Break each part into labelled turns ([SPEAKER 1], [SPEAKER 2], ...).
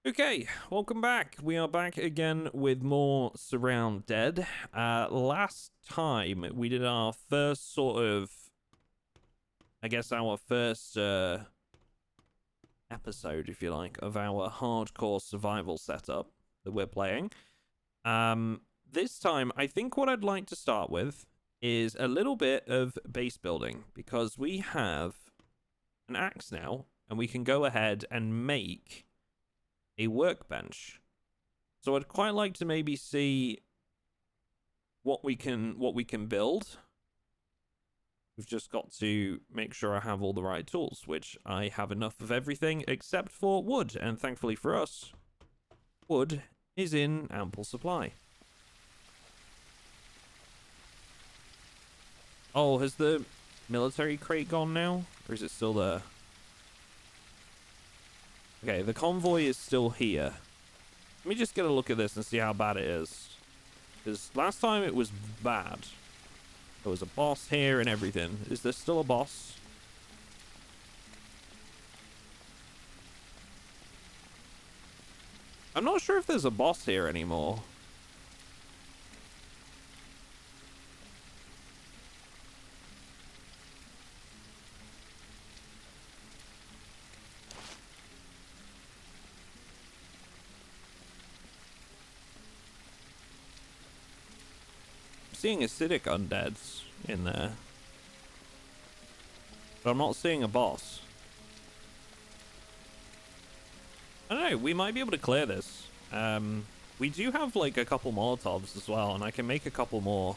[SPEAKER 1] Okay, welcome back. We are back again with more SurrounDead. Last time we did our first sort of, our first episode, if you like, of our hardcore survival setup that we're playing. This time, I think what I'd like to start with is a little bit of base building, because we have an axe now, and we can go ahead and make a workbench. So I'd quite like to maybe see what we can build. We've just got to make sure I have all the right tools, which I have enough of everything except for wood, and thankfully for us, wood is in ample supply. Oh, has the military crate gone now? Or is it still there? Okay, the convoy is still here. Let me just get a look at this and see how bad it is. Because last time it was bad. There was a boss here and everything. Is there still a boss? I'm not sure if there's a boss here anymore. Seeing acidic undeads in there, but I'm not seeing a boss. I don't know, we might be able to clear this. We do have like a couple Molotovs as well, and I can make a couple more.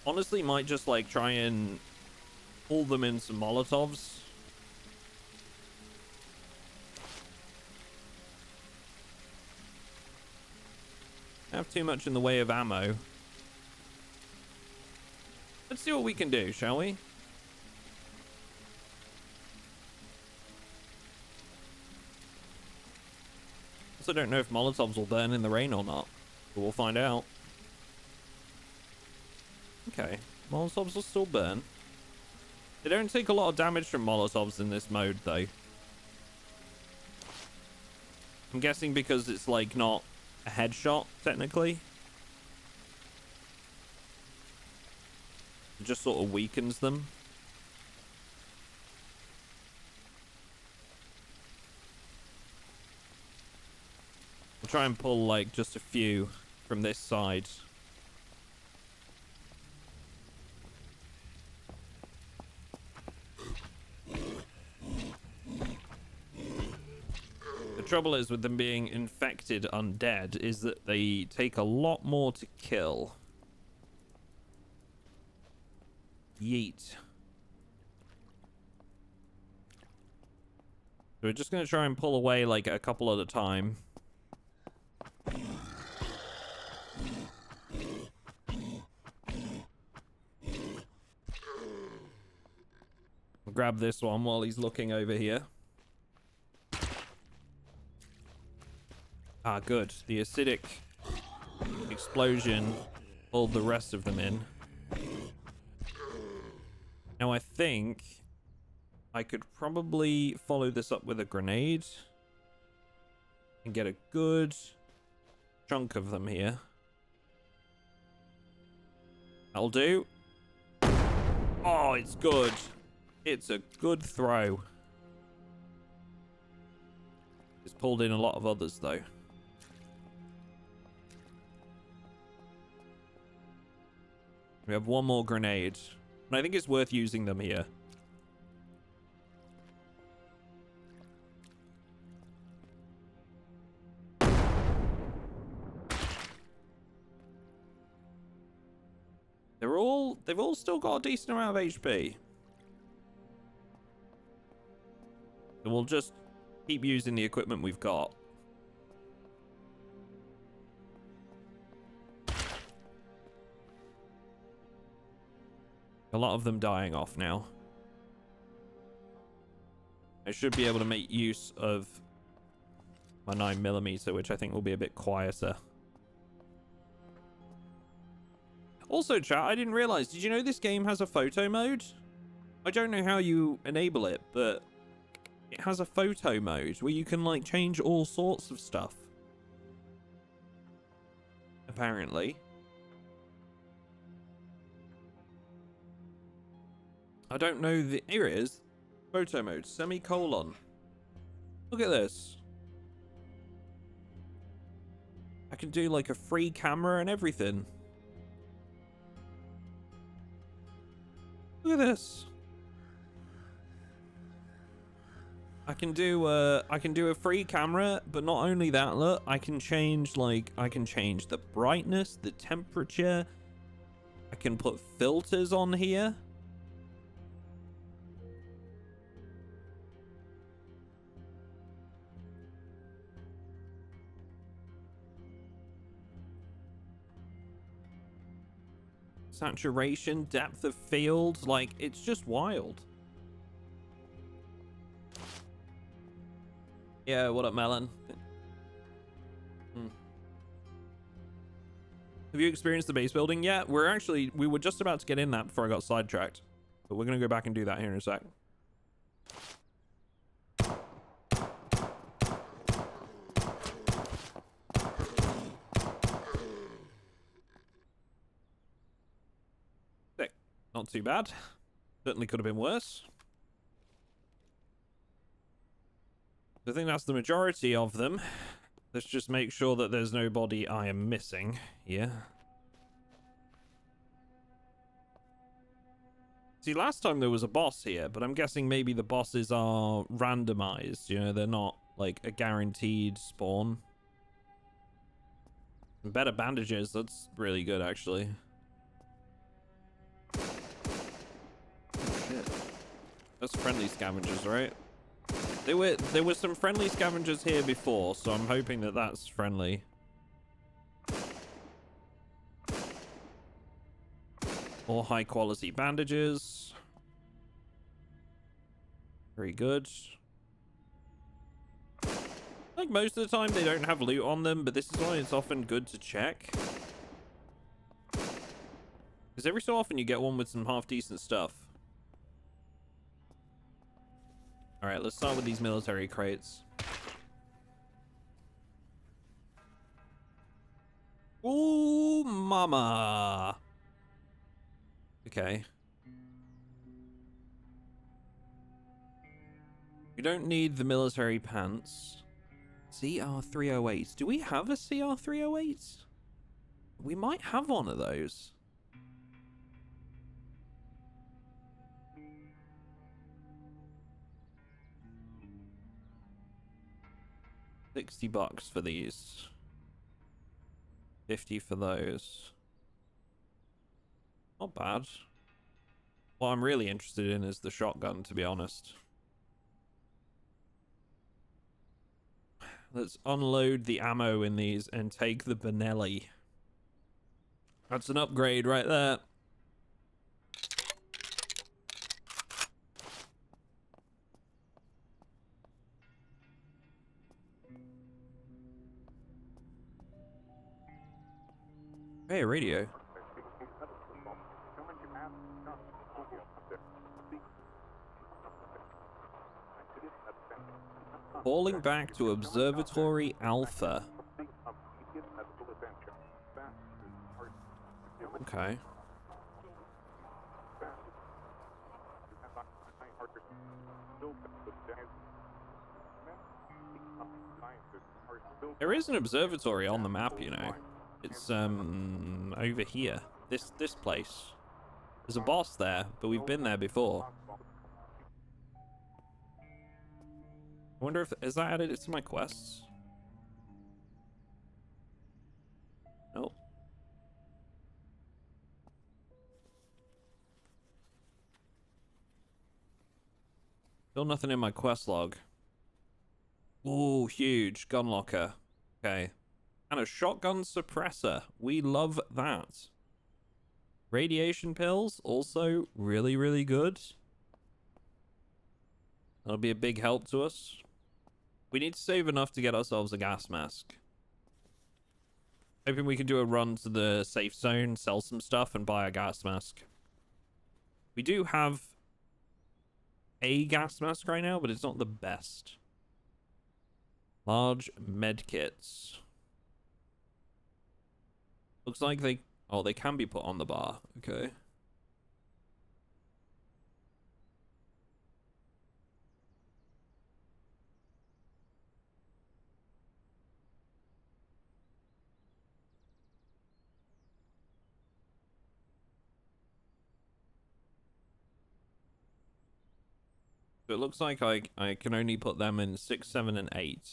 [SPEAKER 1] Honestly, might just like try and pull them in some Molotovs. Have too much in the way of ammo. Let's see what we can do, shall we? Also, don't know if Molotovs will burn in the rain or not, but we'll find out. Okay, Molotovs will still burn. They don't take a lot of damage from Molotovs in this mode, though. I'm guessing because it's like not a headshot, technically. It just sort of weakens them. I'll try and pull like just a few from this side. The trouble is with them being infected undead is that they take a lot more to kill. Yeet. So we're just going to try and pull away like a couple at a time. I'll grab this one while he's looking over here. Ah, good. The acidic explosion pulled the rest of them in. Now I think I could probably follow this up with a grenade and get a good chunk of them here. That'll do. Oh, it's good. It's a good throw. It's pulled in a lot of others, though. We have one more grenade, and I think it's worth using them here. They've all still got a decent amount of HP. So we'll just keep using the equipment we've got. A lot of them dying off now. I should be able to make use of my 9mm, which I think will be a bit quieter. Also, chat, I didn't realize, did you know this game has a photo mode? I don't know how you enable it, but it Bandit has a photo mode where you can like change all sorts of stuff. Apparently. I don't know the... Here it is. Photo mode, semicolon. Look at this. I can do like a free camera and everything. Look at this. I can do a free camera, but not only that, look, I can change the brightness, the temperature. I can put filters on here. Saturation, depth of field, like, it's just wild. Yeah, what up, Melon? Have you experienced the base building? Yeah, we were just about to get in that before I got sidetracked. But we're going to go back and do that here in a sec. Sick. Not too bad. Certainly could have been worse. I think that's the majority of them. Let's just make sure that there's nobody I am missing here. See, last time there was a boss here, but I'm guessing maybe the bosses are randomized. You know, they're not like a guaranteed spawn. And better bandages, that's really good actually. Shit. That's friendly scavengers, right? There were some friendly scavengers here before, so I'm hoping that that's friendly. More high quality bandages. Very good. Like most of the time they don't have loot on them, but this is why it's often good to check. Because every so often you get one with some half decent stuff. Alright, let's start with these military crates. Ooh, mama. Okay. You don't need the military pants. CR308. Do we have a CR308? We might have one of those. $60 for these. 50 for those. Not bad. What I'm really interested in is the shotgun, to be honest. Let's unload the ammo in these and take the Benelli. That's an upgrade right there. Hey, radio. Falling back to Observatory Alpha. Okay. There is an observatory on the map, you know. It's over here. This place. There's a boss there, but we've been there before. I wonder if is that added to my quests? Nope. Still nothing in my quest log. Ooh, huge gun locker. Okay. And a shotgun suppressor. We love that. Radiation pills, also really, really good. That'll be a big help to us. We need to save enough to get ourselves a gas mask. Hoping we can do a run to the safe zone, sell some stuff, and buy a gas mask. We do have a gas mask right now, but it's not the best. Large med kits. Looks like they... Oh, they can be put on the bar. Okay. So it looks like I can only put them in 6, 7, and 8.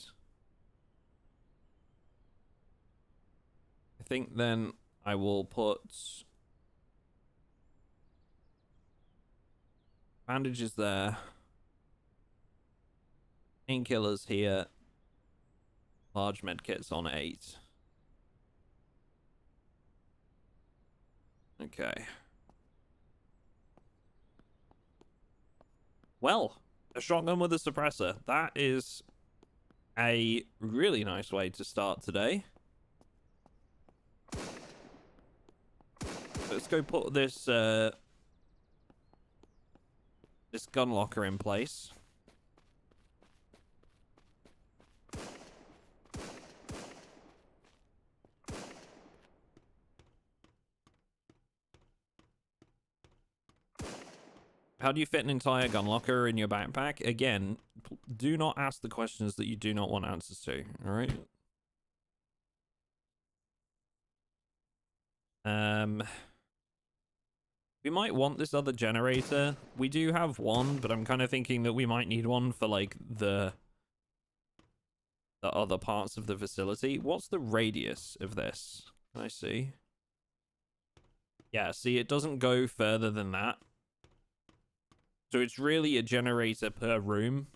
[SPEAKER 1] I think then I will put bandages there, painkillers here, large medkits on 8. Okay. Well, a shotgun with a suppressor. That is a really nice way to start today. Let's go put this this gun locker in place. How do you fit an entire gun locker in your backpack? Again, do not ask the questions that you do not want answers to, all right? We might want this other generator. We do have one, but I'm kind of thinking that we might need one for, like, the other parts of the facility. What's the radius of this? Can I see? Yeah, see, it doesn't go further than that. So it's really a generator per room.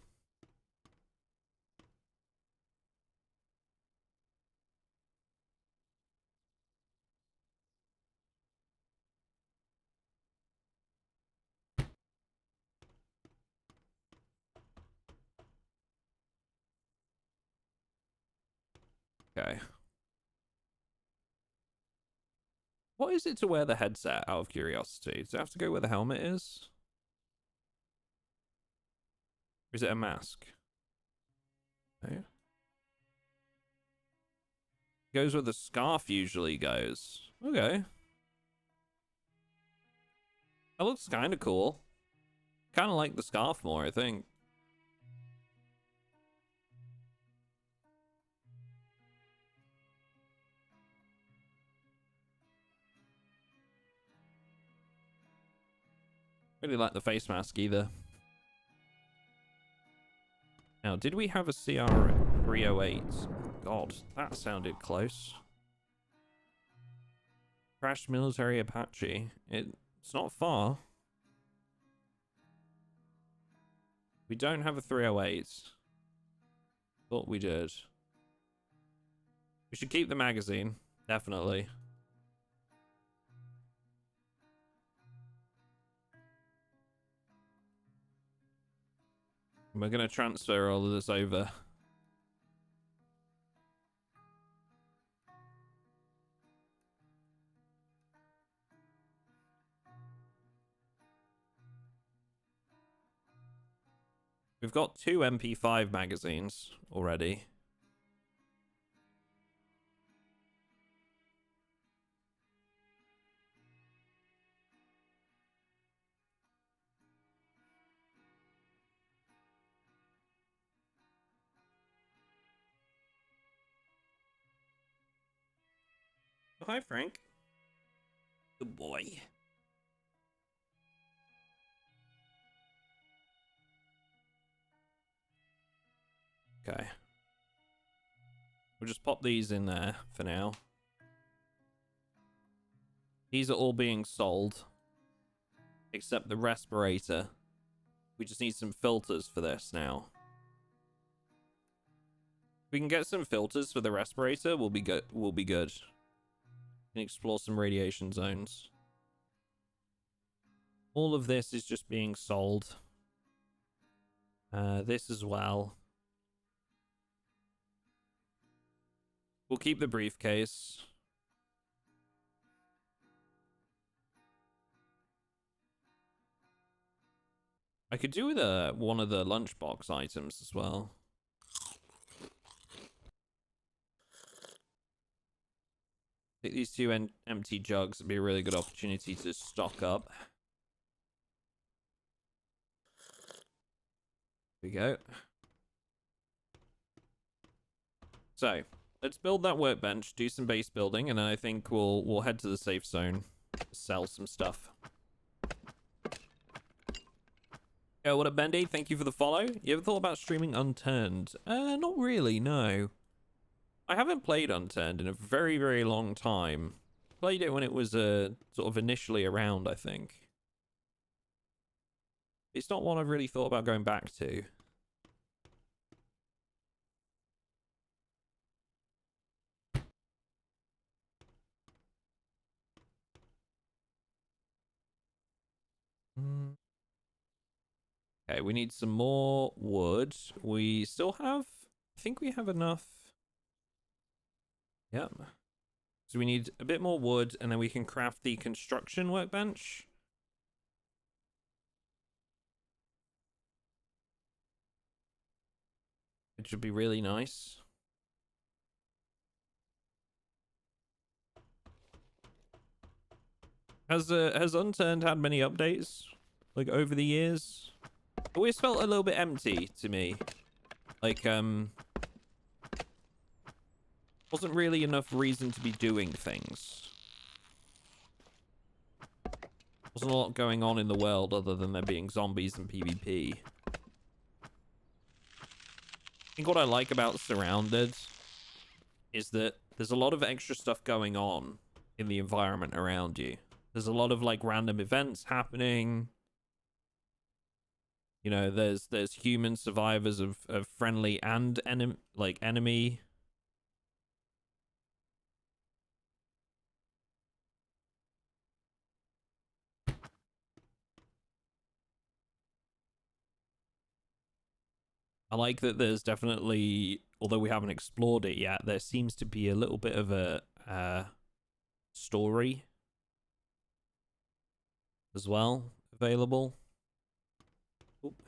[SPEAKER 1] Okay. What is it to wear the headset, out of curiosity? Does it have to go where the helmet is? Or is it a mask? Okay. Goes where the scarf usually goes. Okay. That looks kind of cool. Kind of like the scarf more, I think. Really like the face mask either. Now, did we have a CR 308? God, that sounded close. Crashed military Apache. It's not far. We don't have a 308. Thought we did. We should keep the magazine. Definitely. We're going to transfer all of this over. We've got 2 MP5 magazines already. Oh, hi, Frank. Good boy. Okay. We'll just pop these in there for now. These are all being sold. Except the respirator. We just need some filters for this now. If we can get some filters for the respirator, we'll be good. We'll be good. We can explore some radiation zones. All of this is just being sold. This as well. We'll keep the briefcase. I could do with one of the lunchbox items as well. I think these two empty jugs would be a really good opportunity to stock up. There we go. So, let's build that workbench, do some base building, and then I think we'll head to the safe zone, sell some stuff. Yo, what up, Bandit? Thank you for the follow. You ever thought about streaming Unturned? Not really, no. I haven't played Unturned in a very, very long time. Played it when it was sort of initially around, I think. It's not one I've really thought about going back to. Okay, we need some more wood. We still have... I think we have enough. Yep. So we need a bit more wood, and then we can craft the construction workbench. It should be really nice. Has Unturned had many updates, like, over the years? It always felt a little bit empty to me. Like, wasn't really enough reason to be doing things. Wasn't a lot going on in the world other than there being zombies and PvP. I think what I like about SurrounDead is that there's a lot of extra stuff going on in the environment around you. There's a lot of, like, random events happening. You know, there's human survivors of friendly and enemy. I like that there's definitely, although we haven't explored it yet, there seems to be a little bit of a story as well available. Oop.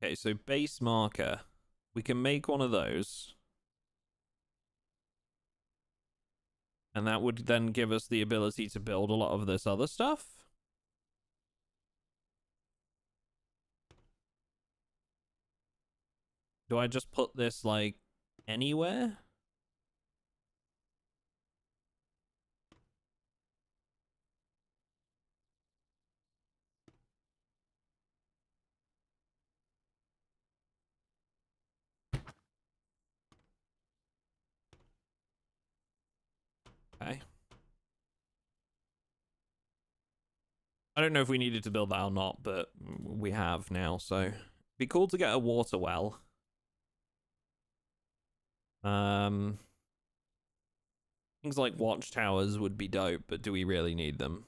[SPEAKER 1] Okay, so base marker. We can make one of those. And that would then give us the ability to build a lot of this other stuff. Do I just put this, like, anywhere? Okay. I don't know if we needed to build that or not, but we have now, so it'd be cool to get a water well. Things like watchtowers would be dope, but do we really need them?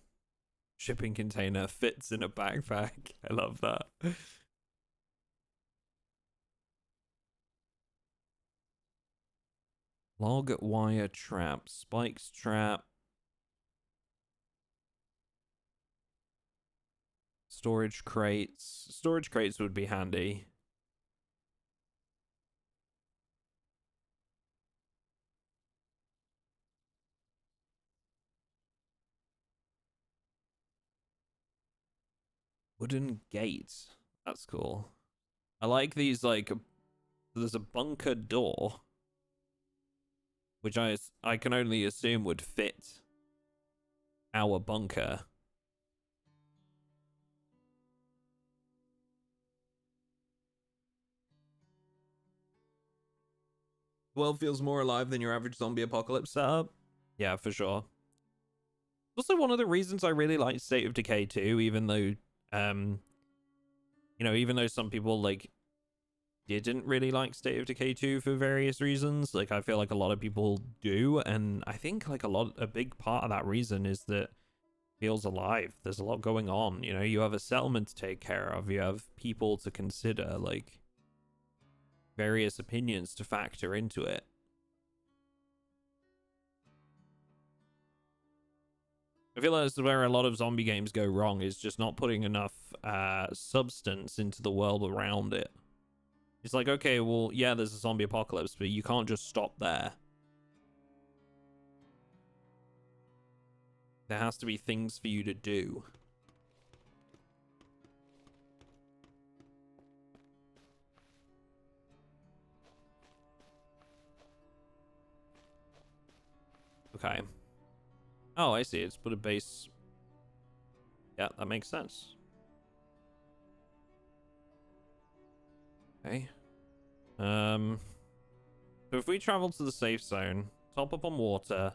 [SPEAKER 1] Shipping container fits in a backpack. I love that. Log wire trap, spikes trap. Storage crates. Storage crates would be handy. Wooden gate. That's cool. I like these, like, there's a bunker door, which I can only assume would fit our bunker. The world feels more alive than your average zombie apocalypse setup. Yeah, for sure. Also, one of the reasons I really like State of Decay 2, even though, you know, even though some people, like, didn't really like State of Decay 2 for various reasons, like, I feel like a lot of people do, and I think, like, a big part of that reason is that it feels alive. There's a lot going on, you know, you have a settlement to take care of, you have people to consider, like, various opinions to factor into it. I feel like that's where a lot of zombie games go wrong, is just not putting enough substance into the world around it. It's like, okay, well, yeah, there's a zombie apocalypse, but you can't just stop there. There has to be things for you to do. Okay. Oh, I see. It's put a base. Yeah, that makes sense. Okay. So if we travel to the safe zone, top up on water,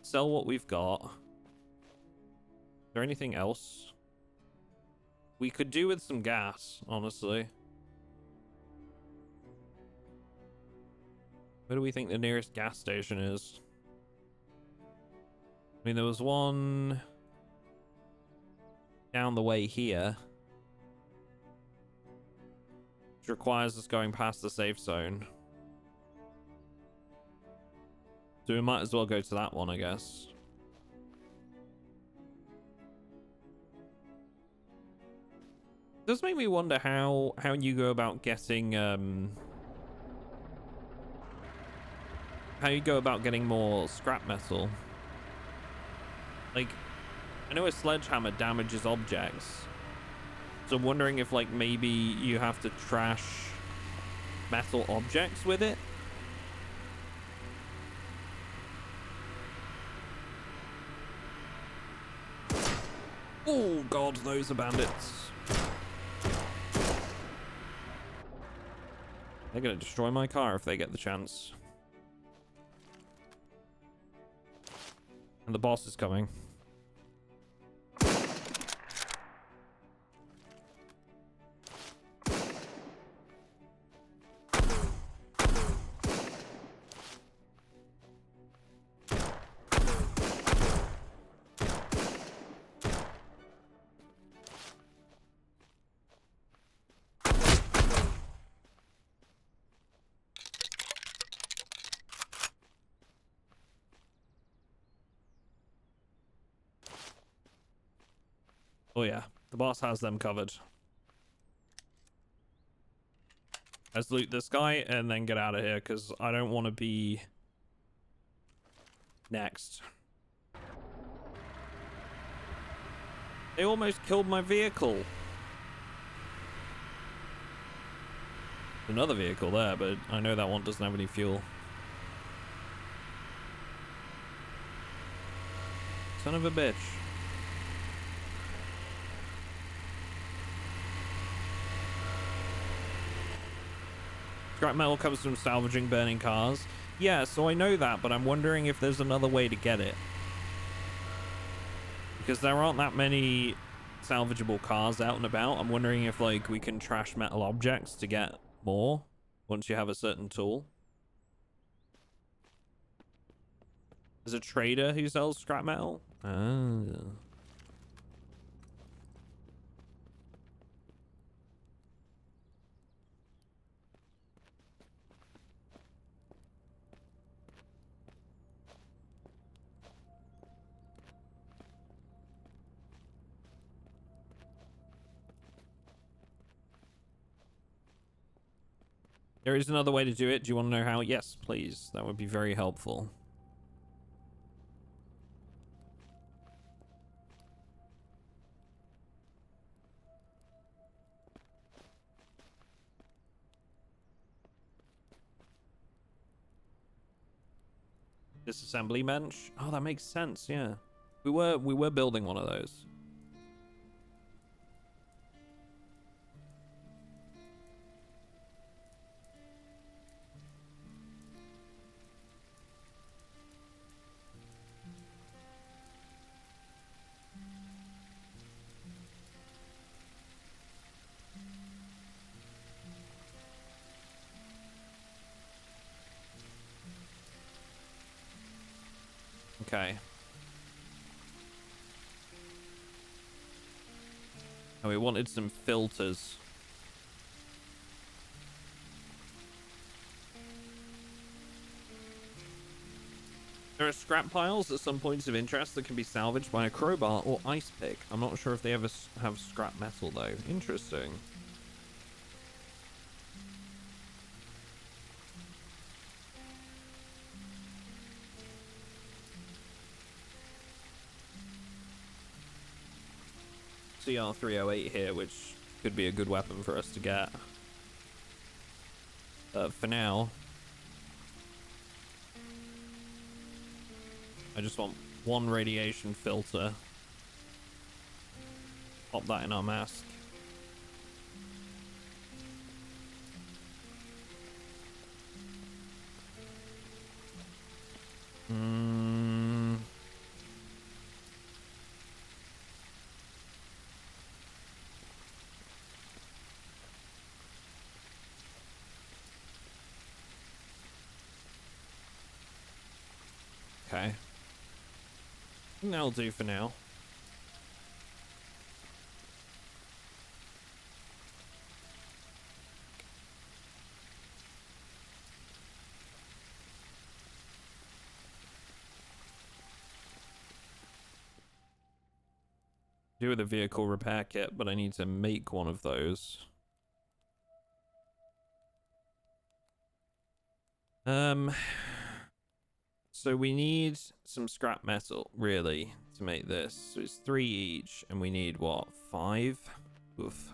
[SPEAKER 1] sell what we've got. Is there anything else we could do with some gas, honestly? Where do we think the nearest gas station is? I mean, there was one down the way here, which requires us going past the safe zone. So we might as well go to that one, I guess. It does make me wonder how you go about getting how you go about getting more scrap metal. Like, I know a sledgehammer damages objects, so I'm wondering if, like, maybe you have to trash metal objects with it. Oh god, those are bandits. They're gonna destroy my car if they get the chance. And the boss is coming. Oh yeah, the boss has them covered. Let's loot this guy and then get out of here, because I don't want to be next. They almost killed my vehicle. Another vehicle there, but I know that one doesn't have any fuel. Son of a bitch. Scrap metal comes from salvaging burning cars. Yeah, so I know that, but I'm wondering if there's another way to get it. Because there aren't that many salvageable cars out and about. I'm wondering if, like, we can trash metal objects to get more once you have a certain tool. There's a trader who sells scrap metal? Ah. There is another way to do it. Do you want to know how? Yes, please. That would be very helpful. Disassembly bench? Oh, that makes sense, yeah. We were building one of those. Okay. And we wanted some filters. There are scrap piles at some points of interest that can be salvaged by a crowbar or ice pick. I'm not sure if they ever have scrap metal, though. Interesting. CR308 here, which could be a good weapon for us to get. For now, I just want one radiation filter. Pop that in our mask. Okay. That'll do for now. Do with a vehicle repair kit, but I need to make one of those. So we need some scrap metal, really, to make this. So it's 3 each, and we need, what, 5? Oof.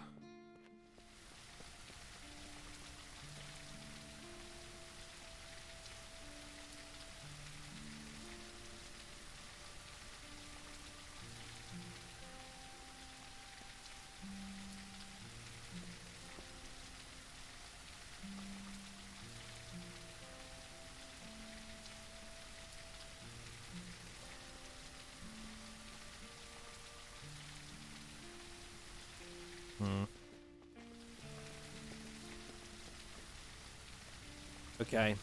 [SPEAKER 1] Okay. I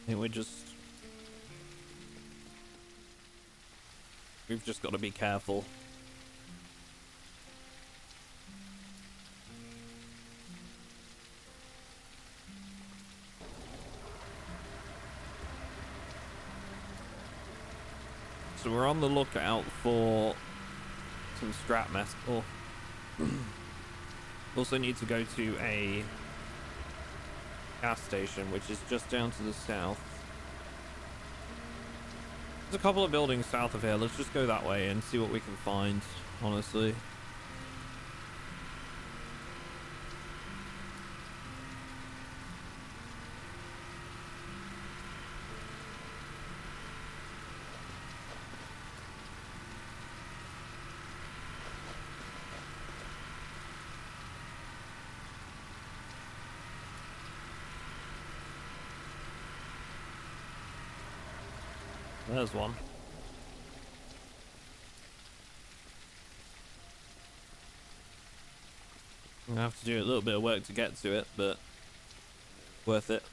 [SPEAKER 1] think we've just got to be careful. So we're on the lookout for some scrap metal. Also need to go to a gas station, which is just down to the south. There's a couple of buildings south of here. Let's just go that way and see what we can find, honestly. There's one. I'm gonna have to do a little bit of work to get to it, but worth it.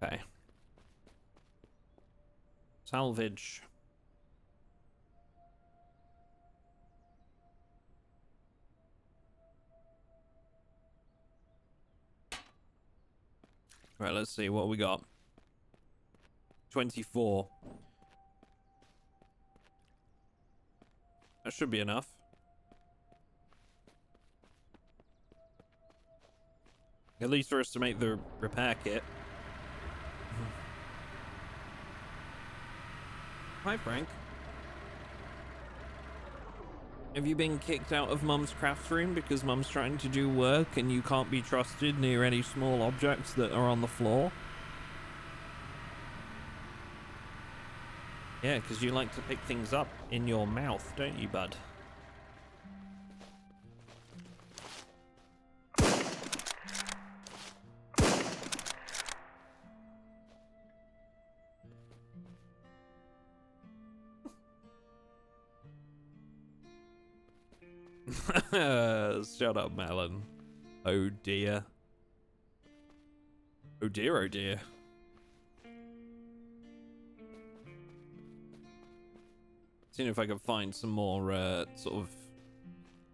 [SPEAKER 1] Okay. Salvage. Right, let's see what we got. 24. That should be enough. At least for us to make the repair kit. Hi, Frank. Have you been kicked out of Mum's crafts room because Mum's trying to do work and you can't be trusted near any small objects that are on the floor? Yeah, because you like to pick things up in your mouth, don't you, bud? Shut up, Melon. Oh dear. Oh dear, oh dear. Seeing if I can find some more sort of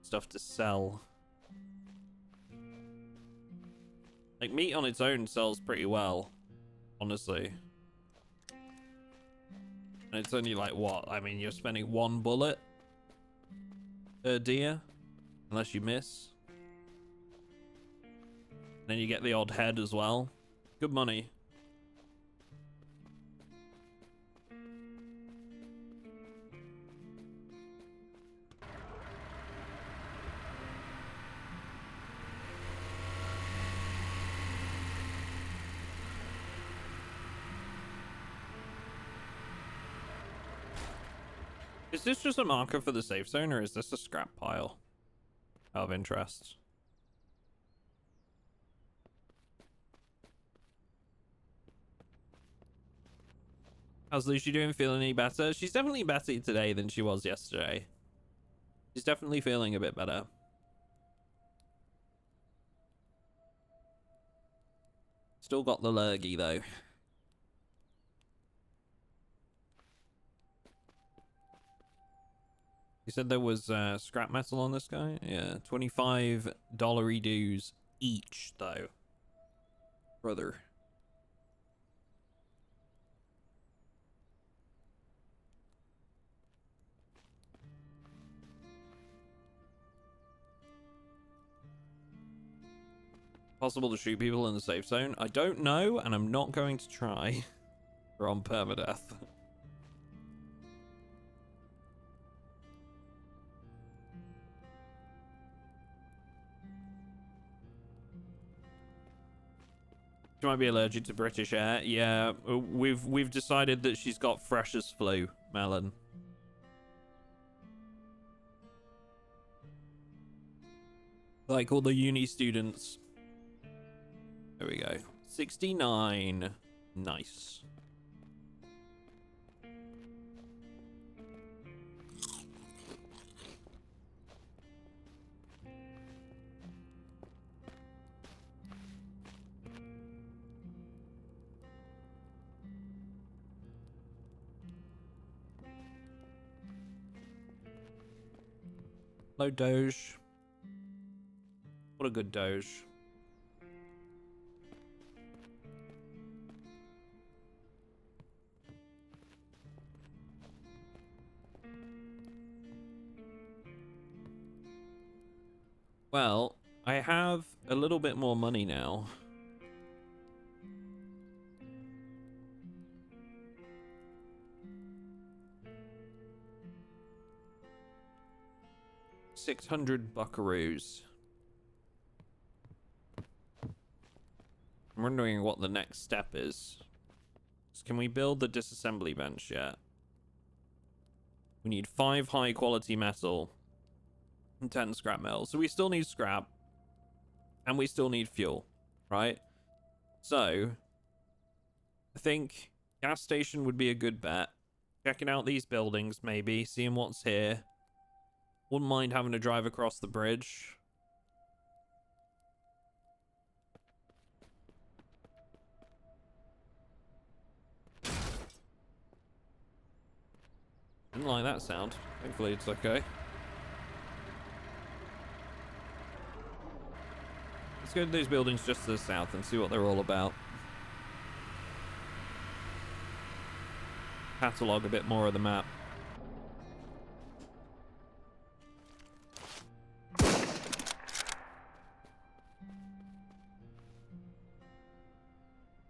[SPEAKER 1] stuff to sell. Like, meat on its own sells pretty well, honestly. And it's only like, what? I mean, you're spending 1 bullet per deer, unless you miss. Then you get the odd head as well. Good money. Is this just a marker for the safe zone, or is this a scrap pile? Out of interest. How's Lucy doing? Feeling any better? She's definitely better today than she was yesterday. She's definitely feeling a bit better. Still got the lurgy, though. You said there was scrap metal on this guy? Yeah, $25 dues each, though. Brother. Possible to shoot people in the safe zone? I don't know, and I'm not going to try. We're on permadeath. She might be allergic to British air. Yeah, we've decided that she's got freshers flu, Melon. Like all the uni students. There we go. 69. Nice. Hello, Doge. What a good Doge. Well, I have a little bit more money now. $600 buckaroos. I'm wondering what the next step is. Can we build the disassembly bench yet? We need 5 high quality metal and 10 scrap metal. So we still need scrap and we still need fuel, right? So I think gas station would be a good bet. Checking out these buildings, maybe, seeing what's here. Wouldn't mind having to drive across the bridge. Didn't like that sound. Hopefully it's okay. Let's go to these buildings just to the south and see what they're all about. Catalog a bit more of the map.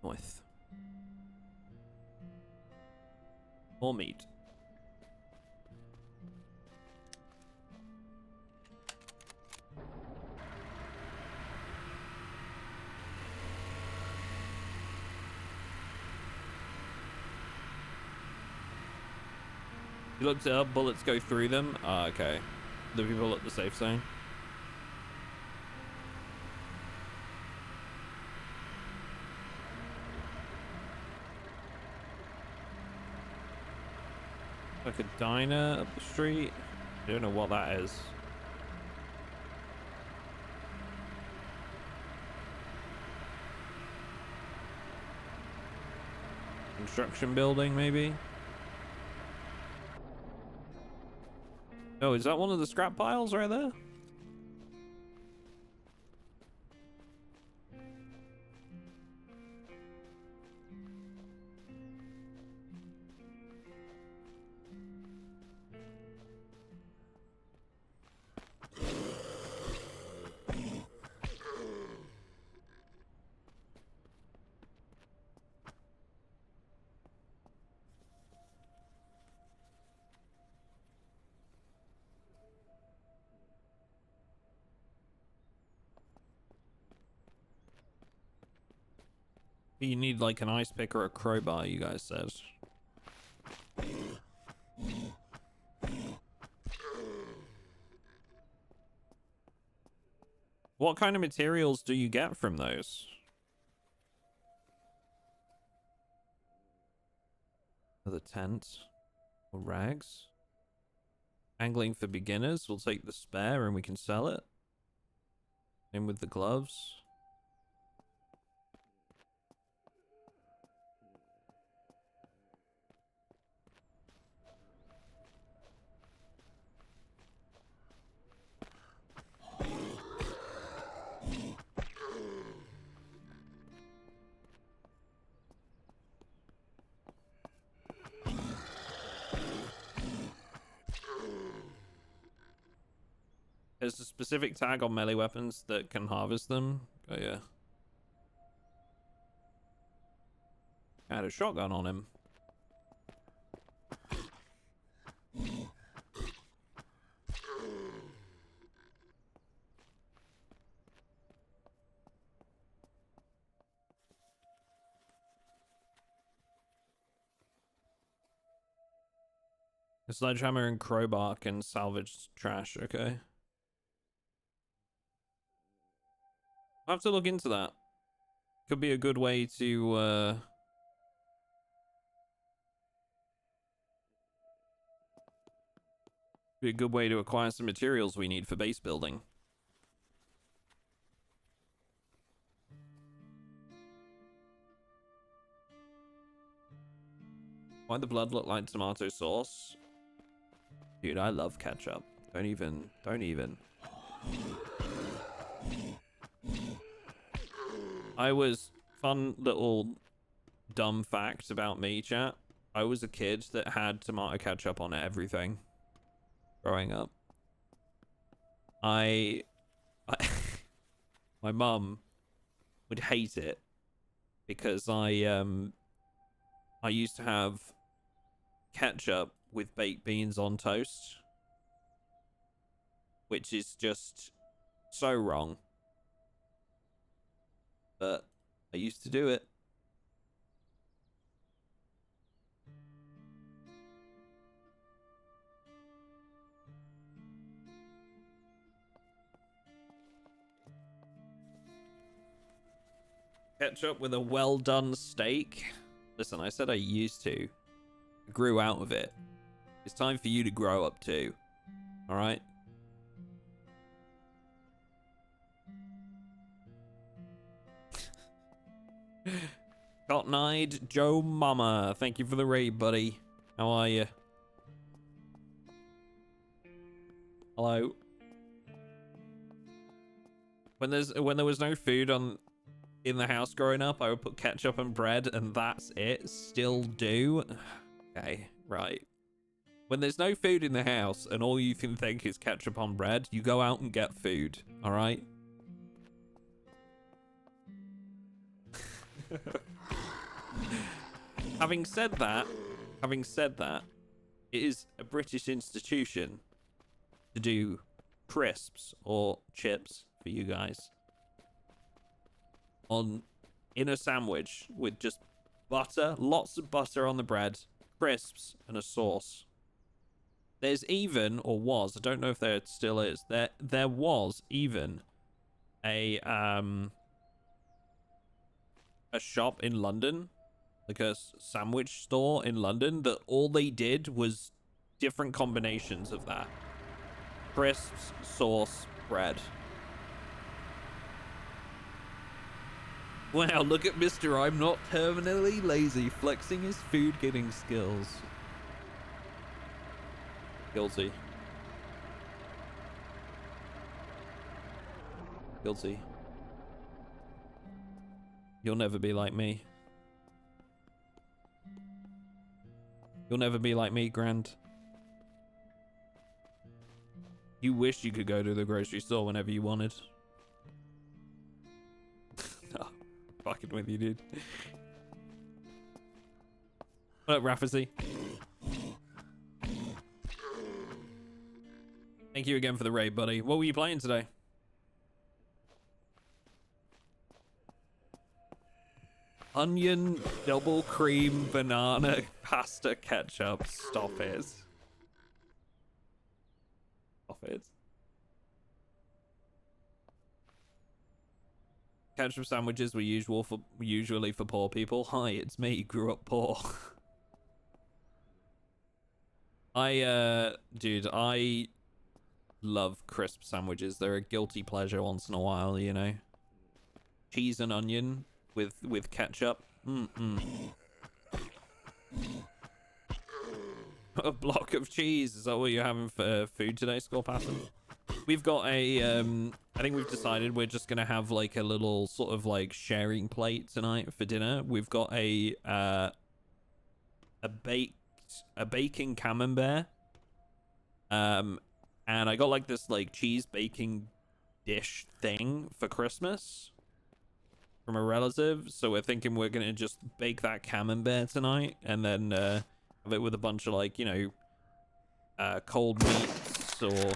[SPEAKER 1] North. More meat. You looked it up, bullets go through them? Ah, okay. The people at the safe zone. Like a diner up the street? I don't know what that is. construction building, maybe? Oh, is that one of the scrap piles right there? You need like an ice pick or a crowbar, you guys said. What kind of materials do you get from those? The tent or rags? Angling for beginners. We'll take the spare and we can sell it. Same with the gloves. There's a specific tag on melee weapons that can harvest them. Oh yeah. I had a shotgun on him. A sledgehammer and crowbar can salvage trash, okay. I'll have to look into that. Could be a good way to, be a good way to acquire some materials we need for base building. Why'd the blood look like tomato sauce? Dude, I love ketchup. Don't even. I was, fun little dumb fact about me, chat. I was a kid that had tomato ketchup on everything growing up. My mum would hate it because I used to have ketchup with baked beans on toast, which is just so wrong. But I used to do it. Ketchup with a well done steak. Listen, I said I used to. I grew out of it. It's time for you to grow up too. Alright? Cotton-eyed Joe Mama. Thank you for the raid, buddy. How are you? Hello. When there was no food in the house growing up, I would put ketchup and bread and that's it. Still do. Okay, right. When there's no food in the house and all you can think is ketchup on bread, you go out and get food, all right? Having said that, it is a British institution to do crisps or chips for you guys in a sandwich with just butter, lots of butter on the bread, crisps, and a sauce. There's even, or was, I don't know if there still is, there was even a shop in London, like a sandwich store in London, that all they did was different combinations of that. Crisps, sauce, bread. Wow, look at Mr. I'm not terminally lazy, flexing his food getting skills. Guilty. Guilty. You'll never be like me. You'll never be like me, Grand. You wish you could go to the grocery store whenever you wanted. No, fucking with you, dude. What up, Rafferty? Thank you again for the raid, buddy. What were you playing today? Onion, double cream, banana, pasta, ketchup. Stop it. Stop it. Ketchup sandwiches were usually for poor people. Hi, it's me. Grew up poor. Dude, I love crisp sandwiches. They're a guilty pleasure once in a while, you know. Cheese and onion with ketchup. A block of cheese. Is that what you're having for food today, Scorpasson? We've got a I think we've decided we're just gonna have like a little sort of like sharing plate tonight for dinner. We've got a baking camembert. And I got like this like cheese baking dish thing for Christmas from a relative, so we're thinking we're gonna just bake that camembert tonight and then have it with a bunch of like, you know, cold meats or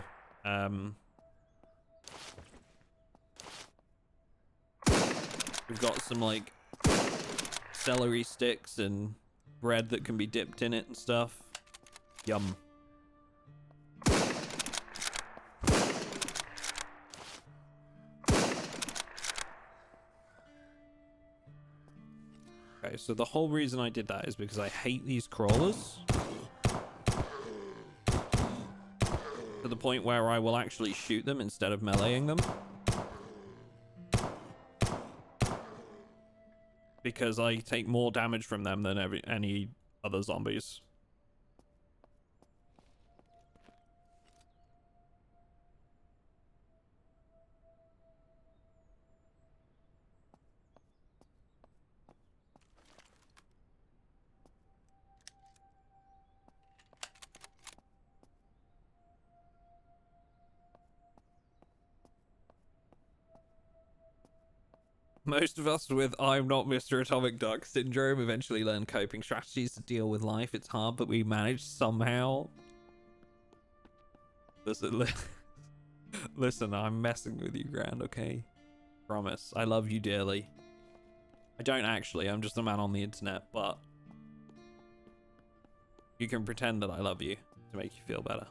[SPEAKER 1] we've got some like celery sticks and bread that can be dipped in it and stuff. Yum. Okay, so the whole reason I did that is because I hate these crawlers. To the point where I will actually shoot them instead of meleeing them. Because I take more damage from them than any other zombies. Most of us with I'm not MrAtomicDuck syndrome eventually learn coping strategies to deal with life. It's hard, but we manage somehow. Listen, I'm messing with you, Grand, okay? Promise. I love you dearly. I don't actually, I'm just a man on the internet, but you can pretend that I love you to make you feel better.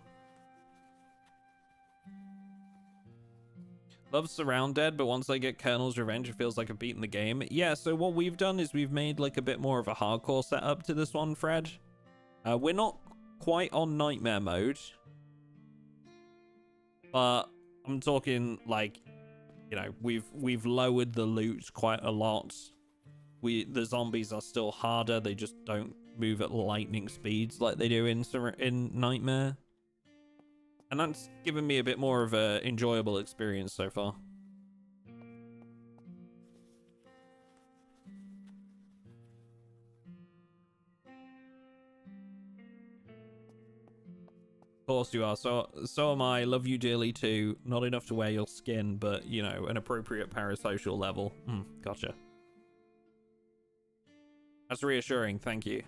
[SPEAKER 1] Love SurrounDead, but once I get Colonel's Revenge, it feels like I've beaten the game. Yeah, so what we've done is we've made like a bit more of a hardcore setup to this one, Fred. We're not quite on nightmare mode, but I'm talking like, you know, we've lowered the loot quite a lot. The zombies are still harder. They just don't move at lightning speeds like they do in Nightmare. And that's given me a bit more of a enjoyable experience so far. Of course you are. So am I. Love you dearly too. Not enough to wear your skin, but, you know, an appropriate parasocial level. Gotcha. That's reassuring. Thank you.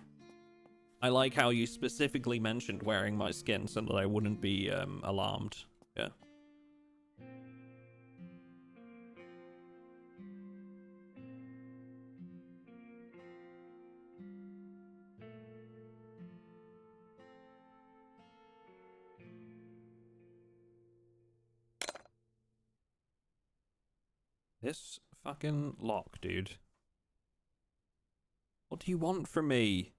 [SPEAKER 1] I like how you specifically mentioned wearing my skin so that I wouldn't be alarmed. Yeah. This fucking lock, dude. What do you want from me?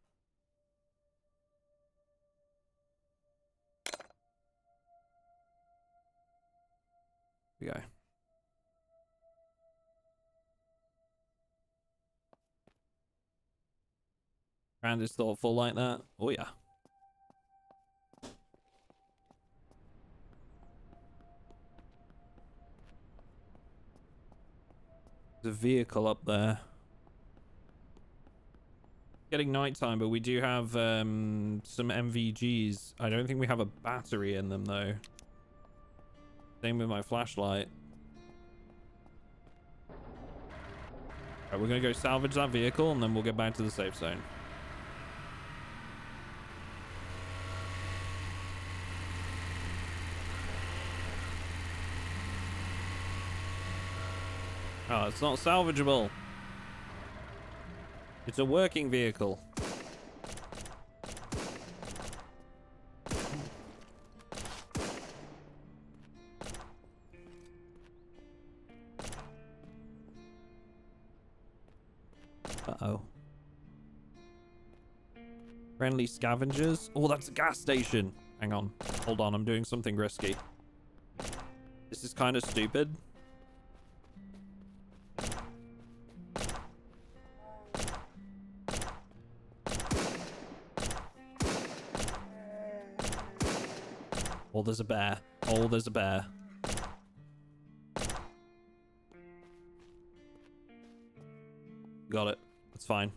[SPEAKER 1] Here we go. Bandit's thoughtful like that. Oh, yeah. There's a vehicle up there. Getting nighttime, but we do have some MVGs. I don't think we have a battery in them, though. Same with my flashlight. Right, we're going to go salvage that vehicle, and then we'll get back to the safe zone. Oh, it's not salvageable. It's a working vehicle. Uh-oh. Friendly scavengers. Oh, that's a gas station. Hang on. Hold on, I'm doing something risky. This is kind of stupid. Oh, there's a bear. Oh, there's a bear. Got it. That's fine.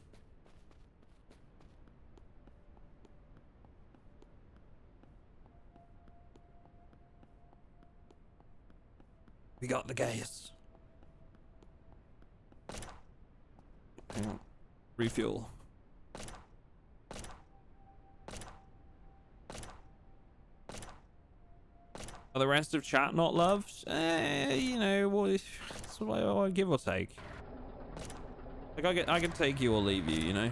[SPEAKER 1] We got the gas. Hang on. Refuel. Are the rest of chat not loved? You know, well, it's what give or take. Like I can take you or leave you, you know?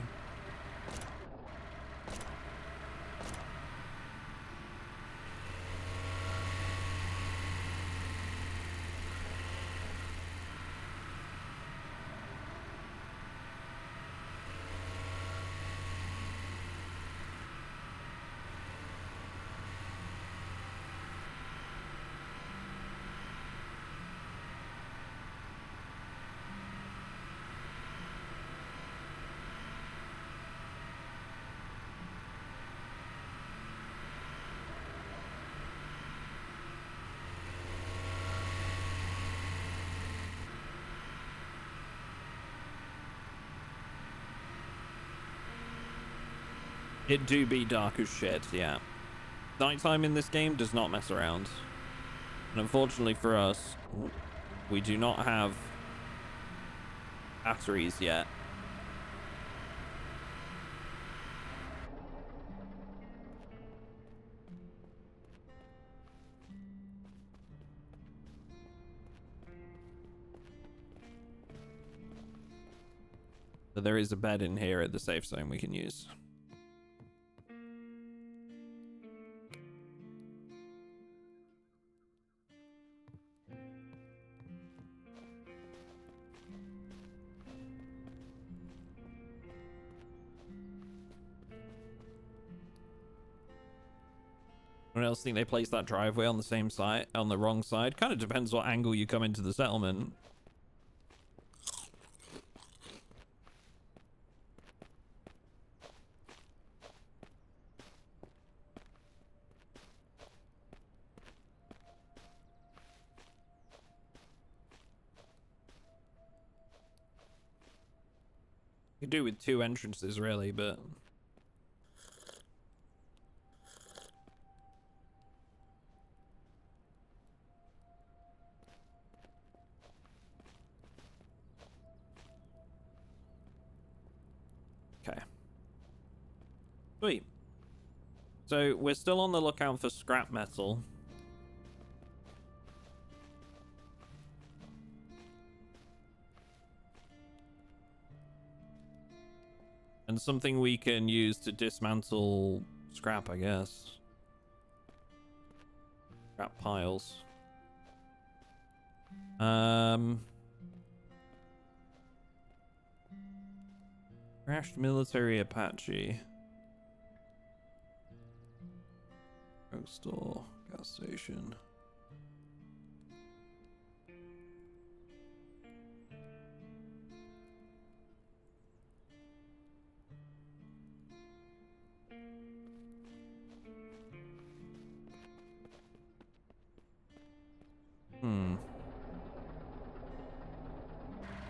[SPEAKER 1] It do be dark as shit, yeah. Nighttime in this game does not mess around. And unfortunately for us, we do not have batteries yet. But there is a bed in here at the safe zone we can use. Anyone else think they placed that driveway on the same side, on the wrong side? Kind of depends what angle you come into the settlement. You could do with 2 entrances, really, but... Okay. Sweet. So, we're still on the lookout for scrap metal. And something we can use to dismantle scrap, I guess. Scrap piles. Crashed military Apache. Drugstore, gas station.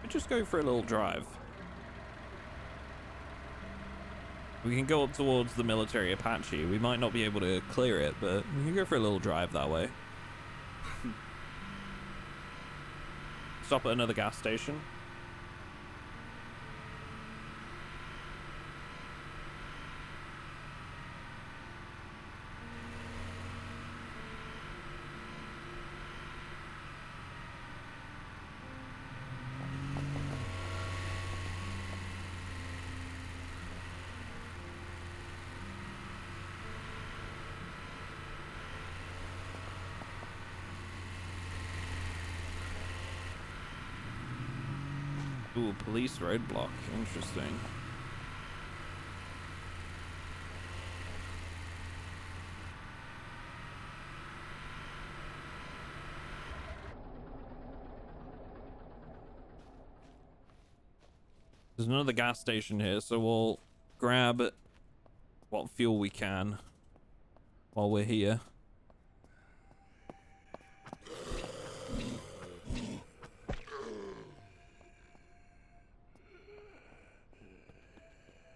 [SPEAKER 1] We just go for a little drive. We can go up towards the military Apache. We might not be able to clear it, but we can go for a little drive that way. Stop at another gas station. Ooh, police roadblock. Interesting. There's another gas station here, so we'll grab what fuel we can while we're here.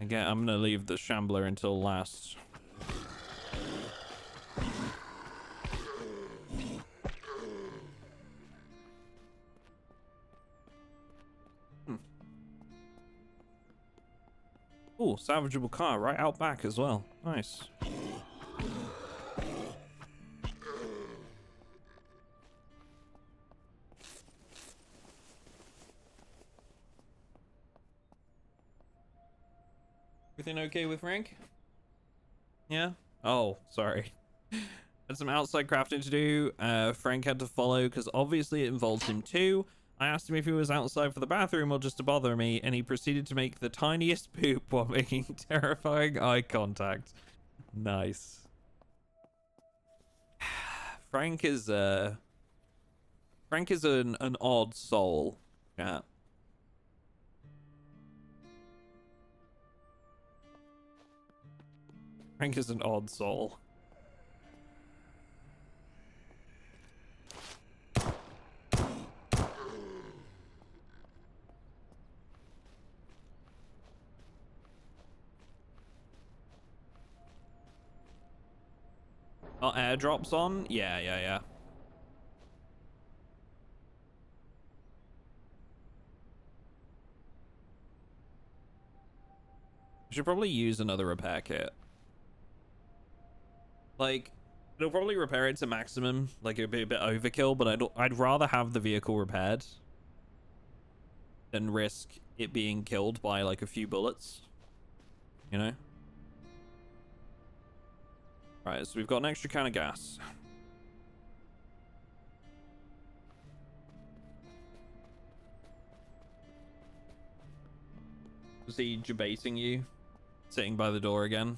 [SPEAKER 1] Again, I'm gonna leave the Shambler until last. Oh, salvageable car right out back as well. Nice. Everything okay with Frank? Yeah? Oh, sorry. Had some outside crafting to do. Frank had to follow because obviously it involves him too. I asked him if he was outside for the bathroom or just to bother me, and he proceeded to make the tiniest poop while making terrifying eye contact. Nice. Frank is an odd soul. Yeah. Frank is an odd soul. Oh, airdrops on? Yeah. I should probably use another repair kit. Like, it'll probably repair it to maximum. Like, it'd be a bit overkill, but I'd rather have the vehicle repaired than risk it being killed by, like, a few bullets. You know? Right, so we've got an extra can of gas. Is he debating you? Sitting by the door again?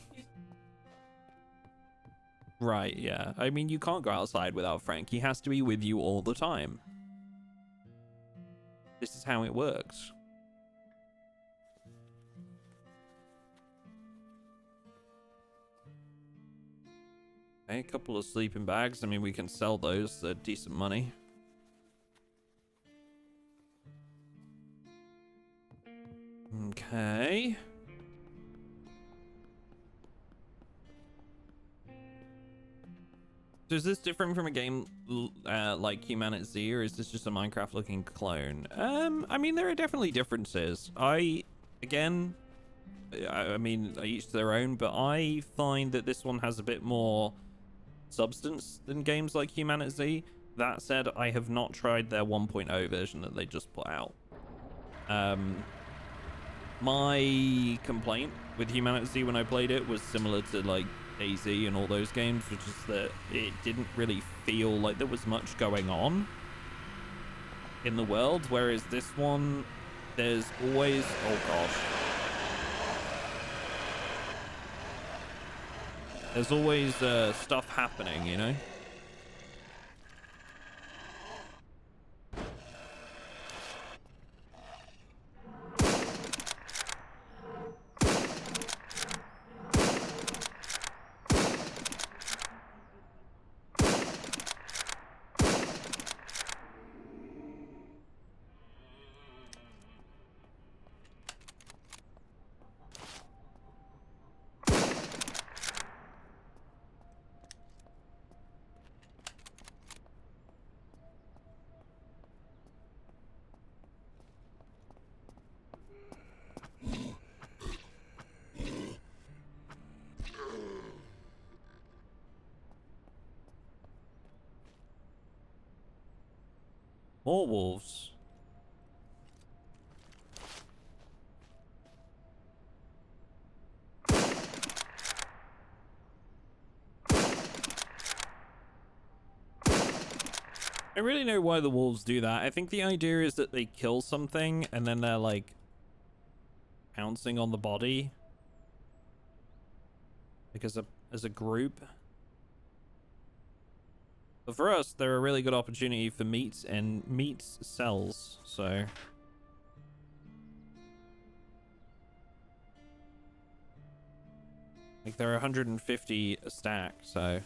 [SPEAKER 1] Right, yeah. I mean, you can't go outside without Frank. He has to be with you all the time. This is how it works. Okay, a couple of sleeping bags. I mean, we can sell those. They're decent money. Okay. So is this different from a game like Humanity, or is this just a Minecraft looking clone? I mean, there are definitely differences. I mean, each to their own, but I find that this one has a bit more substance than games like Humanity. That said, I have not tried their 1.0 version that they just put out. My complaint with Humanity when I played it was similar to like DayZ and all those games, which is that it didn't really feel like there was much going on in the world, whereas this one, there's always, oh gosh, there's always stuff happening, you know? More wolves. I really know why the wolves do that. I think the idea is that they kill something and then they're like pouncing on the body, like as a group. But for us, they're a really good opportunity for meat, and meat sells, so. Like, they're 150 a stack, so.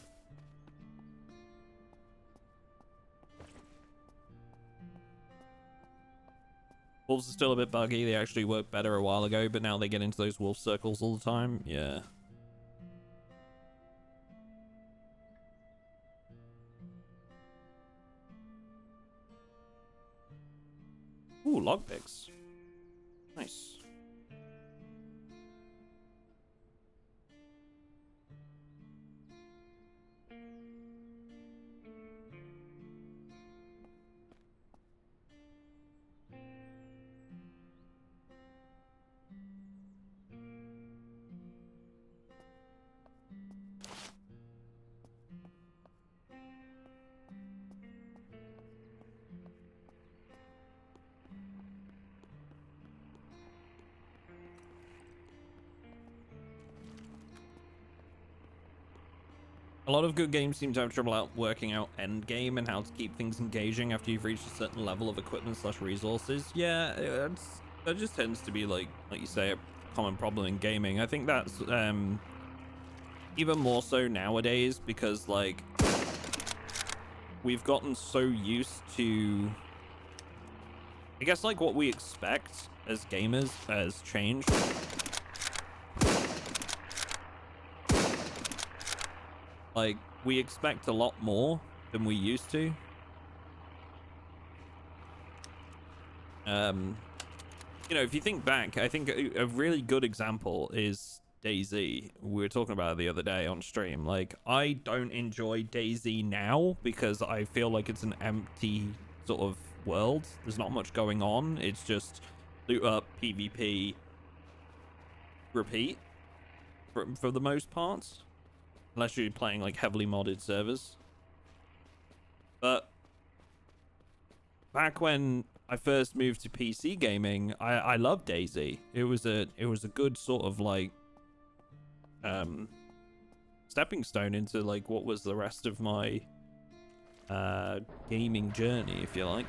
[SPEAKER 1] Wolves are still a bit buggy. They actually worked better a while ago, but now they get into those wolf circles all the time. Yeah. Ooh, lockpicks. Nice. A lot of good games seem to have trouble out working out end game and how to keep things engaging after you've reached a certain level of equipment / resources. Yeah, that just tends to be like you say, a common problem in gaming. I think that's even more so nowadays because like we've gotten so used to, I guess, like what we expect as gamers has changed. Like, we expect a lot more than we used to. You know, if you think back, I think a really good example is DayZ. We were talking about it the other day on stream. Like, I don't enjoy DayZ now because I feel like it's an empty sort of world. There's not much going on. It's just loot up, PvP, repeat for the most part. Unless you're playing like heavily modded servers. But back when I first moved to PC gaming, I loved DayZ. It was a good sort of like stepping stone into like what was the rest of my gaming journey, if you like.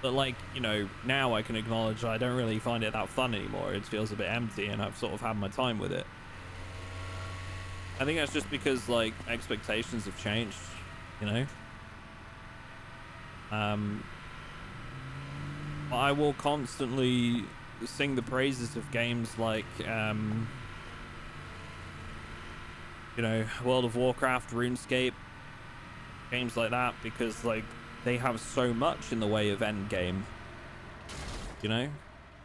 [SPEAKER 1] But like, you know, now I can acknowledge I don't really find it that fun anymore. It feels a bit empty and I've sort of had my time with it. I think that's just because like expectations have changed, you know. I will constantly sing the praises of games like you know, World of Warcraft, RuneScape, games like that, because like they have so much in the way of end game. You know,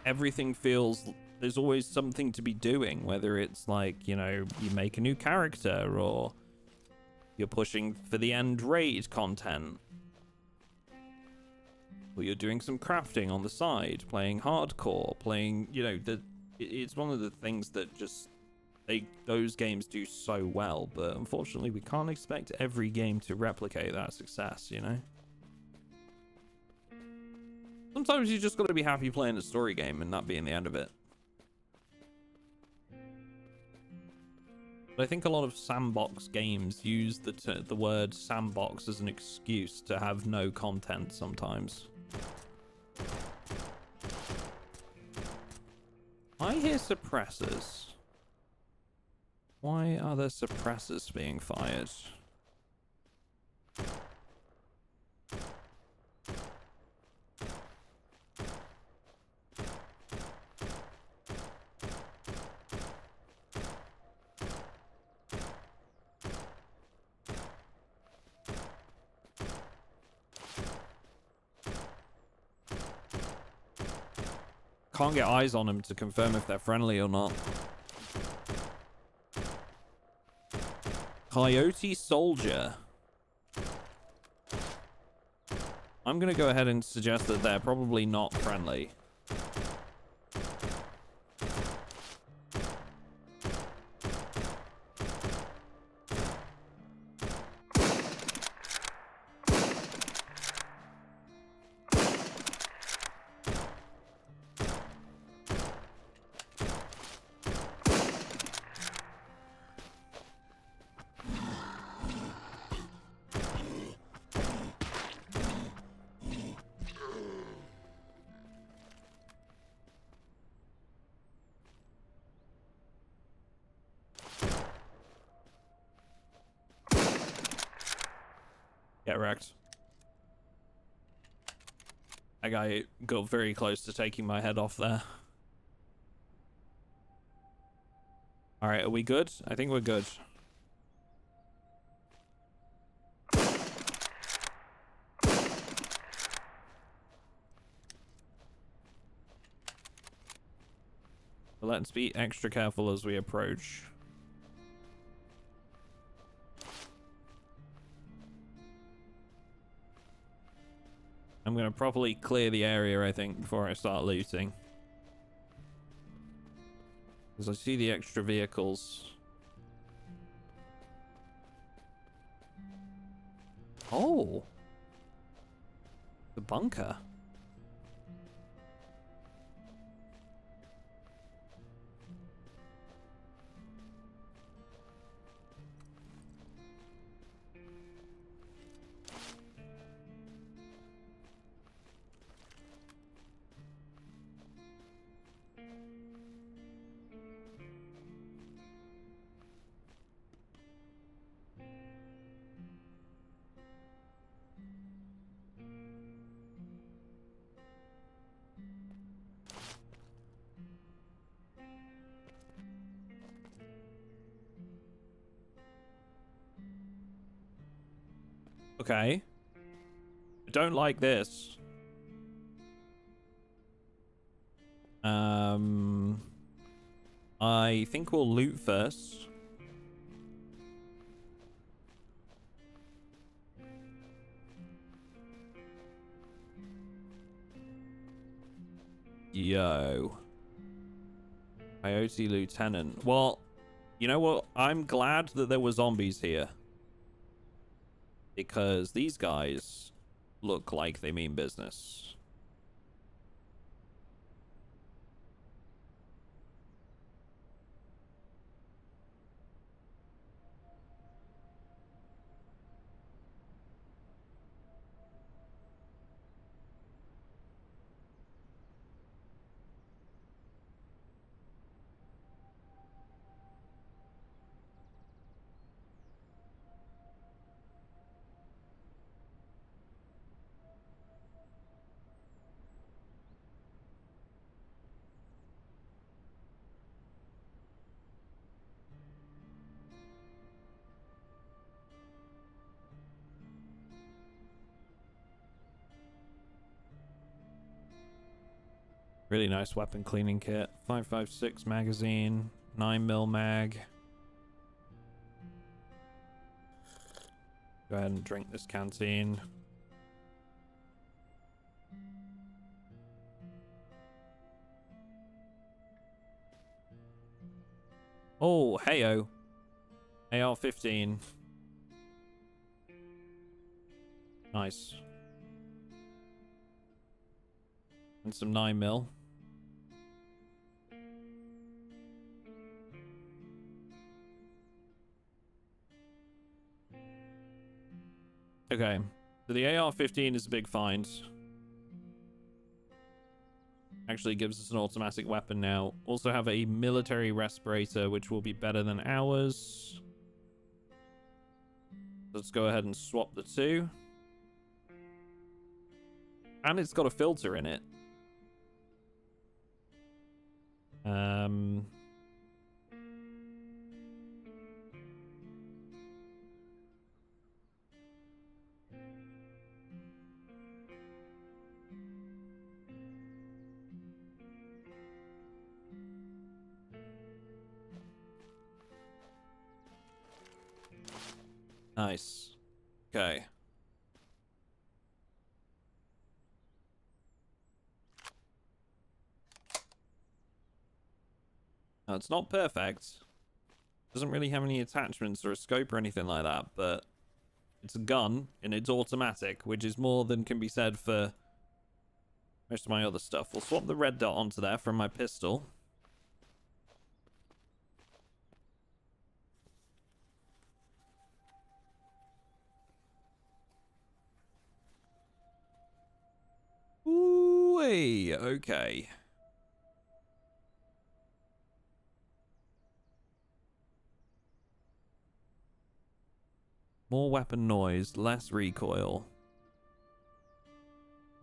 [SPEAKER 1] everything feels, there's always something to be doing, whether it's like, you know, you make a new character or you're pushing for the end raid content, or you're doing some crafting on the side, playing hardcore, playing, you know, it's one of the things that just those games do so well. But unfortunately we can't expect every game to replicate that success, you know. Sometimes you just got to be happy playing a story game and not being the end of it. But I think a lot of sandbox games use the word sandbox as an excuse to have no content sometimes. I hear suppressors. Why are there suppressors being fired? Can't get eyes on them to confirm if they're friendly or not. Coyote Soldier. I'm going to go ahead and suggest that they're probably not friendly. Get wrecked. That guy got very close to taking my head off there. Alright, are we good? I think we're good. But let's be extra careful as we approach. I'm going to properly clear the area, I think, before I start looting. Because I see the extra vehicles. Oh! The bunker. Okay. I don't like this. I think we'll loot first. Yo. Coyote Lieutenant. Well, you know what? I'm glad that there were zombies here. Because these guys look like they mean business. Really nice weapon cleaning kit. 5.56 magazine. 9mm mag. Go ahead and drink this canteen. Oh, heyo. AR-15. Nice. And some 9mm. Okay. So the AR-15 is a big find. Actually gives us an automatic weapon now. Also have a military respirator, which will be better than ours. Let's go ahead and swap the two. And it's got a filter in it. Nice. Okay. Now, it's not perfect. Doesn't really have any attachments or a scope or anything like that, but it's a gun and it's automatic, which is more than can be said for most of my other stuff. We'll swap the red dot onto there from my pistol. Ooh-wee, okay. More weapon noise, less recoil.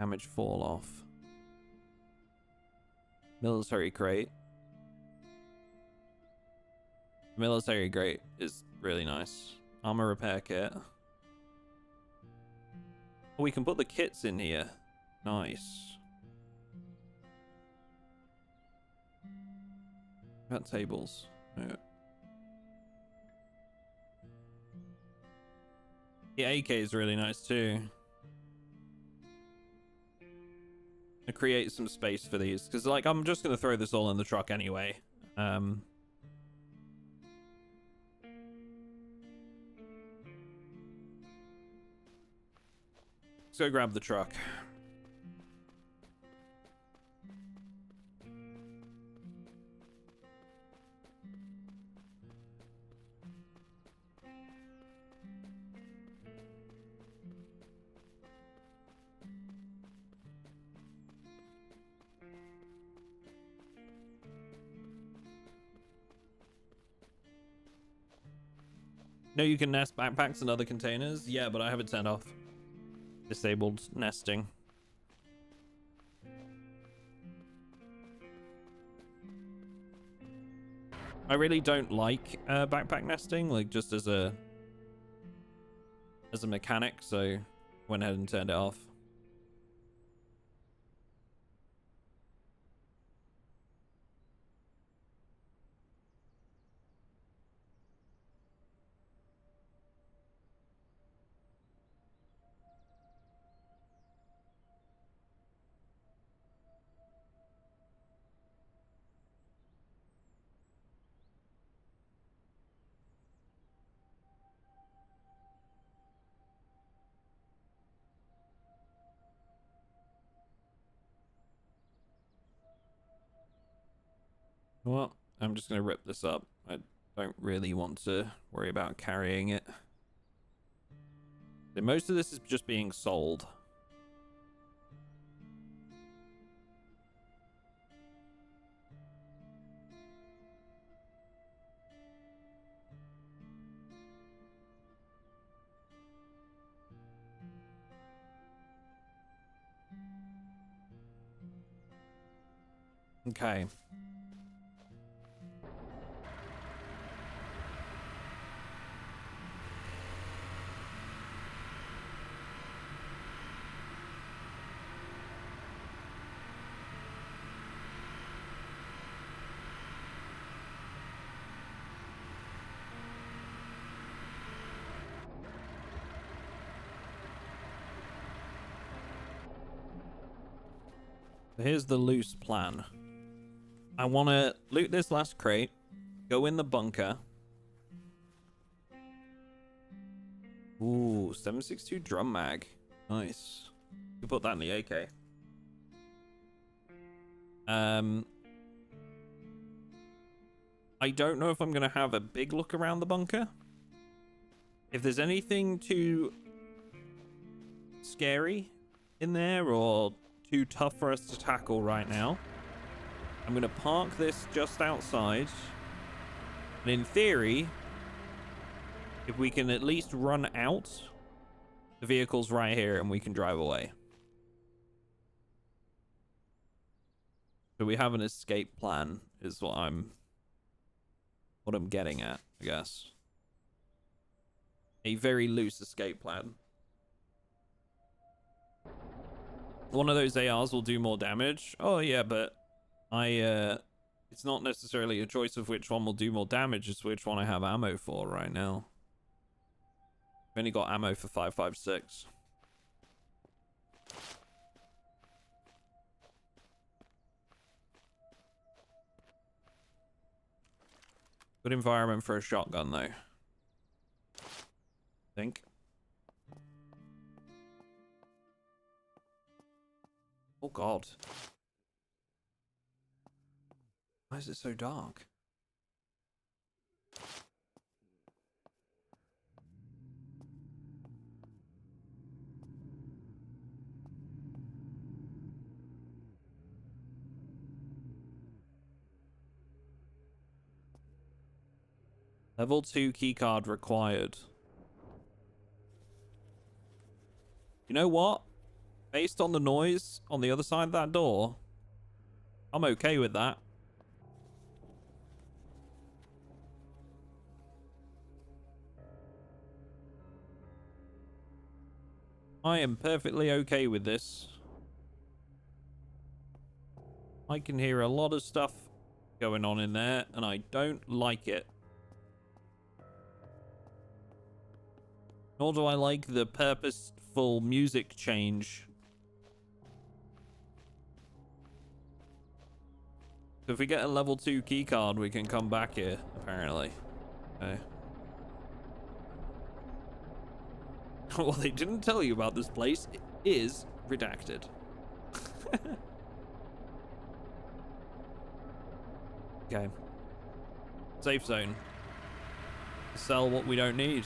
[SPEAKER 1] Damage fall off. Military crate. Military crate is really nice. Armor repair kit. Oh, we can put the kits in here. Nice. Got tables. Yeah. The AK is really nice too. To create some space for these, because like I'm just gonna throw this all in the truck anyway. Let's go grab the truck. No, you can nest backpacks and other containers. Yeah, but I have it turned off. Disabled nesting. I really don't like backpack nesting, like just as a mechanic, so went ahead and turned it off. Well, I'm just gonna rip this up. I don't really want to worry about carrying it. So most of this is just being sold. Okay. Here's the loose plan. I want to loot this last crate, go in the bunker. Ooh, 7.62 drum mag. Nice. You put that in the AK. I don't know if I'm going to have a big look around the bunker. If there's anything too scary in there or too tough for us to tackle right now, I'm going to park this just outside. And in theory, if we can at least run out, the vehicle's right here and we can drive away. So we have an escape plan is what I'm getting at, I guess. A very loose escape plan. One of those ARs will do more damage. Oh yeah, but it's not necessarily a choice of which one will do more damage, it's which one I have ammo for right now. I've only got ammo for 5.56. Good environment for a shotgun, though. I think. Oh, God. Why is it so dark? Level 2 keycard required. You know what? Based on the noise on the other side of that door, I'm okay with that. I am perfectly okay with this. I can hear a lot of stuff going on in there, and I don't like it. Nor do I like the purposeful music change. So if we get a level 2 keycard, we can come back here, apparently. Okay. What they didn't tell you about this place is redacted. Okay. Safe zone. Sell what we don't need.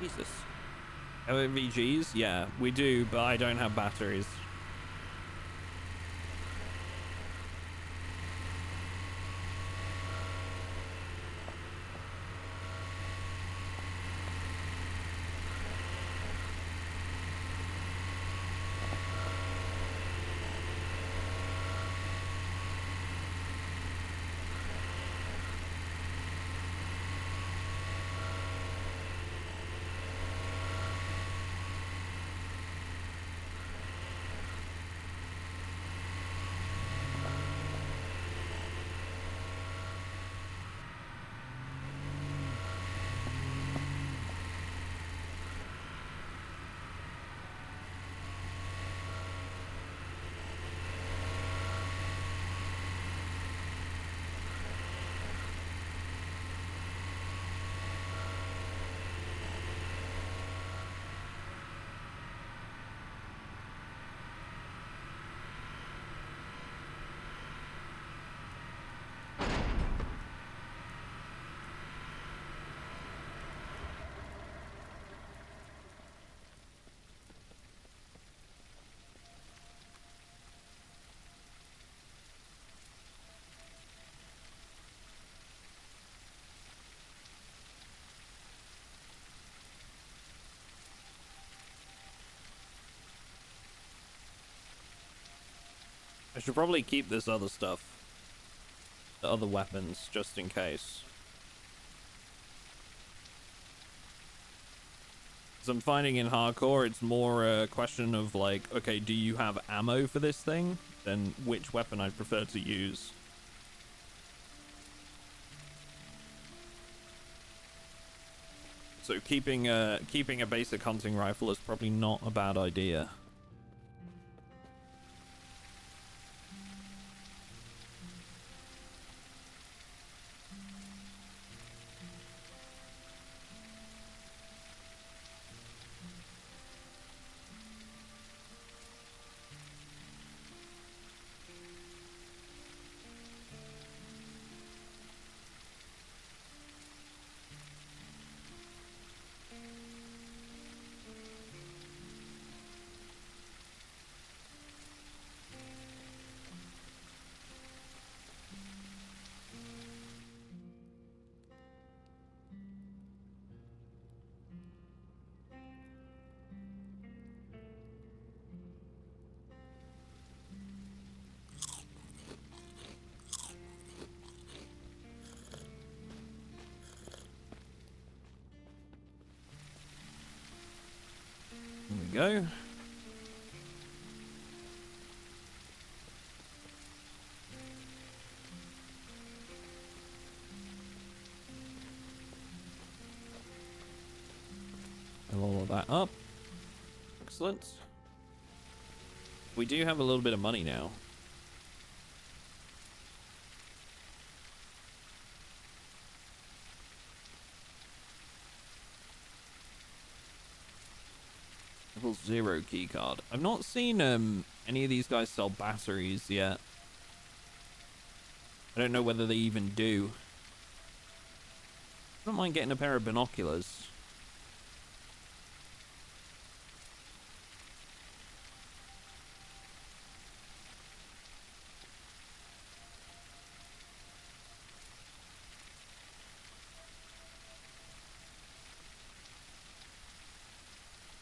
[SPEAKER 1] Jesus. MVGs? Yeah, we do, but I don't have batteries. I should probably keep this other stuff. The other weapons, just in case. Because I'm finding in hardcore, it's more a question of like, okay, do you have ammo for this thing? Then which weapon I'd prefer to use. So keeping a basic hunting rifle is probably not a bad idea. Go. Fill all of that up. Excellent. We do have a little bit of money now. Level 0 keycard. I've not seen any of these guys sell batteries yet. I don't know whether they even do. I don't mind getting a pair of binoculars.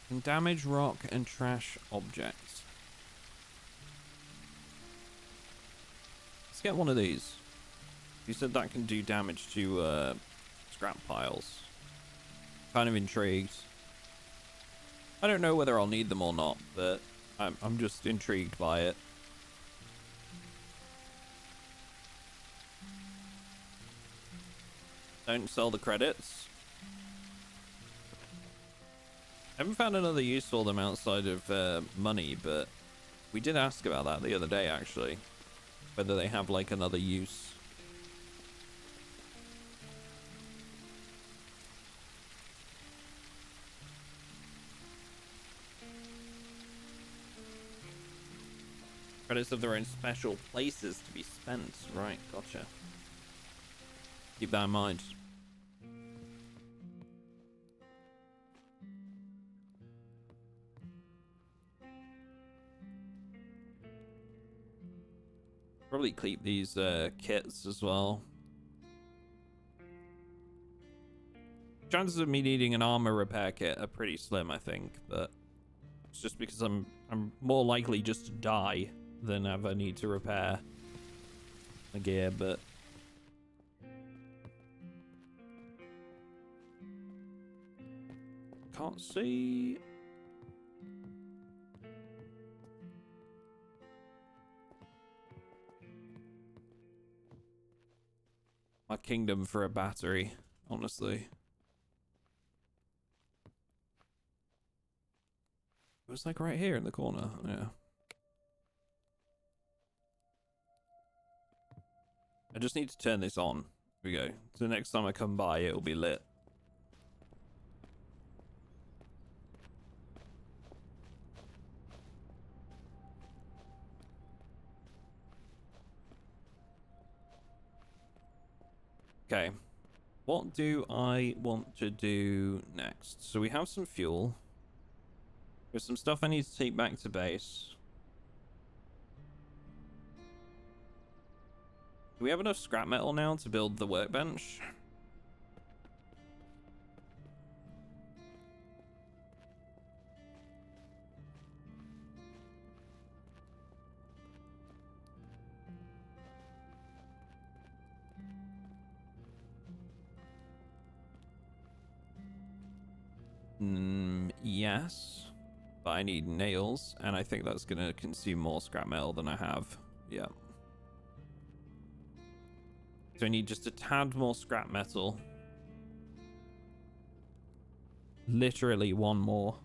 [SPEAKER 1] Can damage rock and trash objects. Let's get one of these. You said that can do damage to scrap piles. Kind of intrigued. I don't know whether I'll need them or not, but I'm just intrigued by it. Don't sell the credits. I haven't found another use for them outside of money, but we did ask about that the other day, actually. Whether they have, like, another use. Credits have their own special places to be spent. Right, gotcha. Keep that in mind. Probably keep these kits as well. Chances of me needing an armor repair kit are pretty slim, I think, but it's just because I'm more likely just to die than ever need to repair the gear, but can't see. My kingdom for a battery, honestly. It was like right here in the corner, yeah. I just need to turn this on. Here we go. So the next time I come by, it'll be lit. Okay, what do I want to do next? So we have some fuel. There's some stuff I need to take back to base. Do we have enough scrap metal now to build the workbench? Yes, but I need nails, and I think that's gonna consume more scrap metal than I have. Yeah. So I need just a tad more scrap metal. Literally one more.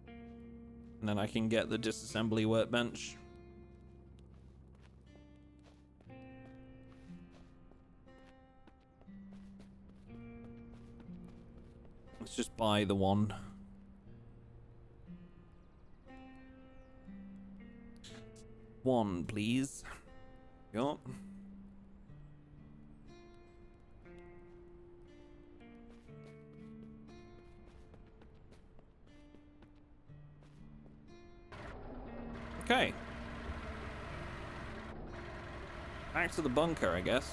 [SPEAKER 1] And then I can get the disassembly workbench. Let's just buy the one. One, please. Yup. Okay. Back to the bunker, I guess.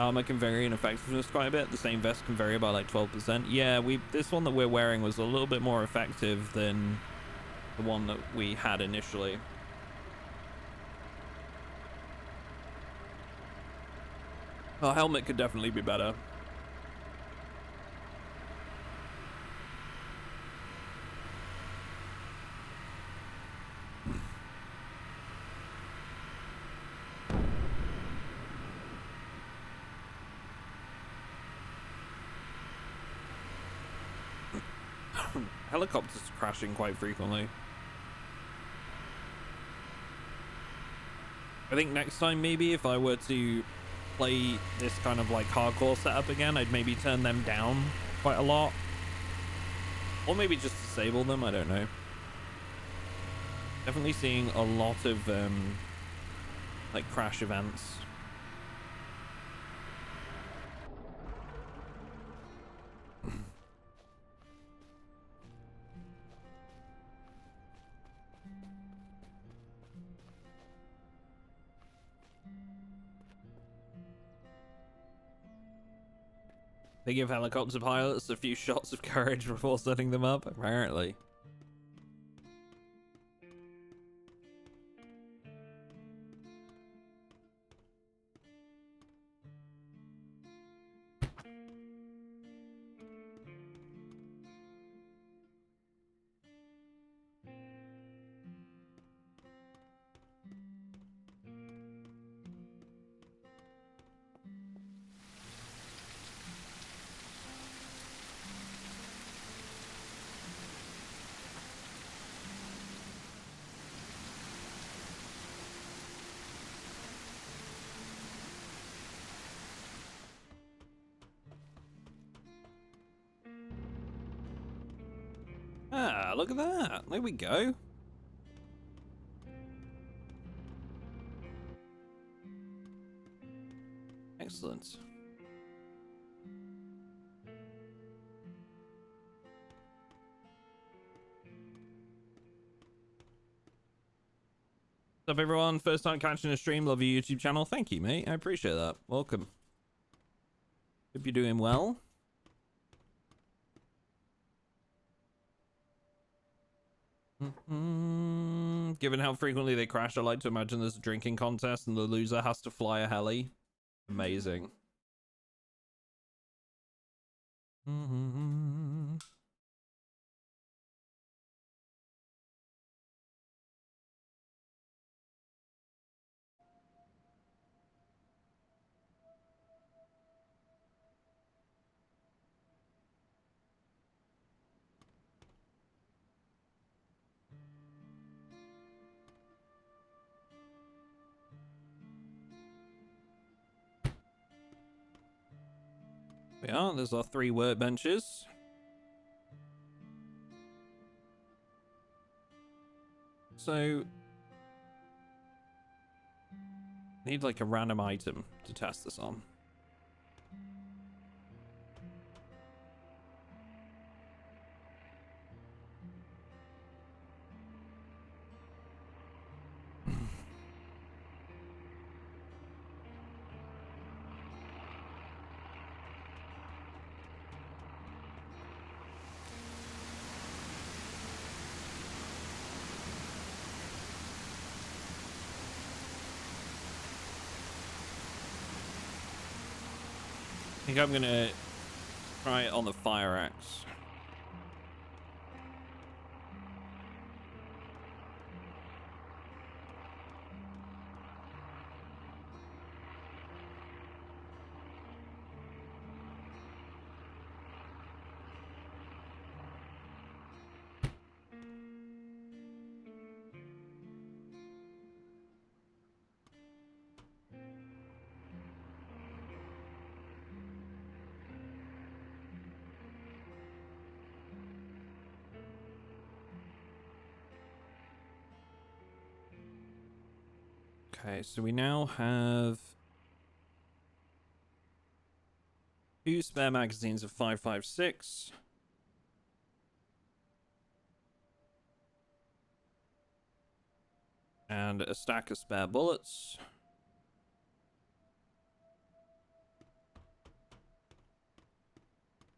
[SPEAKER 1] Armor can vary in effectiveness quite a bit. The same vest can vary by like 12%. Yeah, this one that we're wearing was a little bit more effective than the one that we had initially. Our helmet could definitely be better. Helicopters crashing quite frequently. I think next time, maybe, if I were to play this kind of like hardcore setup again, I'd maybe turn them down quite a lot. Or maybe just disable them, I don't know. Definitely seeing a lot of like crash events. They give helicopter pilots a few shots of courage before setting them up, apparently. Ah, look at that. There we go. Excellent. What's up, everyone? First time catching a stream. Love your YouTube channel. Thank you, mate. I appreciate that. Welcome. Hope you're doing well. Given how frequently they crash, I like to imagine there's a drinking contest and the loser has to fly a heli. Amazing. Yeah, there's our 3 workbenches. So, need like a random item to test this on. I think I'm gonna try it on the fire axe. Okay, so we now have 2 spare magazines of 5.56. And a stack of spare bullets.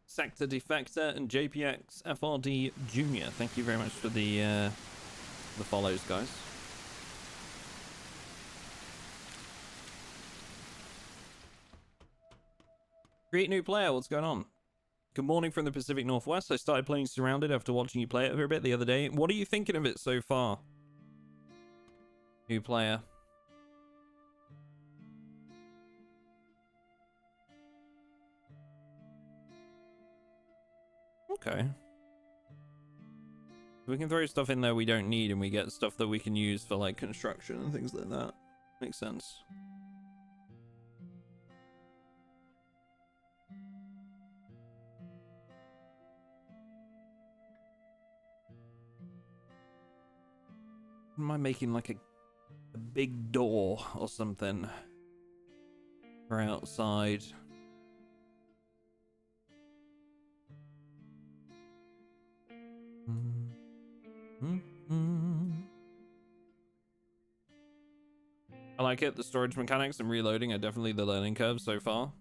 [SPEAKER 1] Sector Defector and JPX FRD Jr. Thank you very much for the follows, guys. Great new player, what's going on? Good morning from the Pacific Northwest. I started playing SurrounDead after watching you play it for a bit the other day. What are you thinking of it so far? New player. Okay. We can throw stuff in there we don't need, and we get stuff that we can use for like construction and things like that. Makes sense. Am I making like a big door or something for outside? I like it. The storage mechanics and reloading are definitely the learning curve so far.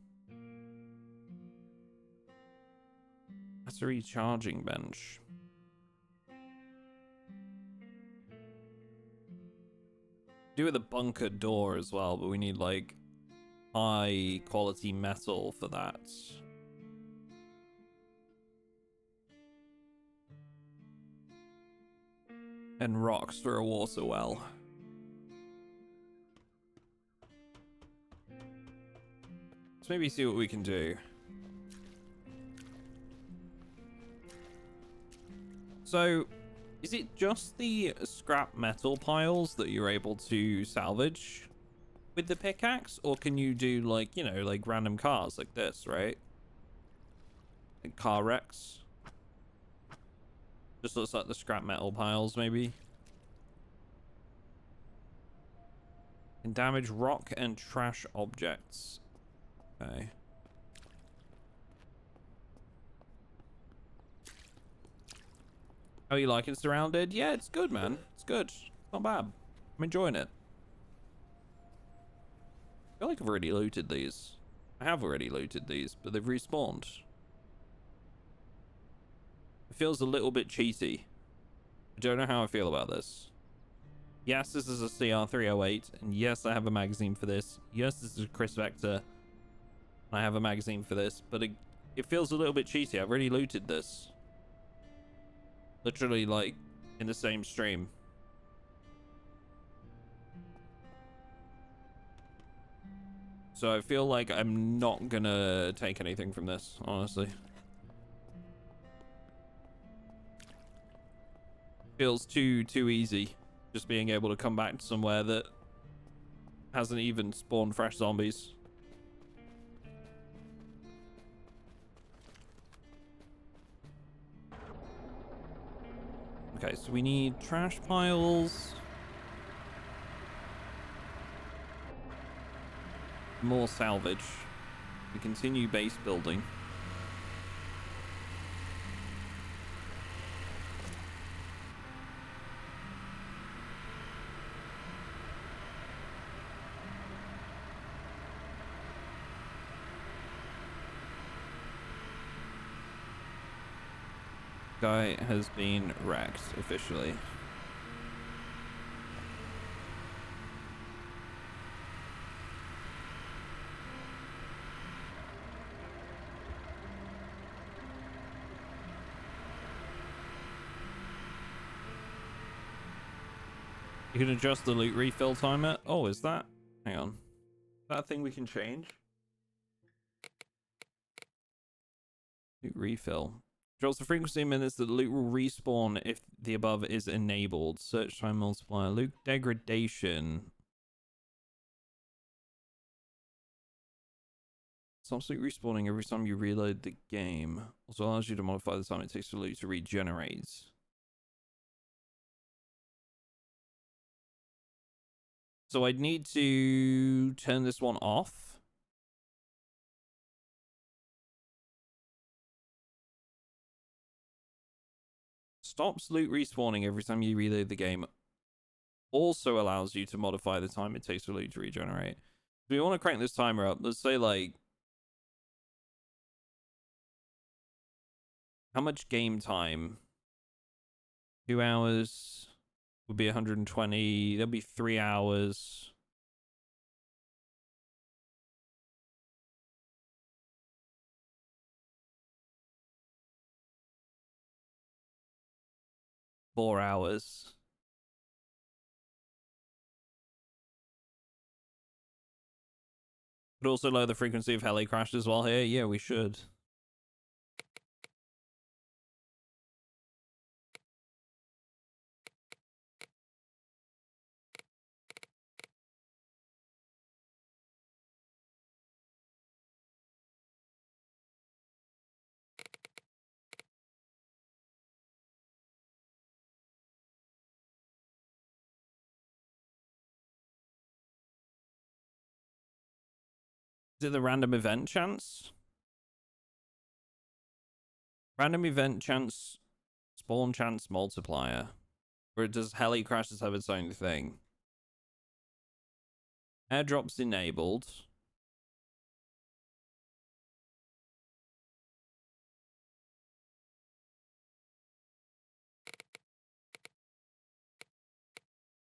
[SPEAKER 1] That's a recharging bench. Do with a bunker door as well, but we need like high quality metal for that. And rocks for a water well. Let's maybe see what we can do. So, is it just the scrap metal piles that you're able to salvage with the pickaxe? Or can you do like, you know, like random cars like this, right? Like car wrecks? Just looks like the scrap metal piles, maybe. Can damage rock and trash objects. Okay. How are you liking SurrounDead? Yeah, it's good, man. It's good. It's not bad. I'm enjoying it. I feel like I've already looted these. I have already looted these, but they've respawned. It feels a little bit cheaty. I don't know how I feel about this. Yes, this is a CR308, and yes, I have a magazine for this. Yes, this is a Chris Vector, and I have a magazine for this, but it feels a little bit cheaty. I've already looted this. Literally, like, in the same stream. So I feel like I'm not gonna take anything from this, honestly. Feels too easy. Just being able to come back to somewhere that hasn't even spawned fresh zombies. Okay, so we need trash piles. More salvage. We continue base building. Guy has been wrecked officially. You can adjust the loot refill timer. Oh, is that? Hang on. Is that a thing we can change? Loot refill. Controls the frequency in minutes that the loot will respawn if the above is enabled. Search time multiplier. Loot degradation. Stops loot respawning every time you reload the game. Also allows you to modify the time it takes for loot to regenerate. So I'd need to turn this one off. Stops loot respawning every time you reload the game. Also allows you to modify the time it takes for loot to regenerate. If we want to crank this timer up, let's say like... How much game time? 2 hours would be 120. That'd be 3 hours. Four hours. Could also lower the frequency of heli crashes while here. Yeah, we should. Is it the random event chance? Random event chance, spawn chance multiplier. Or does heli crashes have its own thing? Airdrops enabled.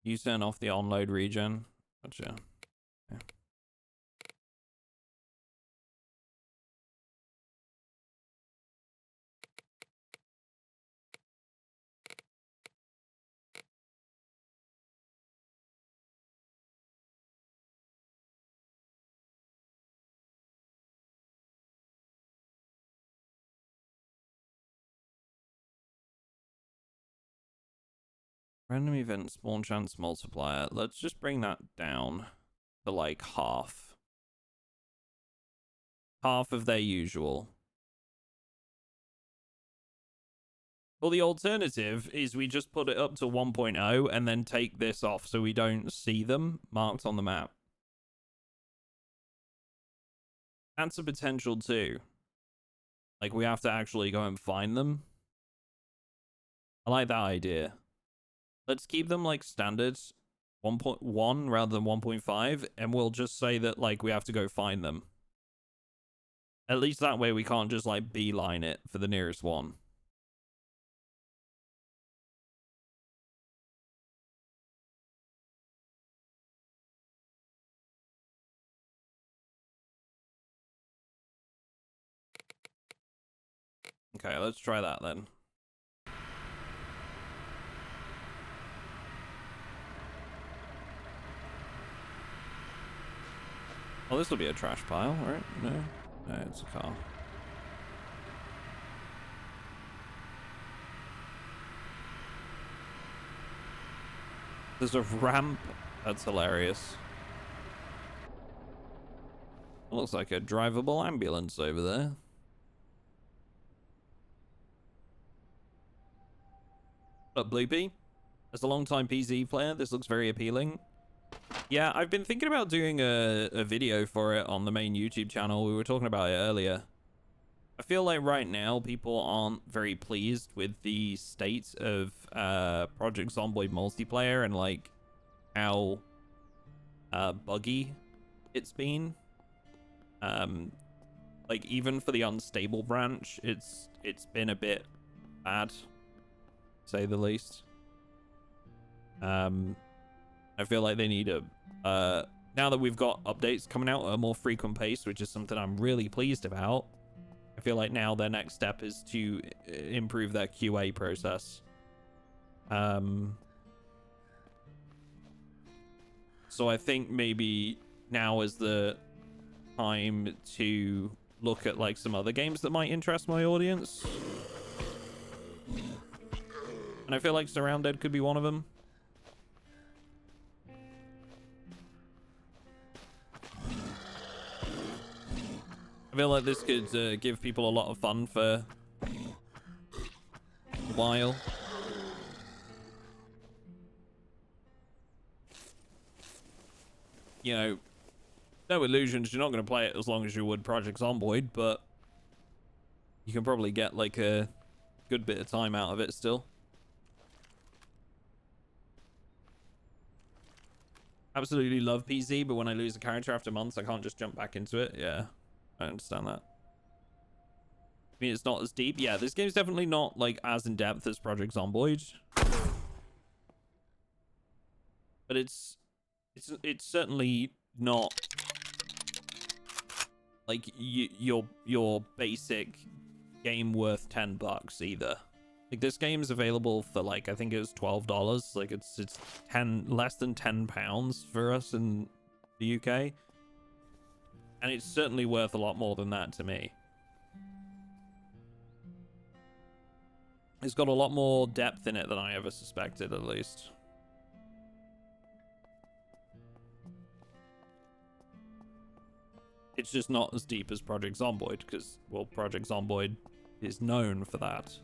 [SPEAKER 1] You turn off the onload regen. Gotcha. Yeah. Random event spawn chance multiplier. Let's just bring that down to like half. Half of their usual. Well, the alternative is we just put it up to 1.0 and then take this off so we don't see them marked on the map. That's a potential too. Like, we have to actually go and find them. I like that idea. Let's keep them like standard 1.1 rather than 1.5, and we'll just say that like we have to go find them. At least that way we can't just like beeline it for the nearest one. Okay, let's try that then. Oh, this will be a trash pile, right? No, it's a car. There's a ramp. That's hilarious. It looks like a drivable ambulance over there. What up, Bloopy? As a long-time PZ player, this looks very appealing. Yeah, I've been thinking about doing a video for it on the main YouTube channel. We were talking about it earlier. I feel like right now people aren't very pleased with the state of Project Zomboid multiplayer and like how buggy it's been. Like even for the unstable branch, it's been a bit bad, to say the least. I feel like they need a now that we've got updates coming out at a more frequent pace, which is something I'm really pleased about. I feel like now their next step is to improve their QA process. So I think maybe now is the time to look at like some other games that might interest my audience. And I feel like SurrounDead could be one of them. I feel like this could give people a lot of fun for a while. You know, no illusions, you're not going to play it as long as you would Project Zomboid, but you can probably get like a good bit of time out of it still. Absolutely love PZ, but when I lose a character after months, I can't just jump back into it. Yeah, I understand that. I mean, it's not as deep. Yeah, this game's definitely not like as in depth as Project Zomboid, but it's certainly not like your basic game worth $10 either. Like this game's available for like I think it was $12. Like it's less than £10 for us in the UK, and it's certainly worth a lot more than that to me. It's got a lot more depth in it than I ever suspected, at least. It's just not as deep as Project Zomboid, because, well, Project Zomboid is known for that.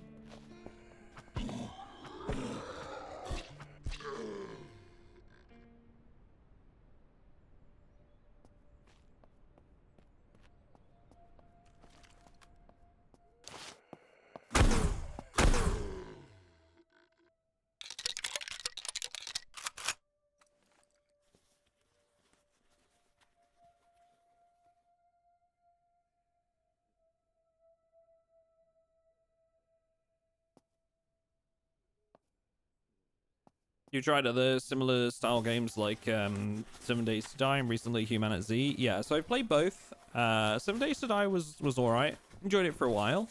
[SPEAKER 1] You tried other similar style games like 7 Days to Die and recently Human at Z? Yeah, so I played both. 7 Days to Die was alright. Enjoyed it for a while.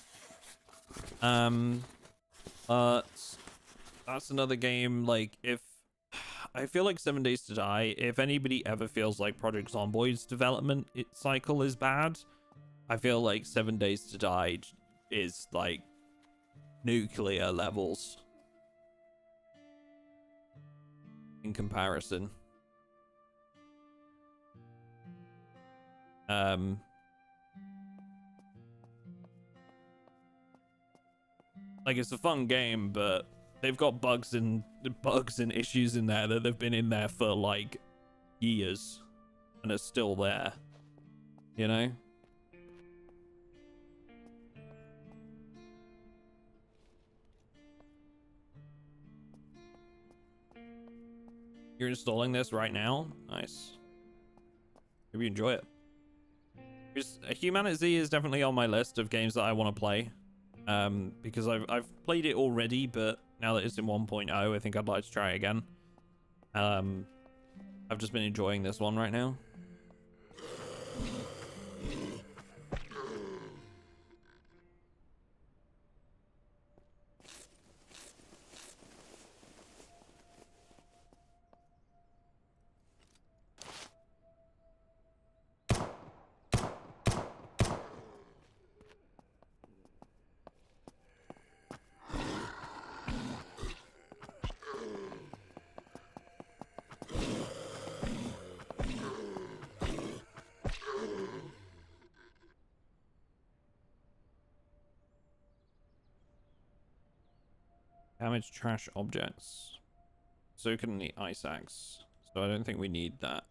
[SPEAKER 1] But that's another game, like, if I feel like 7 Days to Die, if anybody ever feels like Project Zomboid's development cycle is bad, I feel like 7 Days to Die is like nuclear levels in comparison. Like, it's a fun game, but they've got bugs and issues in there that have been in there for like years and are still there, you know? You're installing this right now? Nice. Hope you enjoy it. Human at Z is definitely on my list of games that I want to play. Because I've played it already, but now that it's in 1.0, I think I'd like to try it again. I've just been enjoying this one right now. Damage trash objects. So can the ice axe. So I don't think we need that.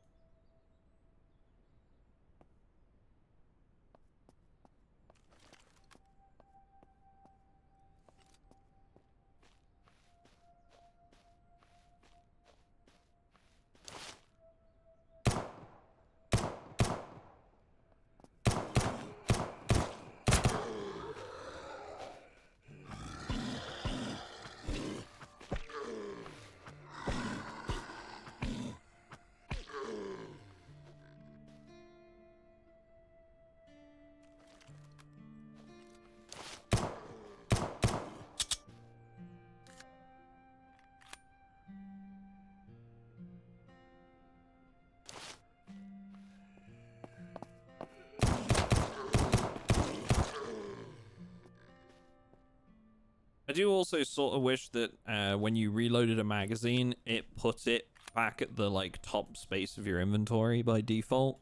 [SPEAKER 1] I do also sort of wish that when you reloaded a magazine, it put it back at the like top space of your inventory by default.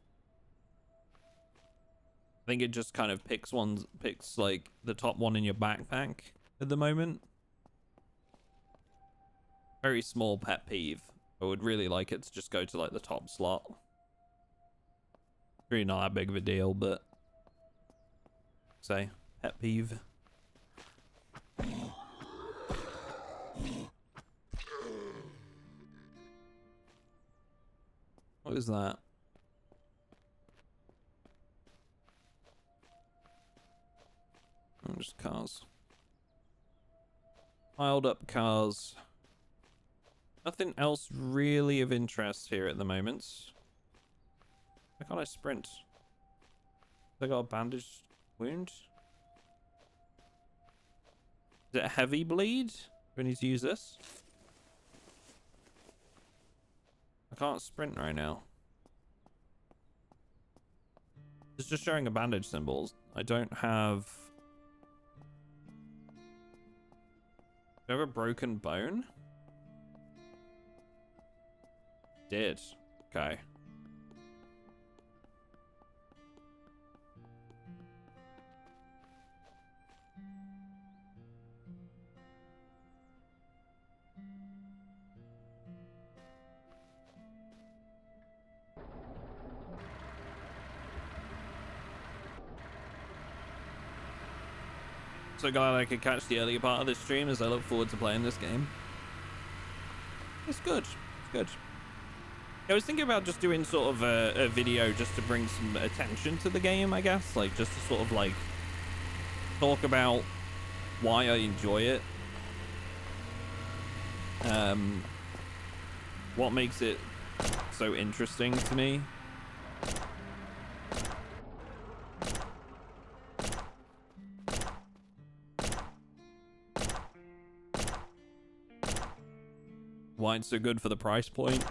[SPEAKER 1] I think it just kind of picks like the top one in your backpack at the moment. Very small pet peeve. I would really like it to just go to like the top slot. Really not that big of a deal, but say pet peeve. What is that? Oh, just cars. Piled up cars. Nothing else really of interest here at the moment. Why can't I sprint? I got a bandaged wound. Is it a heavy bleed? Do I need to use this? I can't sprint right now. It's just showing a bandage symbol. I don't have... Do I have a broken bone? Did. Okay. So glad I could catch the earlier part of this stream as I look forward to playing this game. It's good. It's good. I was thinking about just doing sort of a video just to bring some attention to the game, I guess. Like, just to sort of, like, talk about why I enjoy it. what makes it so interesting to me. Why it's so good for the price point.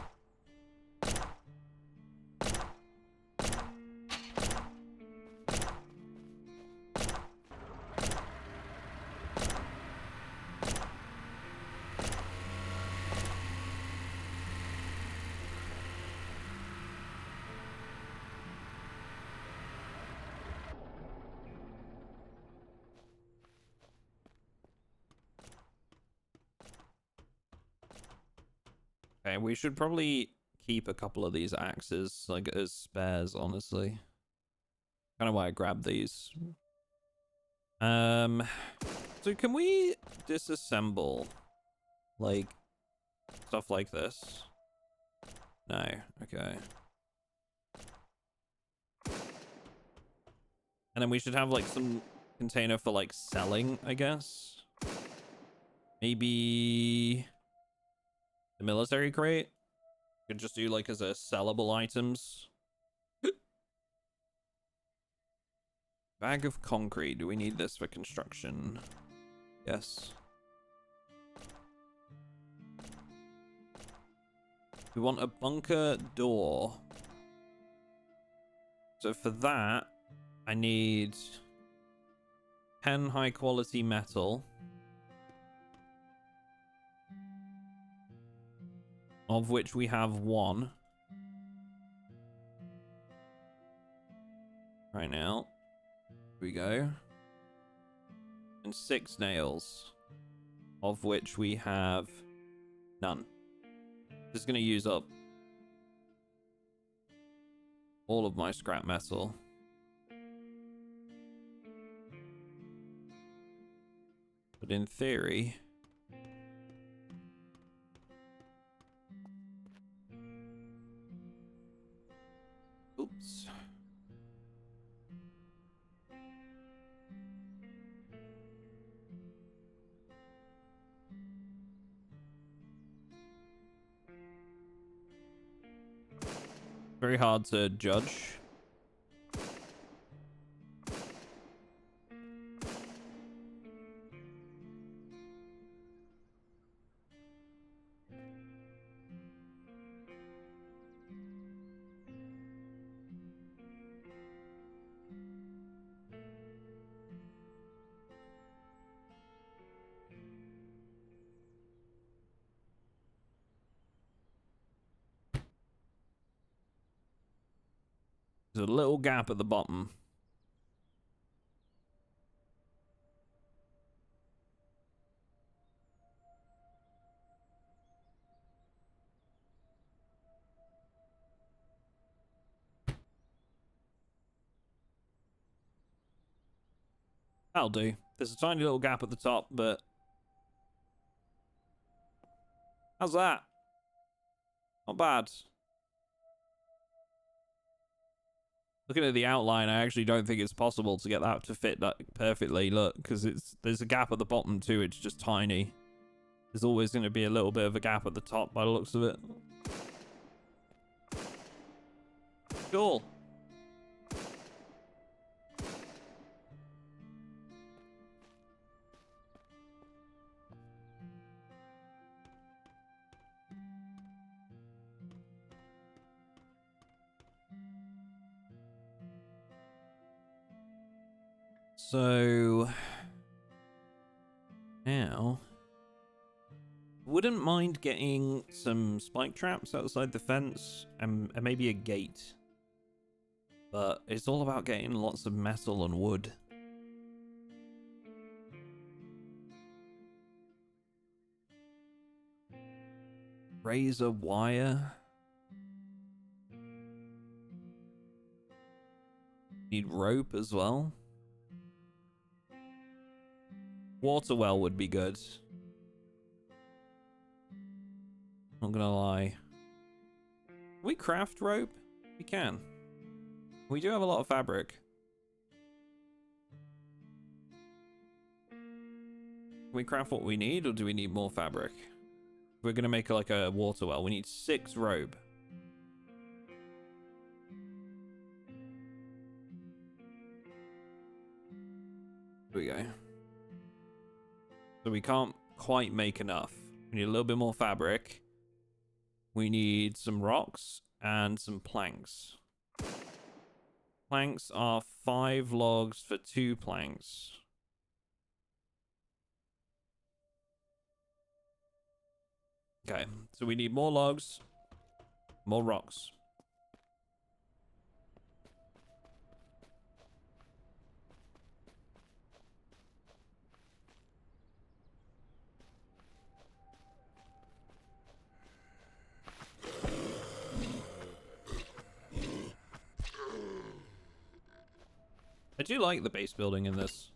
[SPEAKER 1] Okay, we should probably keep a couple of these axes, like, as spares, honestly. Kind of why I grabbed these. So can we disassemble, like, stuff like this? No, okay. And then we should have, like, some container for, like, selling, I guess. Maybe the military crate could just do, like, as a sellable items. Bag of concrete. Do we need this for construction? Yes. We want a bunker door. So for that, I need 10 high quality metal. Of which we have 1. Right now. Here we go. And 6 nails. Of which we have none. This is going to use up all of my scrap metal. But in theory, oops. Very hard to judge. There's a little gap at the bottom. That'll do. There's a tiny little gap at the top, but how's that? Not bad. Looking at the outline, I actually don't think it's possible to get that to fit that perfectly. Look, because there's a gap at the bottom too. It's just tiny. There's always going to be a little bit of a gap at the top by the looks of it. Cool. So now, wouldn't mind getting some spike traps outside the fence and maybe a gate. But it's all about getting lots of metal and wood. Razor wire. Need rope as well. Water well would be good. Not gonna lie. Can we craft rope? We can. We do have a lot of fabric. Can we craft what we need, or do we need more fabric? We're gonna make like a water well. We need 6 rope. Here we go. So we can't quite make enough. We need a little bit more fabric. We need some rocks and some planks. Planks are 5 logs for 2 planks. Okay, so we need more logs, more rocks. I do like the base building in this.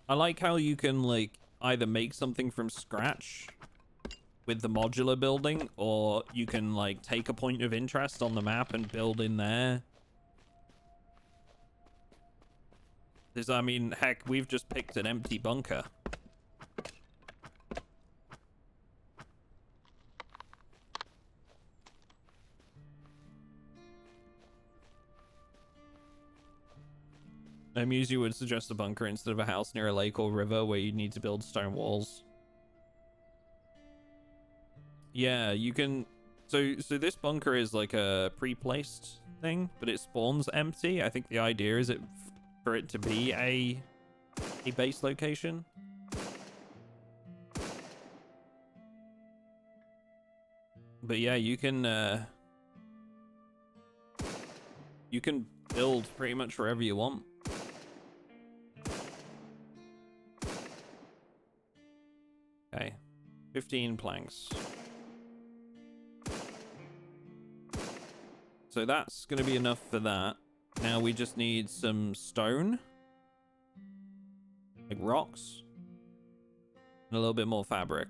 [SPEAKER 1] I like how you can, like, either make something from scratch with the modular building, or you can, like, take a point of interest on the map and build in there. Because, I mean, heck, we've just picked an empty bunker. Amuse you would suggest a bunker instead of a house near a lake or river where you need to build stone walls. Yeah, you can. So this bunker is like a pre-placed thing, but it spawns empty. I think the idea is for it to be a base location. But yeah, you can build pretty much wherever you want. Okay, 15 planks. So that's going to be enough for that. Now we just need some stone. Like rocks. And a little bit more fabric.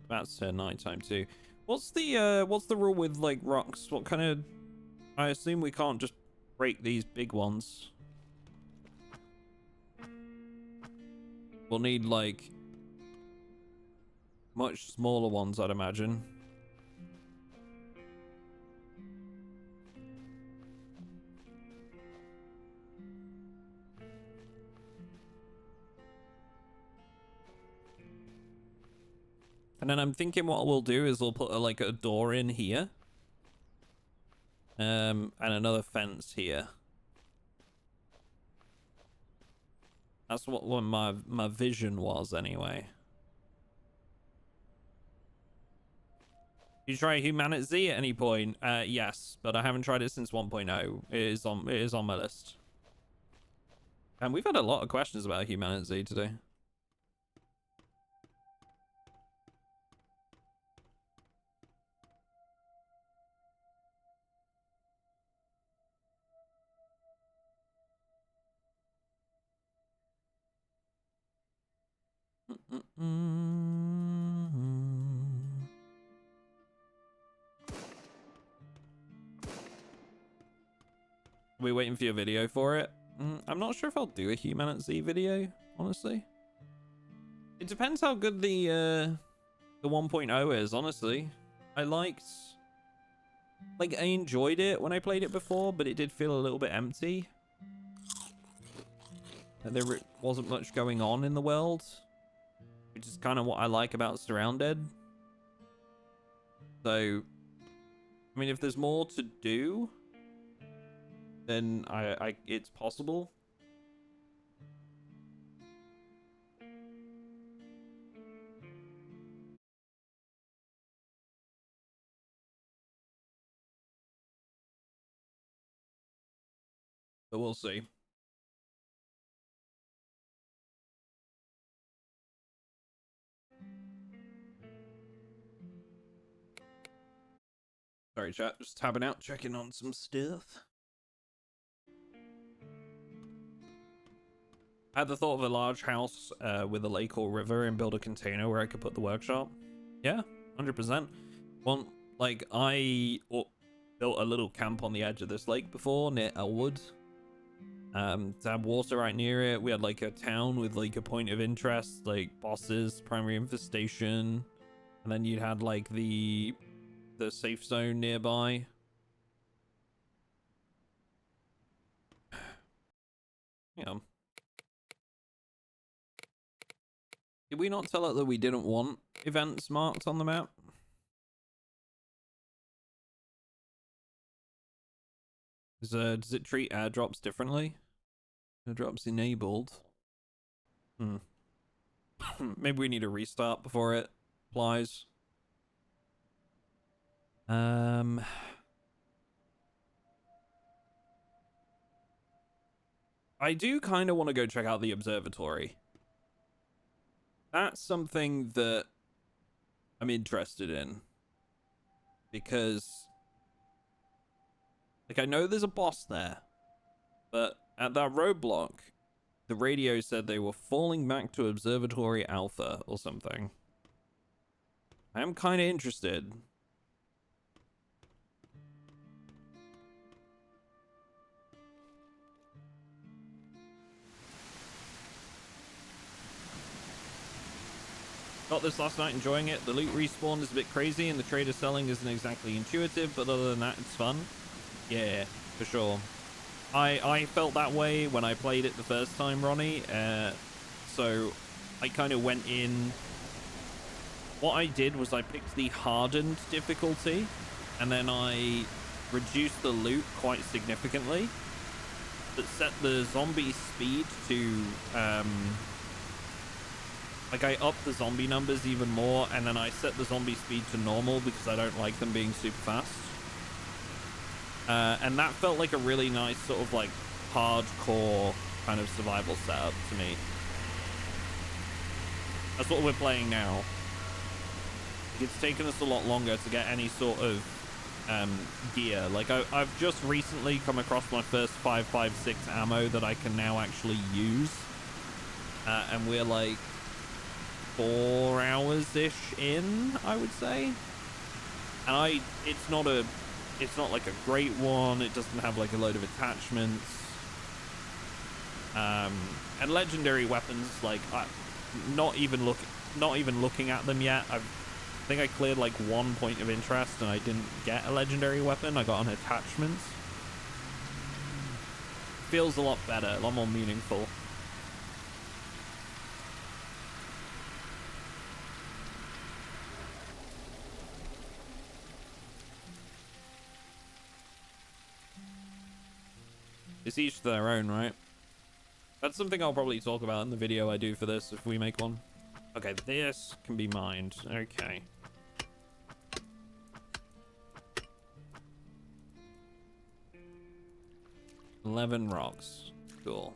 [SPEAKER 1] That's nighttime too. What's the rule with like rocks? What kind of... I assume we can't just break these big ones. We'll need like much smaller ones, I'd imagine. And then I'm thinking what we'll do is we'll put like a door in here. And another fence here. That's what my vision was anyway. You try Humanity at any point? Yes, but I haven't tried it since 1.0. It is on my list. And we've had a lot of questions about Humanity today. Are we waiting for your video for it? I'm not sure if I'll do a Humanity video, honestly. It depends how good the 1.0 is, honestly. I enjoyed it when I played it before, but it did feel a little bit empty. And there wasn't much going on in the world, which is kind of what I like about SurrounDead. So, I mean, if there's more to do, then it's possible. But we'll see. Sorry, chat. Just tabbing out, checking on some stuff. I had the thought of a large house with a lake or river and build a container where I could put the workshop. Yeah, 100%. Well, like, built a little camp on the edge of this lake before, near Elwood. To have water right near it. We had, like, a town with, like, a point of interest, like, bosses, primary infestation. And then you'd had, like, the safe zone nearby. Yeah. Did we not tell it that we didn't want events marked on the map? Does it treat airdrops differently? Airdrops enabled. Maybe we need a restart before it applies. I do kind of want to go check out the observatory. That's something that I'm interested in. Because, like, I know there's a boss there. But at that roadblock, the radio said they were falling back to Observatory Alpha or something. I am kind of interested. Got this last night, enjoying it. The loot respawn is a bit crazy and the trader selling isn't exactly intuitive, but other than that, it's fun. Yeah, for sure. I felt that way when I played it the first time, Ronnie. So I kind of went in. What I did was I picked the hardened difficulty, and then I reduced the loot quite significantly. That set the zombie speed to like, I upped the zombie numbers even more, and then I set the zombie speed to normal because I don't like them being super fast. And that felt like a really nice sort of, like, hardcore kind of survival setup to me. That's what we're playing now. It's taken us a lot longer to get any sort of gear. Like, I've just recently come across my first 5.56 ammo that I can now actually use. And we're, like, 4 hours-ish in, I would say. And it's not like a great one. It doesn't have like a load of attachments. And legendary weapons, like, not even looking at them yet. I think I cleared like 1 point of interest and I didn't get a legendary weapon. I got an attachment. Feels a lot better, a lot more meaningful. It's each to their own, right? That's something I'll probably talk about in the video I do for this if we make one. Okay, this can be mined. Okay. $11 rocks. Cool.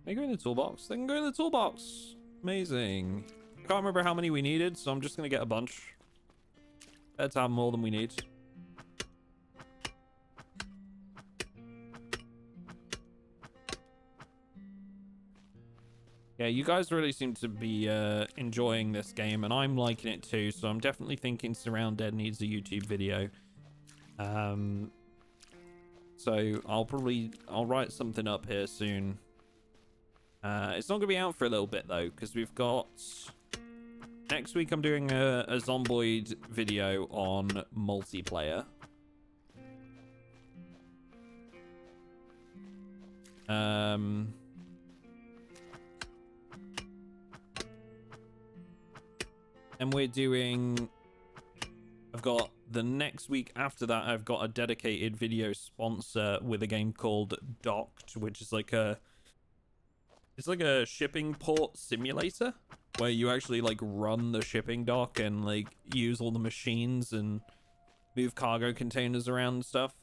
[SPEAKER 1] They go in the toolbox? They can go in the toolbox. Amazing. I can't remember how many we needed, so I'm just going to get a bunch. Better to have more than we need. Yeah, you guys really seem to be enjoying this game, and I'm liking it too, so I'm definitely thinking SurrounDead needs a YouTube video. So I'll write something up here soon. It's not going to be out for a little bit, though, because we've got... Next week I'm doing a Zomboid video on multiplayer. And we're doing... I've got the next week after that, I've got a dedicated video sponsor with a game called Docked, which is like a... It's like a shipping port simulator where you actually like run the shipping dock and like use all the machines and move cargo containers around and stuff.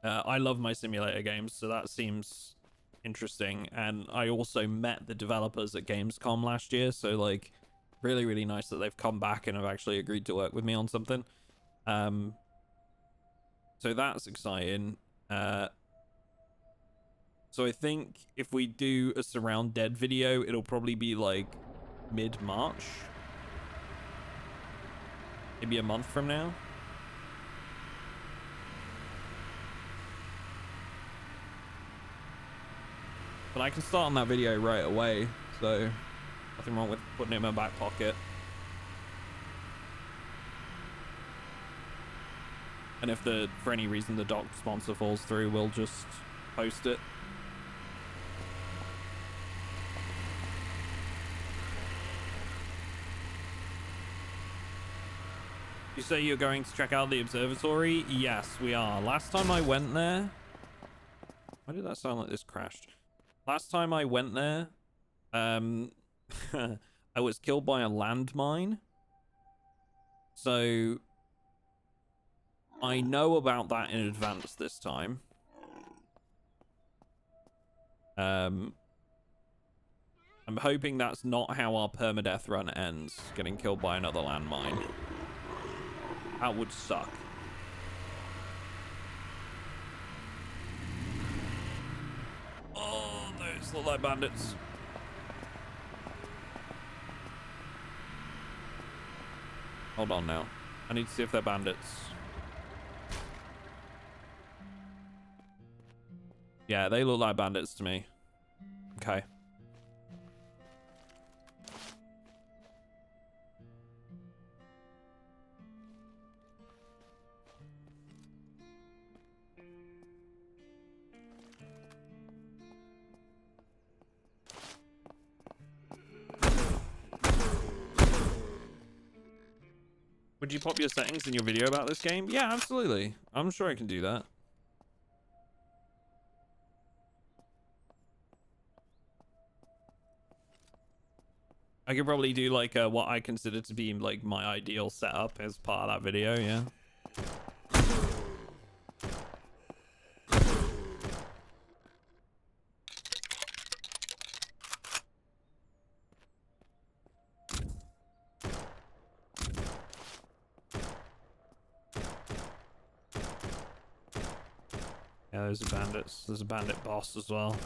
[SPEAKER 1] I love my simulator games, so that seems interesting. And I also met the developers at Gamescom last year, so like... Really, really nice that they've come back and have actually agreed to work with me on something. So that's exciting. So I think if we do a SurrounDead video, it'll probably be like mid-March. Maybe a month from now. But I can start on that video right away, so nothing wrong with putting it in my back pocket. And if for any reason the doc sponsor falls through, we'll just post it. You say you're going to check out the observatory? Yes, we are. Last time I went there... Why did that sound like this crashed? Last time I went there, I was killed by a landmine. So I know about that in advance this time. I'm hoping that's not how our permadeath run ends, getting killed by another landmine. That would suck. Oh, those look like bandits. Hold on now. I need to see if they're bandits. Yeah, they look like bandits to me. Okay. Would you pop your settings in your video about this game? Yeah, absolutely. I'm sure I can do that. I could probably do like what I consider to be like my ideal setup as part of that video, yeah. Yeah, those are bandits. There's a bandit boss as well.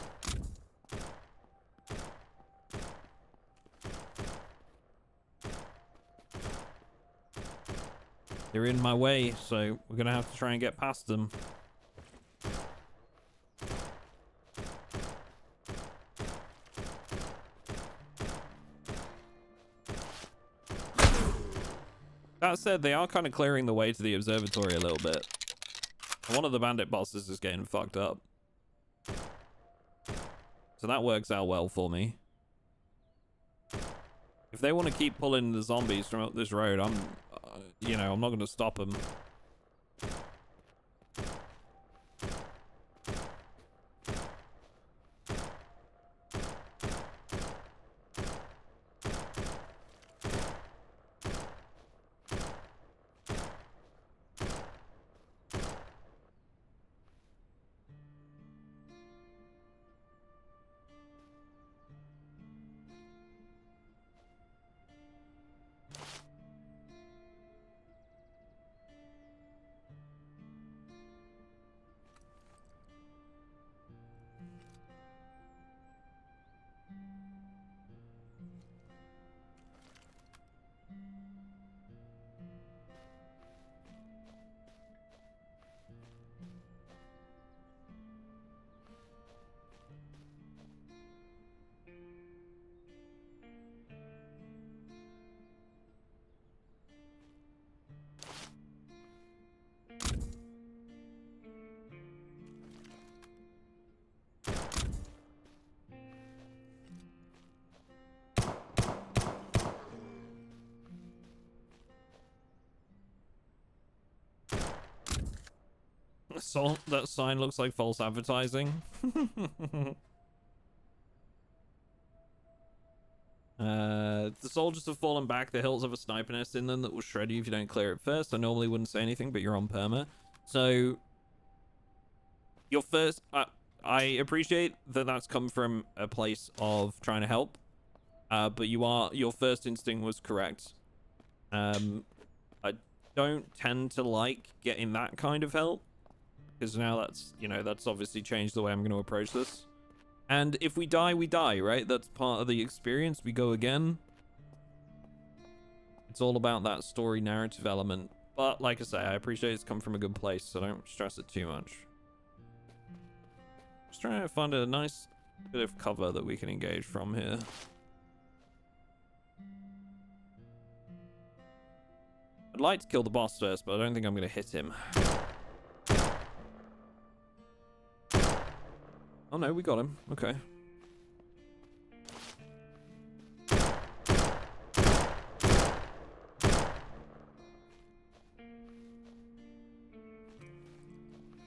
[SPEAKER 1] They're in my way, so we're gonna have to try and get past them. That said, they are kind of clearing the way to the observatory a little bit. One of the bandit bosses is getting fucked up. So that works out well for me. If they want to keep pulling the zombies from up this road, I'm not going to stop them. That sign looks like false advertising. The soldiers have fallen back. The hills have a sniper nest in them that will shred you if you don't clear it first. I normally wouldn't say anything, but you're on perma. So, your first... I appreciate that that's come from a place of trying to help. But your first instinct was correct. I don't tend to like getting that kind of help. Because now that's obviously changed the way I'm going to approach this. And if we die, we die, right? That's part of the experience. We go again. It's all about that story narrative element. But like I say, I appreciate it's come from a good place, so don't stress it too much. Just trying to find a nice bit of cover that we can engage from here. I'd like to kill the boss first, but I don't think I'm going to hit him. Oh no, we got him. Okay.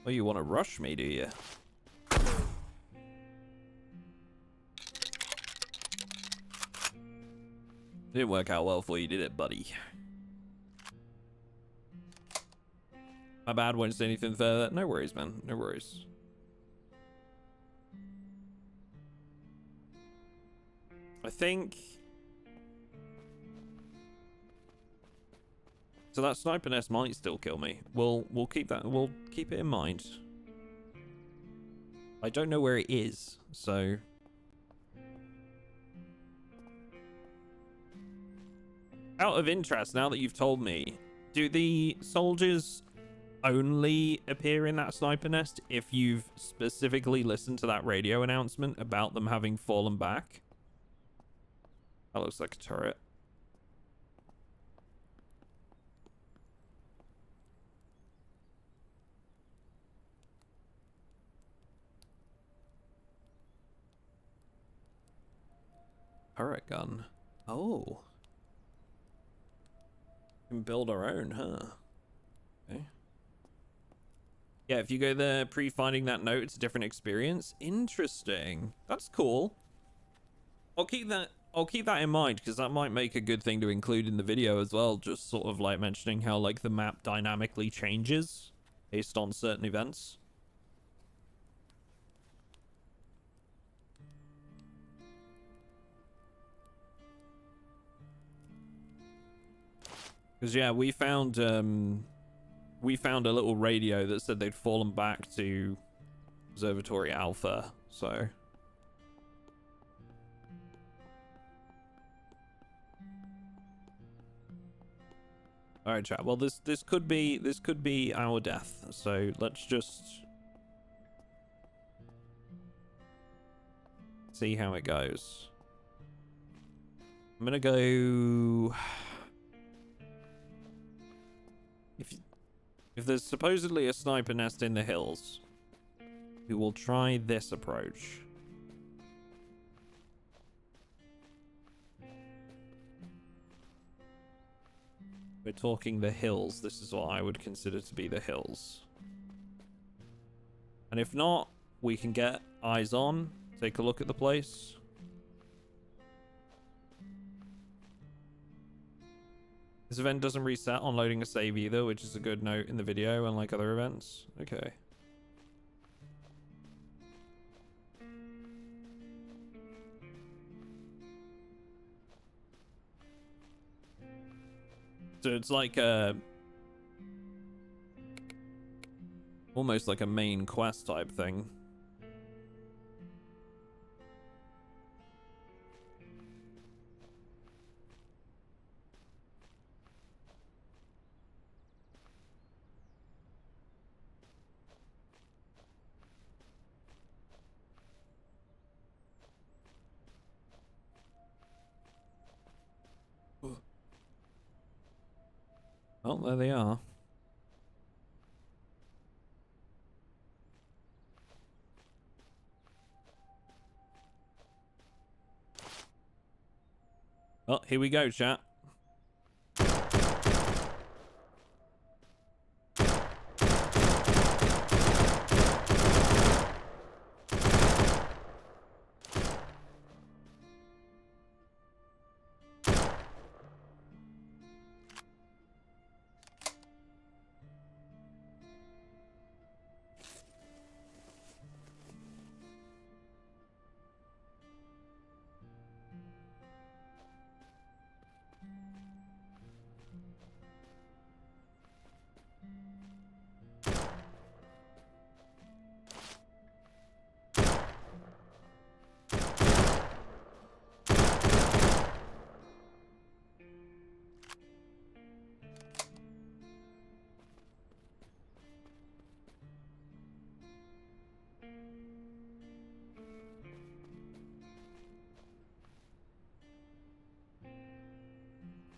[SPEAKER 1] Oh, you want to rush me, do you? Didn't work out well for you, did it, buddy? My bad, won't say anything further. No worries, man. No worries. I think... So that sniper nest might still kill me. We'll keep that. We'll keep it in mind. I don't know where it is, so... Out of interest, now that you've told me, do the soldiers only appear in that sniper nest if you've specifically listened to that radio announcement about them having fallen back? That looks like a turret. Turret gun. Oh. We can build our own, huh? Okay. Yeah, if you go there pre-finding that note, it's a different experience. Interesting. That's cool. I'll keep that in mind, because that might make a good thing to include in the video as well. Just sort of like mentioning how like the map dynamically changes based on certain events. Because yeah, we found a little radio that said they'd fallen back to Observatory Alpha, so... Alright, chat. Well, this could be our death, so let's just see how it goes. I'm gonna go... If there's supposedly a sniper nest in the hills, we will try this approach. We're talking the hills. This is what I would consider to be the hills. And if not, we can get eyes on, take a look at the place. This event doesn't reset on loading a save either, which is a good note in the video, unlike other events. Okay. So it's like a... almost like a main quest type thing. Oh, there they are. Oh, here we go, chat.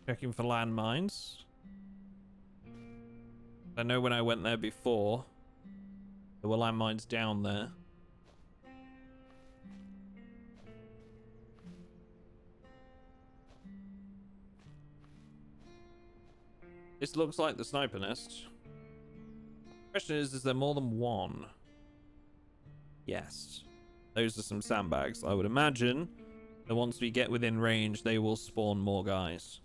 [SPEAKER 1] Checking for landmines. I know when I went there before, there were landmines down there. This looks like the sniper nest. Question is there more than one? Yes. Those are some sandbags. I would imagine that once we get within range, they will spawn more guys.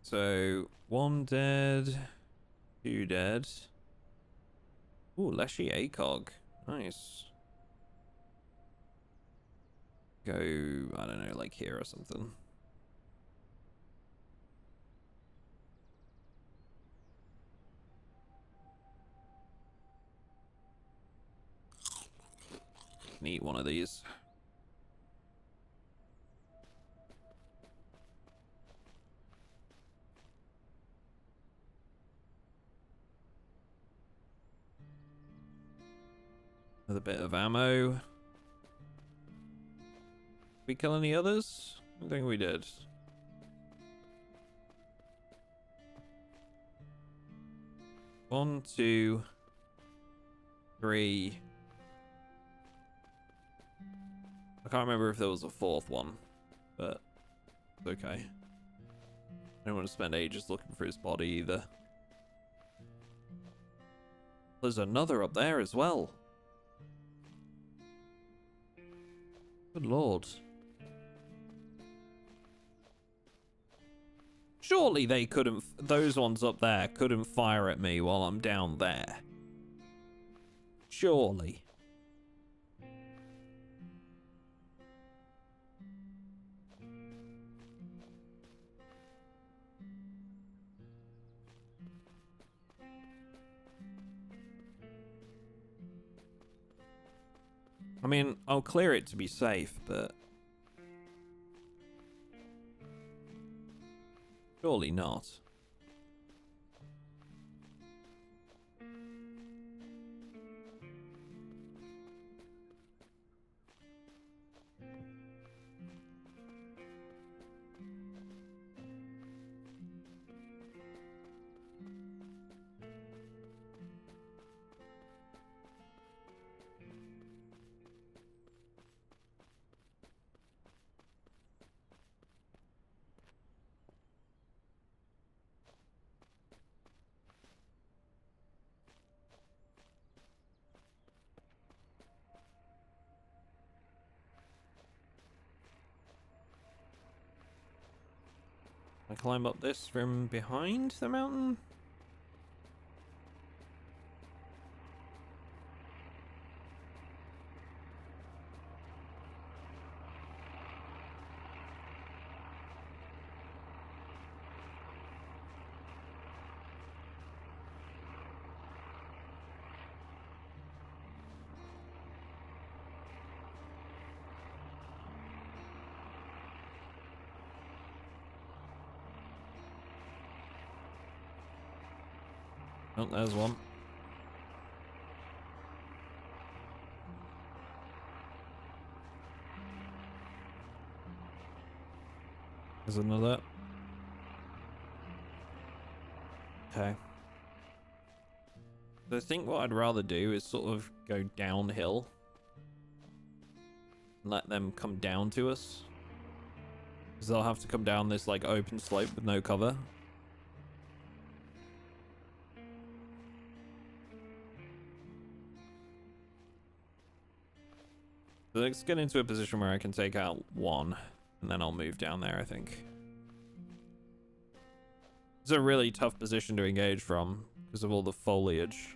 [SPEAKER 1] So, 1 dead, 2 dead. Ooh, Leshy ACOG. Nice. Go, I don't know, like here or something. Eat one of these. Another bit of ammo. Did we kill any others? I don't think we did. One, two, three. I can't remember if there was a fourth one, but it's okay. I don't want to spend ages looking for his body either. There's another up there as well. Good lord. Surely they couldn't, those ones up there couldn't fire at me while I'm down there. Surely. I mean, I'll clear it to be safe, but surely not. I climb up this from behind the mountain? Oh, there's one. There's another. Okay. So I think what I'd rather do is sort of go downhill and let them come down to us. Because they'll have to come down this like open slope with no cover. So let's get into a position where I can take out one, and then I'll move down there, I think. It's a really tough position to engage from because of all the foliage.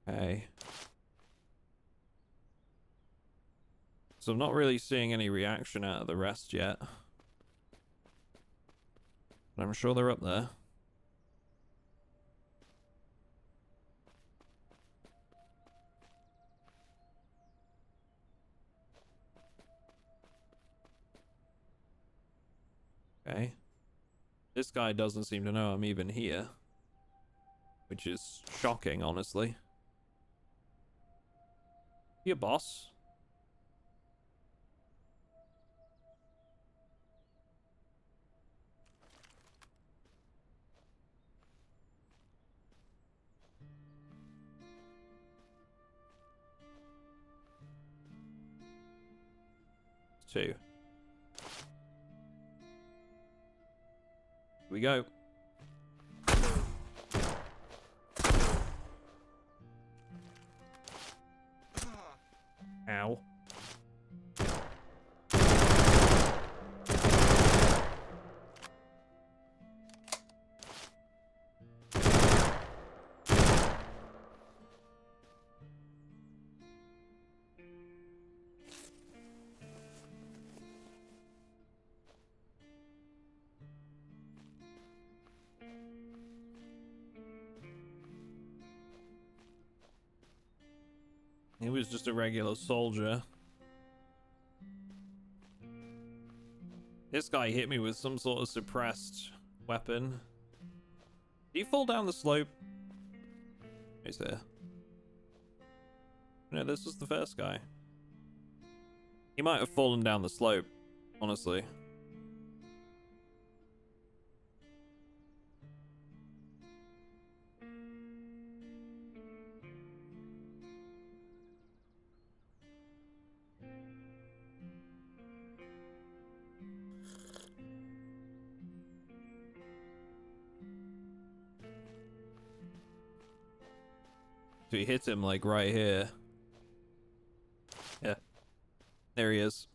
[SPEAKER 1] Okay. So I'm not really seeing any reaction out of the rest yet. But I'm sure they're up there. Okay. This guy doesn't seem to know I'm even here. Which is shocking, honestly. You boss? Two. Here we go. Ow. He was just a regular soldier. This guy hit me with some sort of suppressed weapon. Did he fall down the slope? He's there. No, this was the first guy. He might have fallen down the slope, honestly. So he hit him like right here. Yeah. There he is.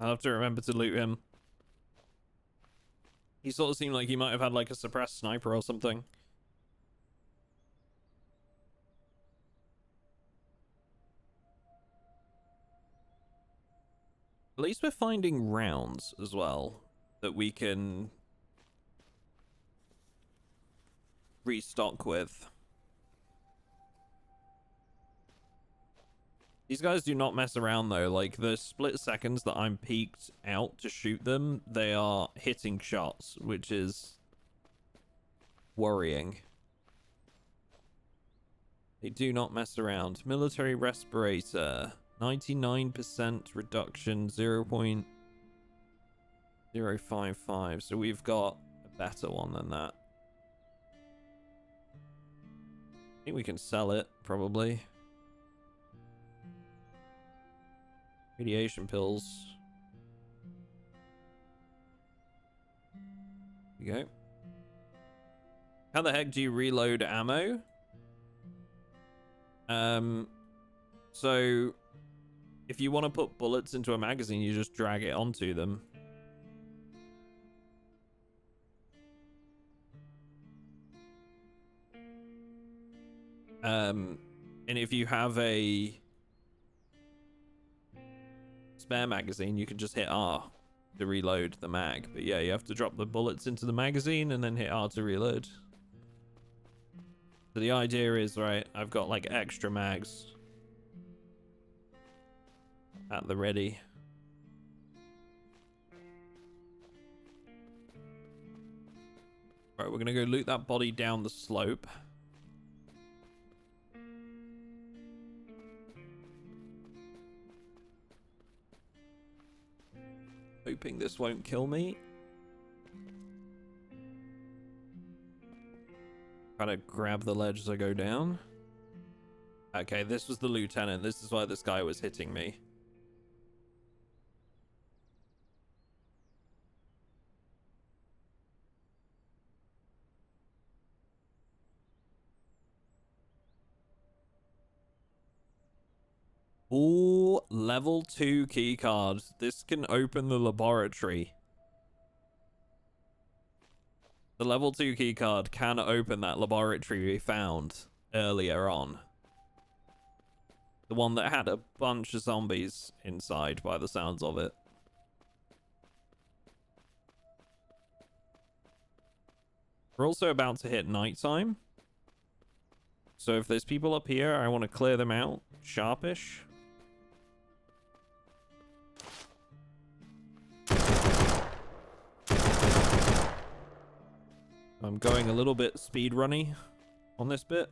[SPEAKER 1] I'll have to remember to loot him. He sort of seemed like he might have had like a suppressed sniper or something. At least we're finding rounds as well that we can restock with. These guys do not mess around though. Like the split seconds that I'm peeked out to shoot them, they are hitting shots, which is worrying. They do not mess around. Military respirator, 99% reduction, 0.055. So we've got a better one than that. I think we can sell it, probably. Radiation pills. There you go. How the heck do you reload ammo? So if you want to put bullets into a magazine, you just drag it onto them. And if you have a spare magazine, you can just hit R to reload the mag. But yeah, you have to drop the bullets into the magazine and then hit R to reload. So the idea is, right, I've got like extra mags at the ready. Right, we're gonna go loot that body down the slope. Hoping this won't kill me. Try to grab the ledge as I go down. Okay, this was the lieutenant. This is why this guy was hitting me. Ooh, level 2 key card. This can open the laboratory. The level 2 key card can open that laboratory we found earlier on. The one that had a bunch of zombies inside by the sounds of it. We're also about to hit nighttime. So if there's people up here, I want to clear them out sharpish. I'm going a little bit speedrunny on this bit.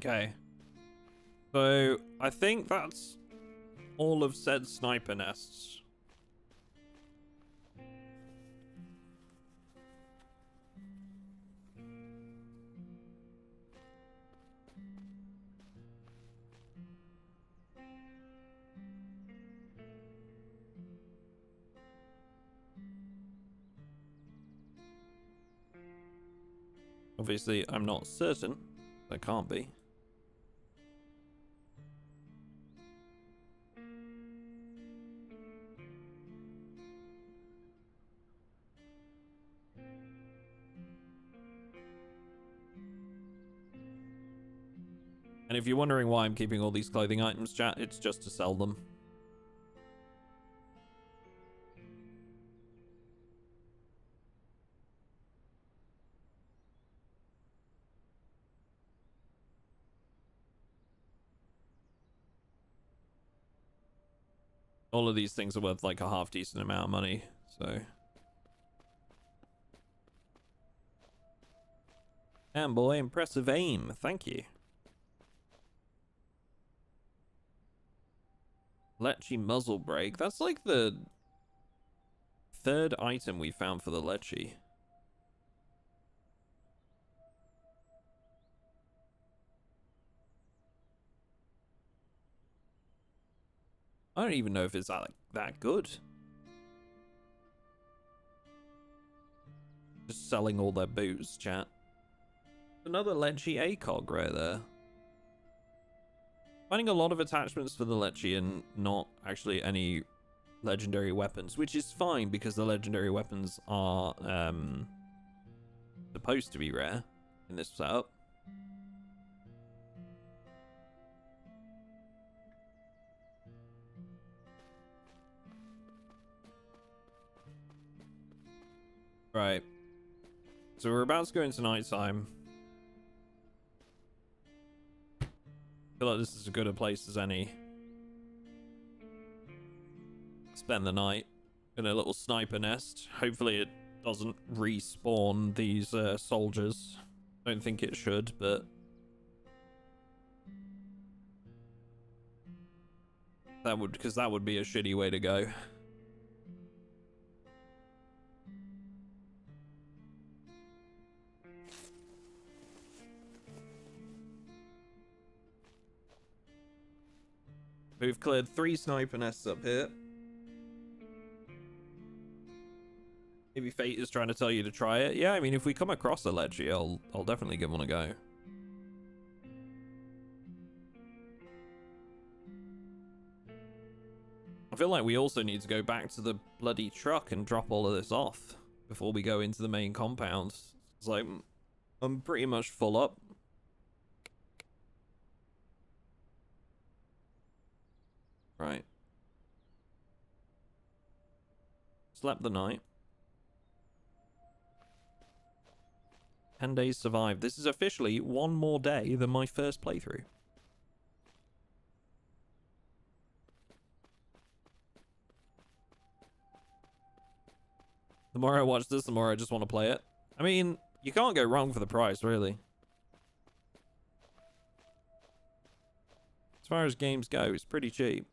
[SPEAKER 1] Okay. So, I think that's all of said sniper nests. Obviously, I'm not certain. There can't be. And if you're wondering why I'm keeping all these clothing items, chat, it's just to sell them. All of these things are worth like a half decent amount of money, so. Damn boy, impressive aim, thank you. Lechy muzzle brake, that's like the third item we found for the Lechy. I don't even know if it's that good. Just selling all their booze, chat. Another Lechy ACOG right there. Finding a lot of attachments for the Lechy and not actually any legendary weapons, which is fine because the legendary weapons are supposed to be rare in this setup. Right. So we're about to go into nighttime. I feel like this is as good a place as any. Spend the night in a little sniper nest. Hopefully it doesn't respawn these soldiers. Don't think it should, but that would, because that would be a shitty way to go. We've cleared 3 sniper nests up here. Maybe fate is trying to tell you to try it. Yeah, I mean, if we come across a Lechy, I'll definitely give one a go. I feel like we also need to go back to the bloody truck and drop all of this off before we go into the main compound. It's like, I'm pretty much full up. Right. Slept the night. 10 days survived. This is officially one more day than my first playthrough. The more I watch this, the more I just want to play it. I mean, you can't go wrong for the price, really. As far as games go, it's pretty cheap.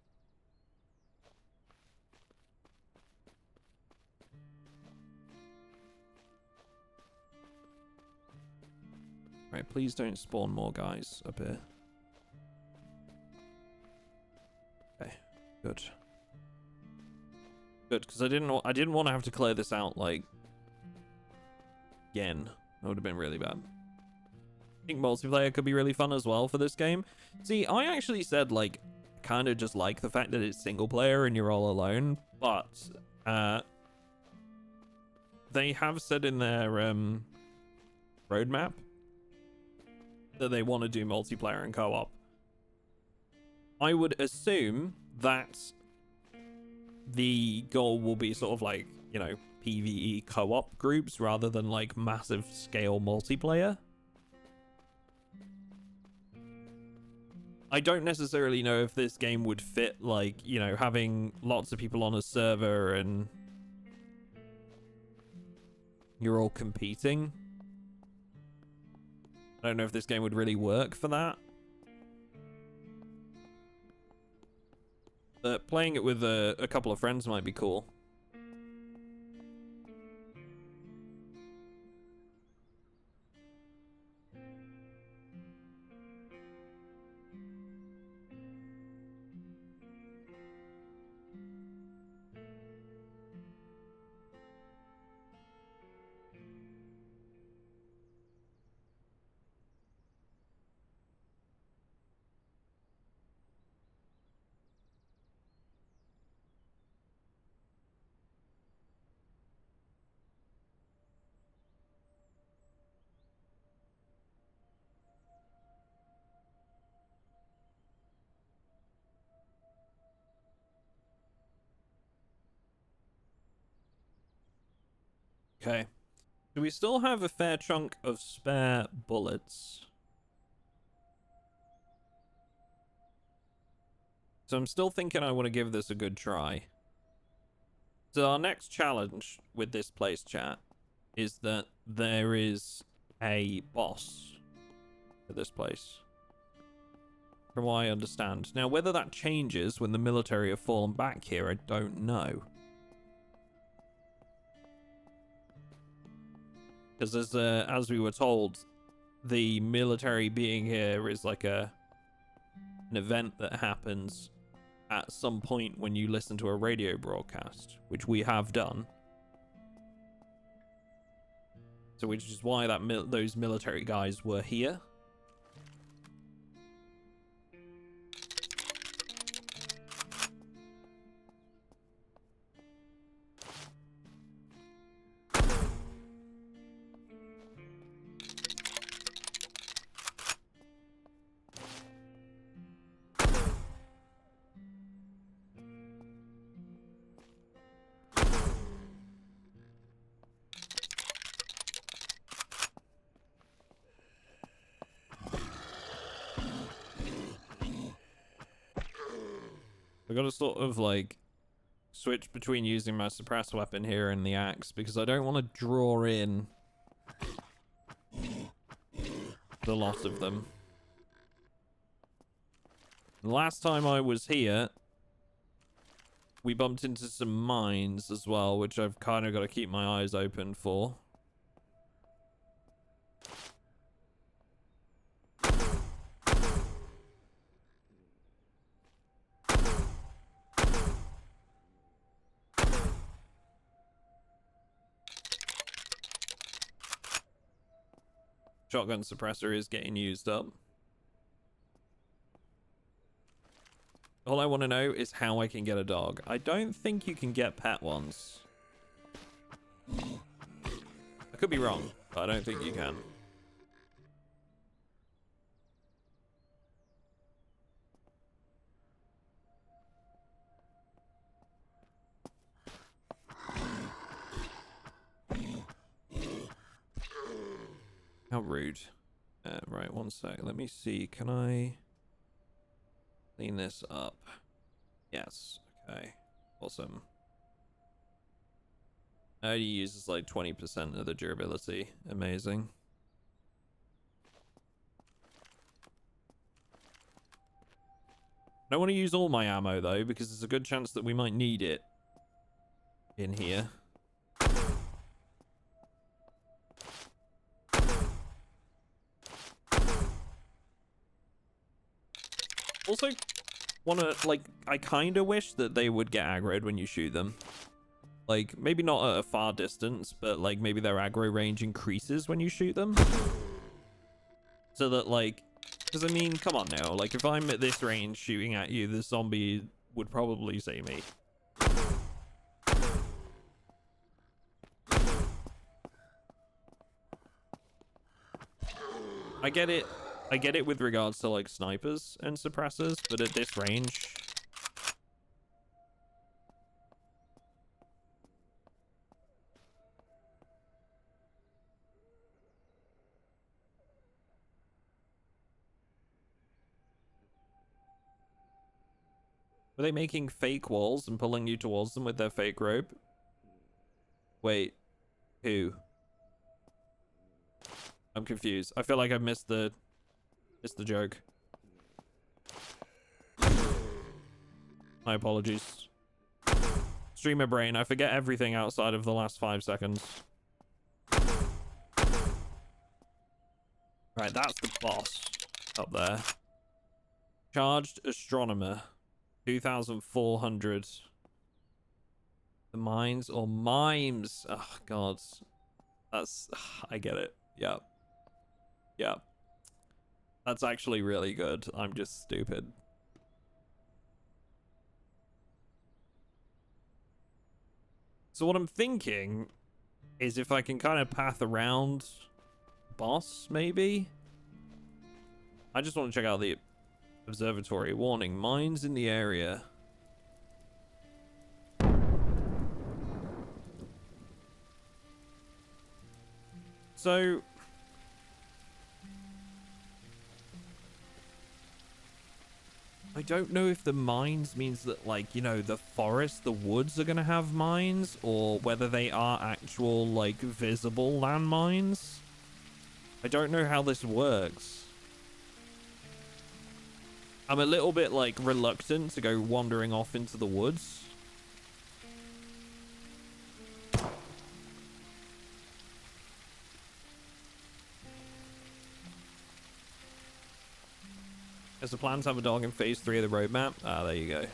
[SPEAKER 1] Right, please don't spawn more guys up here. Okay, good. Good, because I didn't want to have to clear this out, like, again. That would have been really bad. I think multiplayer could be really fun as well for this game. See, I actually said, like, kind of just like the fact that it's single player and you're all alone, but they have said in their roadmap that they want to do multiplayer and co-op. I would assume that the goal will be sort of like, you know, PvE co-op groups rather than like massive scale multiplayer. I don't necessarily know if this game would fit, like, you know, having lots of people on a server and you're all competing. I don't know if this game would really work for that. But playing it with a couple of friends might be cool. Okay. Do we still have a fair chunk of spare bullets? So I'm still thinking I want to give this a good try. So our next challenge with this place, chat, is that there is a boss for this place. From what I understand. Now, whether that changes when the military have fallen back here, I don't know. Because as we were told, the military being here is like an event that happens at some point when you listen to a radio broadcast, which we have done. So which is why those military guys were here. I gotta sort of like switch between using my suppressed weapon here and the axe because I don't want to draw in the lot of them. Last time I was here, we bumped into some mines as well, which I've kind of got to keep my eyes open for. Shotgun suppressor is getting used up. All I want to know is how I can get a dog. I don't think you can get pet ones. I could be wrong, but I don't think you can. How rude. Right, one sec. Let me see. Can I clean this up? Yes. Okay. Awesome. It only uses like 20% of the durability. Amazing. I don't want to use all my ammo though, because there's a good chance that we might need it in here. Also, I kind of wish that they would get aggroed when you shoot them. Like, maybe not at a far distance, but like maybe their aggro range increases when you shoot them. So that like, because I mean, come on now, like if I'm at this range shooting at you, the zombie would probably see me. I get it with regards to like snipers and suppressors, but at this range, were they making fake walls and pulling you towards them with their fake rope? Wait, who? I'm confused. I feel like I missed the joke. My apologies. Streamer brain, I forget everything outside of the last 5 seconds. Right, that's the boss up there. Charged astronomer. 2,400. The mines or mimes. Oh, God. That's... I get it. Yeah. Yeah. That's actually really good. I'm just stupid. So what I'm thinking is if I can kind of path around boss, maybe? I just want to check out the observatory. Warning, mines in the area. So... I don't know if the mines means that, like, you know, the forest, the woods are going to have mines, or whether they are actual, like, visible landmines. I don't know how this works. I'm a little bit, like, reluctant to go wandering off into the woods. Is the plan to have a dog in phase 3 of the roadmap? Ah, there you go.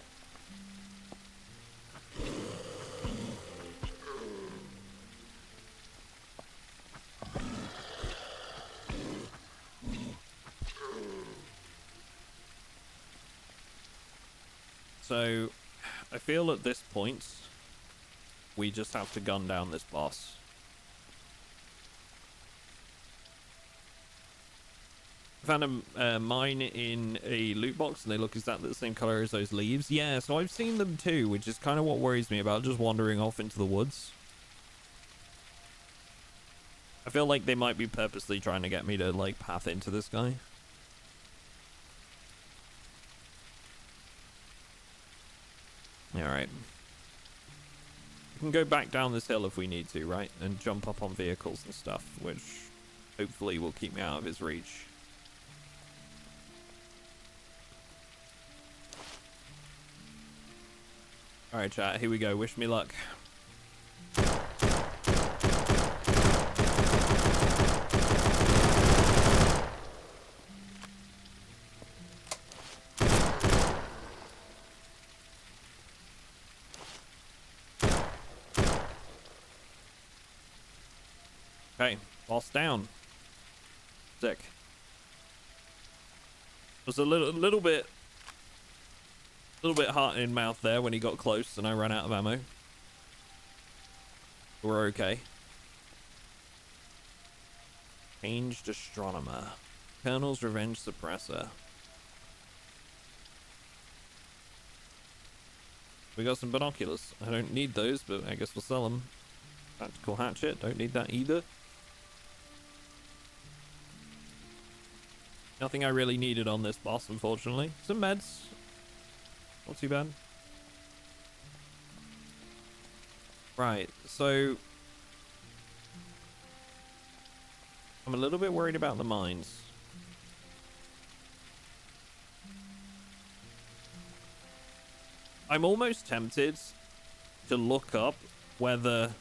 [SPEAKER 1] So, I feel at this point, we just have to gun down this boss. I found a mine in a loot box, and they look exactly the same color as those leaves. Yeah, so I've seen them too, which is kind of what worries me about just wandering off into the woods. I feel like they might be purposely trying to get me to, like, path into this guy. Alright. We can go back down this hill if we need to, right? And jump up on vehicles and stuff, which hopefully will keep me out of his reach. Alright, chat, here we go. Wish me luck. Okay, boss down. Sick. It was a little bit heart in mouth there when he got close and I ran out of ammo. We're okay. Changed astronomer. Colonel's revenge suppressor. We got some binoculars. I don't need those, but I guess we'll sell them. Tactical hatchet. Don't need that either. Nothing I really needed on this boss, unfortunately. Some meds. Not too bad. Right, so... I'm a little bit worried about the mines. I'm almost tempted to look up whether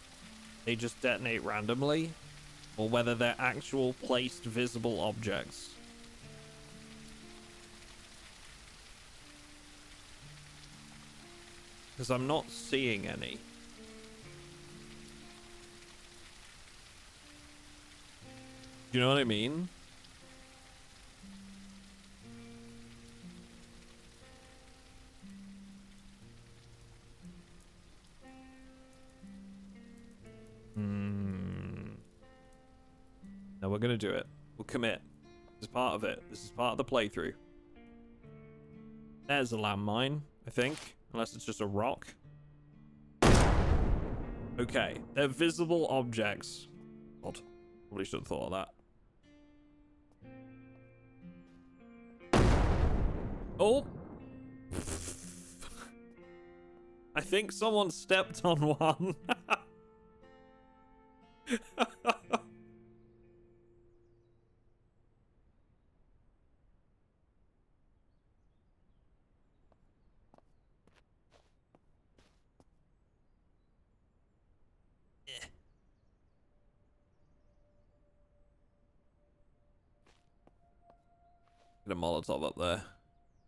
[SPEAKER 1] they just detonate randomly or whether they're actual placed visible objects. Because I'm not seeing any. You know what I mean? No, we're gonna do it. We'll commit. This is part of it. This is part of the playthrough. There's a landmine, I think. Unless it's just a rock. Okay. They're visible objects. Odd. Probably should have thought of that. Oh! I think someone stepped on one. Get a Molotov up there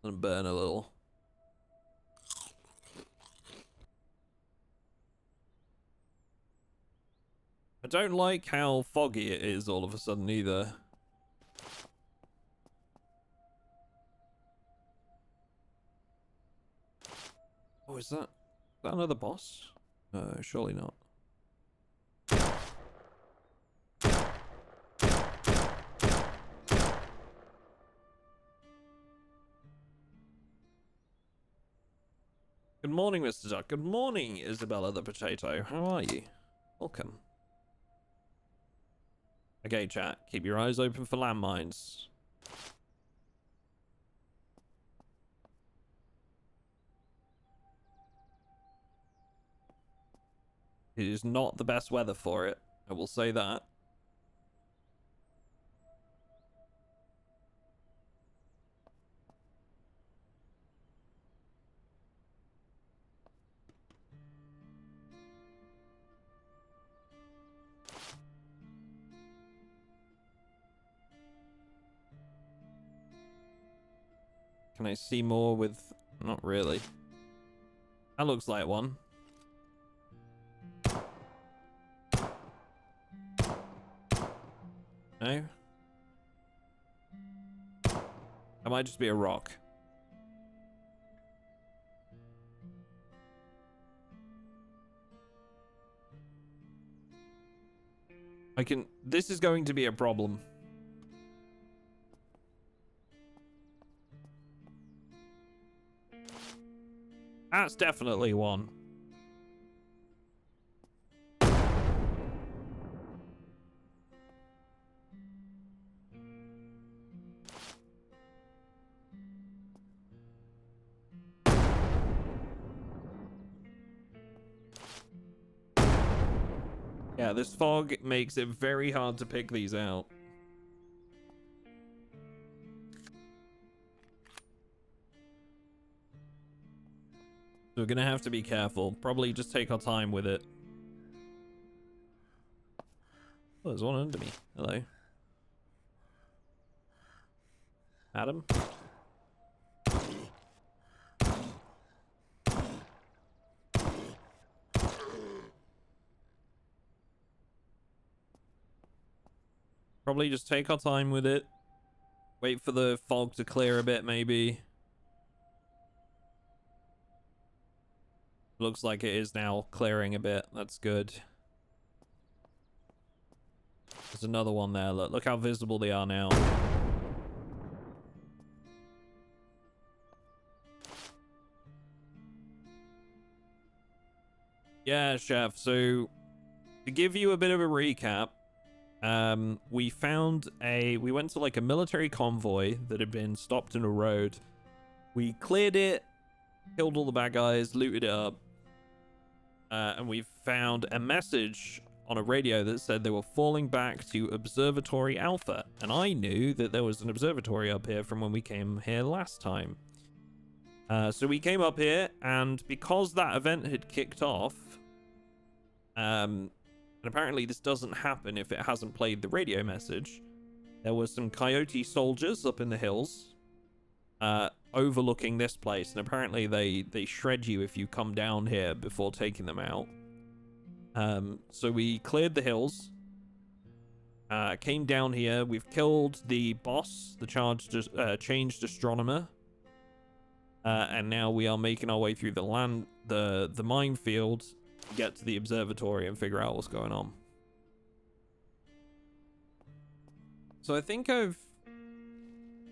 [SPEAKER 1] and burn a little. I don't like how foggy it is all of a sudden either. Oh, is that another boss? Surely not. Good morning, Mr. Duck. Good morning, Isabella the Potato. How are you? Welcome. Okay, chat. Keep your eyes open for landmines. It is not the best weather for it. I will say that. Can I see more with... Not really. That looks like one. No? That might just be a rock. This is going to be a problem. That's definitely one. Yeah, this fog makes it very hard to pick these out. So we're gonna have to be careful. Probably just take our time with it. Oh, there's one under me. Hello. Adam? Probably just take our time with it. Wait for the fog to clear a bit, maybe. Looks like it is now clearing a bit. That's good. There's another one there. Look how visible they are now. Yeah, Chef. So, to give you a bit of a recap, we went to like a military convoy that had been stopped in a road. We cleared it, killed all the bad guys, looted it up, and we found a message on a radio that said they were falling back to Observatory Alpha, and I knew that there was an observatory up here from when we came here last time. So we came up here, and because that event had kicked off, and apparently this doesn't happen if it hasn't played the radio message, there were some coyote soldiers up in the hills overlooking this place, and apparently they shred you if you come down here before taking them out. So we cleared the hills, Came down here. We've killed the boss, the changed astronomer. And now we are making our way through the minefield to get to the observatory and figure out what's going on. So I think I've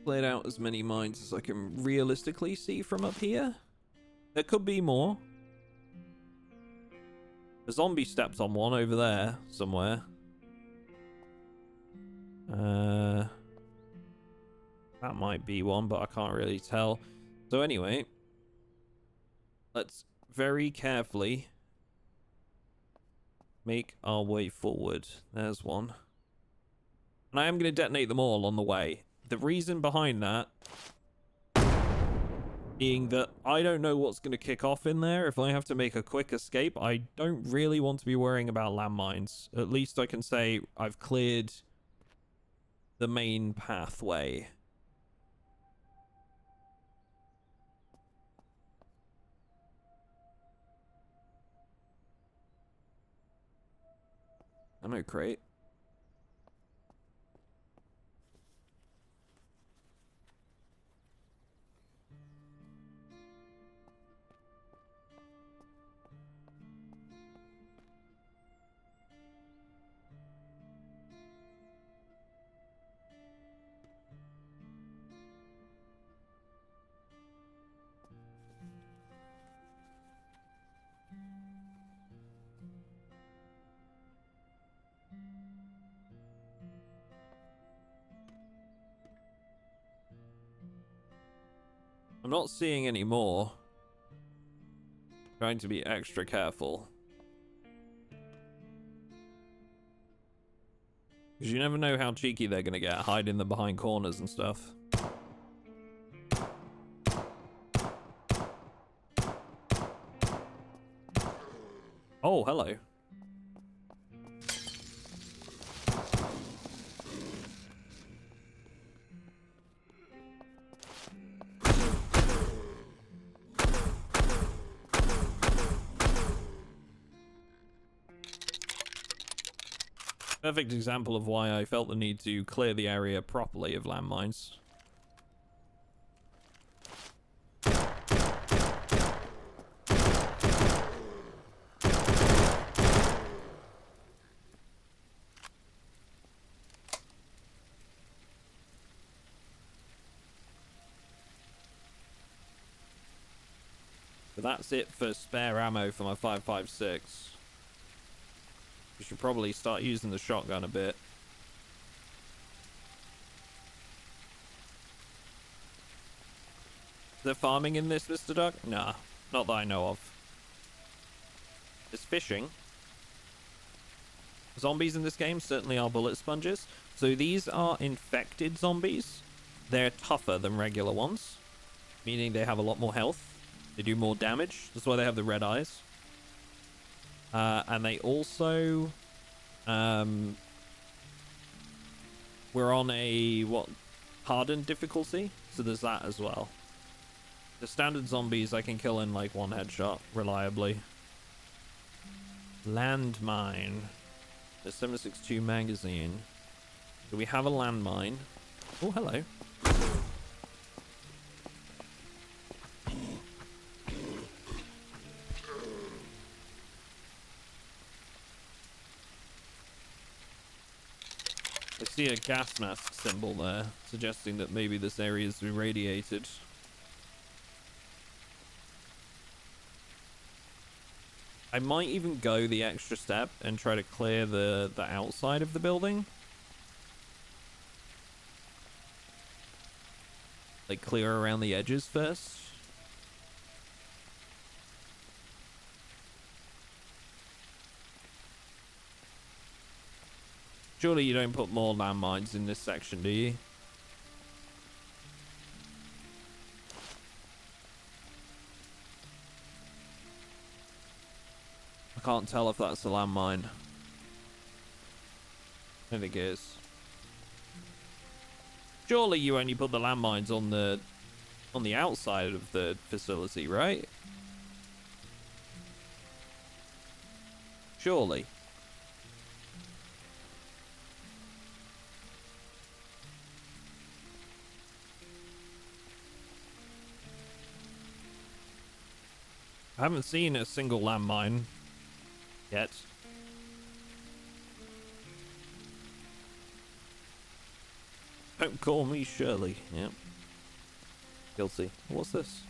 [SPEAKER 1] cleared out as many mines as I can realistically see from up here. There could be more. A zombie stepped on one over there somewhere. That might be one, but I can't really tell. So anyway, let's very carefully make our way forward. There's one. And I am going to detonate them all on the way. The reason behind that being that I don't know what's going to kick off in there. If I have to make a quick escape, I don't really want to be worrying about landmines. At least I can say I've cleared the main pathway. Ammo crate. I'm not seeing any more. Trying to be extra careful. Because you never know how cheeky they're going to get, hiding them behind corners and stuff. Oh, hello. Perfect example of why I felt the need to clear the area properly of landmines. But that's it for spare ammo for my 5.56. We should probably start using the shotgun a bit. Is there farming in this, Mr. Duck? Nah, not that I know of. There's fishing. Zombies in this game certainly are bullet sponges. So these are infected zombies. They're tougher than regular ones, meaning they have a lot more health. They do more damage. That's why they have the red eyes. And they also... we're on a, hardened difficulty? So there's that as well. The standard zombies I can kill in, like, one headshot, reliably. Landmine. The 7.62 magazine. Do we have a landmine? Oh, hello. I see a gas mask symbol there, suggesting that maybe this area is irradiated. I might even go the extra step and try to clear the outside of the building. Like, clear around the edges first. Surely you don't put more landmines in this section, do you? I can't tell if that's a landmine. I don't think it is. Surely you only put the landmines on the outside of the facility, right? I haven't seen a single landmine yet. Don't call me Shirley. Yep. Guilty. What's this?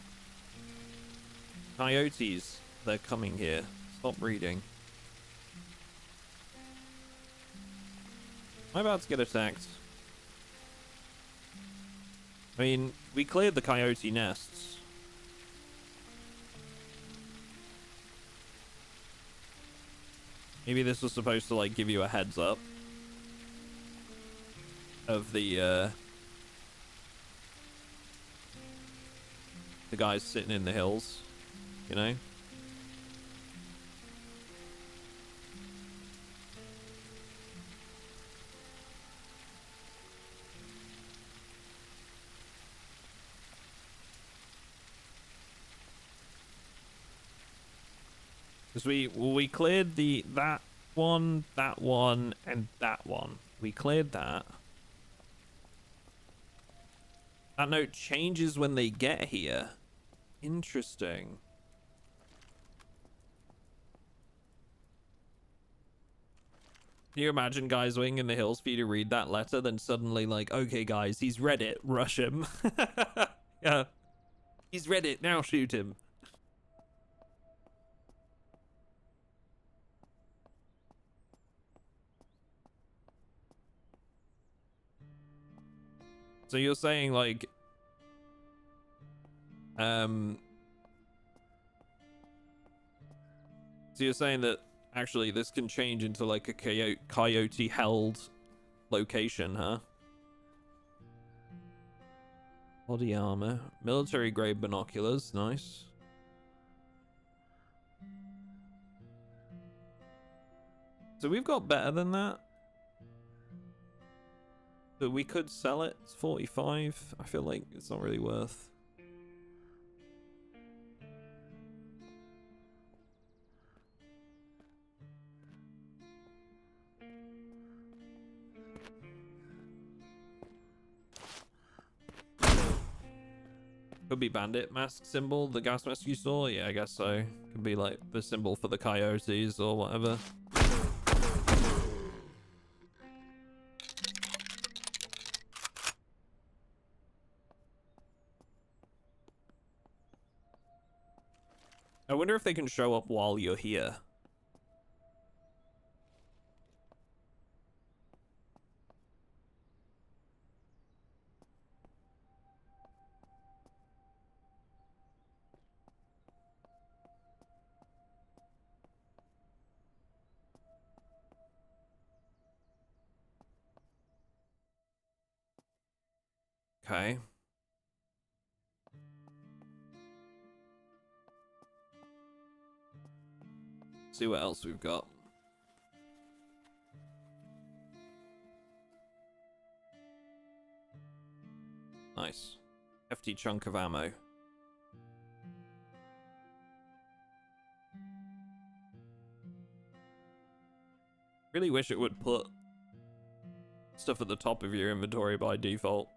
[SPEAKER 1] Coyotes. They're coming here. Stop reading. Am I about to get attacked? I mean, we cleared the coyote nests. Maybe this was supposed to, like, give you a heads up of the guys sitting in the hills, you know? Because we cleared that one, and that one. We cleared that. That note changes when they get here. Interesting. Can you imagine Guys Wing in the hills for you to read that letter, then suddenly like, okay guys, he's read it, rush him. Yeah. He's read it, now shoot him. So you're saying like so you're saying that actually this can change into like a coyote held location, huh? Body armor, military grade binoculars, nice. So we've got better than that. But we could sell it. It's 45. I feel like it's not really worth. Could be Bandit mask symbol, the gas mask you saw. Yeah, I guess so. Could be like the symbol for the coyotes or whatever. I wonder if they can show up while you're here. Okay. See what else we've got. Nice. Hefty chunk of ammo. Really wish it would put stuff at the top of your inventory by default.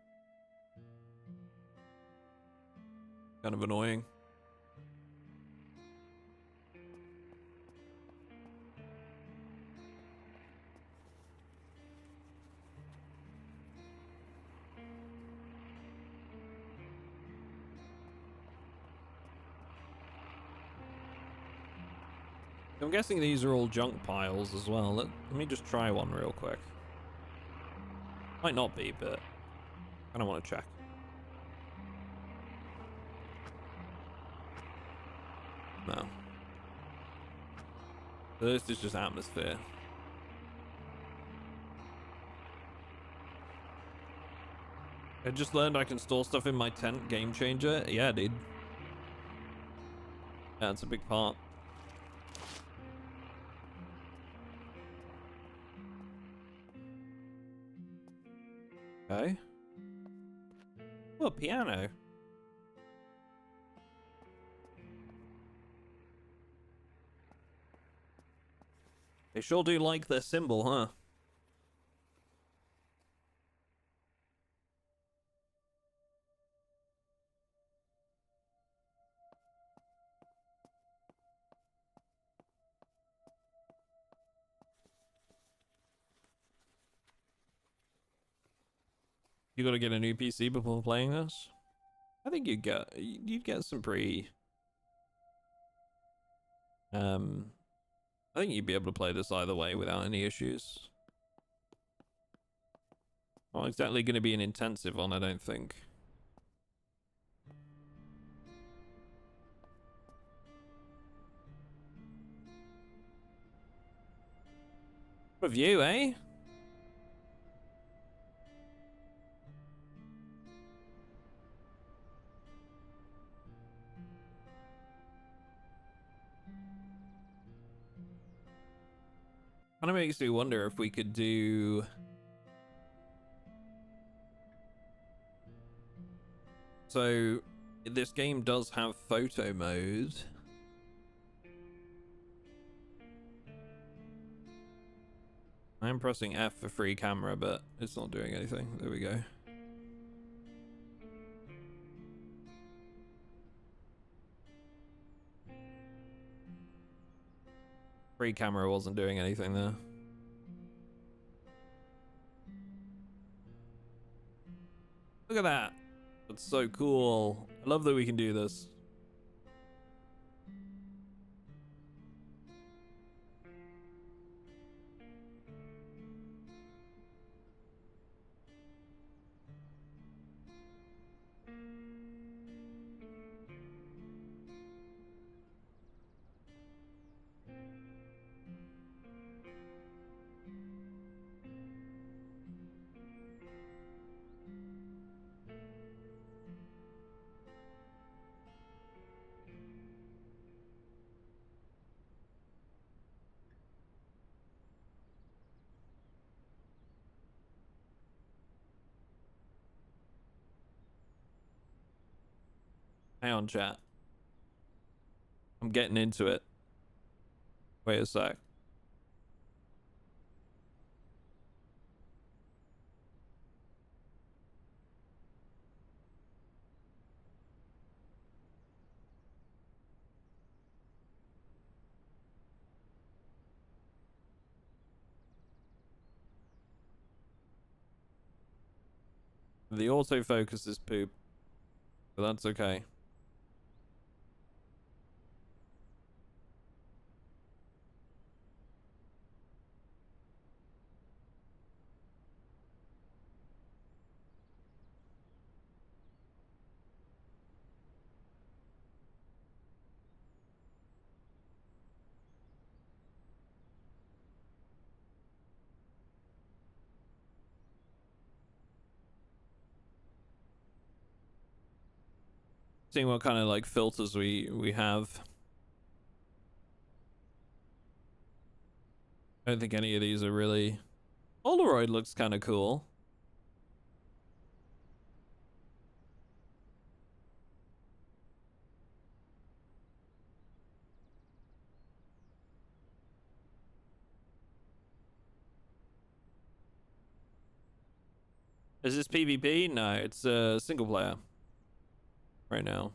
[SPEAKER 1] Kind of annoying. I'm guessing these are all junk piles as well. Let me just try one real quick. Might not be, but I kind of want to check. No. So this is just atmosphere. I just learned I can store stuff in my tent. Game changer. Yeah, dude. Yeah, it's a big part. Okay. Oh, a piano. They sure do like their symbol, huh? You gotta get a new PC before playing this? I think you'd get some pretty I think you'd be able to play this either way without any issues. Not exactly gonna be an intensive one, I don't think. Review, eh? Kind of makes me wonder if we could do... So, this game does have photo mode. I'm pressing F for free camera, but it's not doing anything. There we go. Free camera wasn't doing anything there. Look at that. That's so cool. I love that we can do this. Hang on, chat. I'm getting into it. Wait a sec. The autofocus is poop, but that's okay. Seeing what kind of like filters we have. I don't think any of these are really... Polaroid looks kind of cool. Is this PvP? No, it's a single player right now.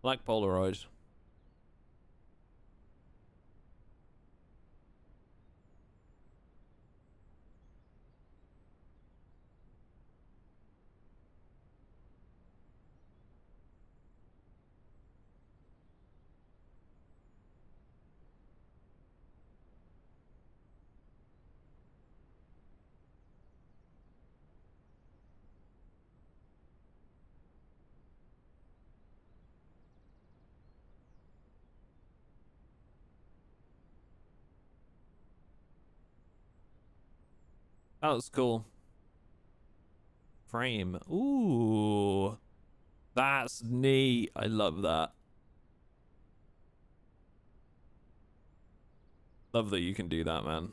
[SPEAKER 1] Like Polaroid. That was cool. Frame. Ooh. That's neat. I love that. Love that you can do that, man.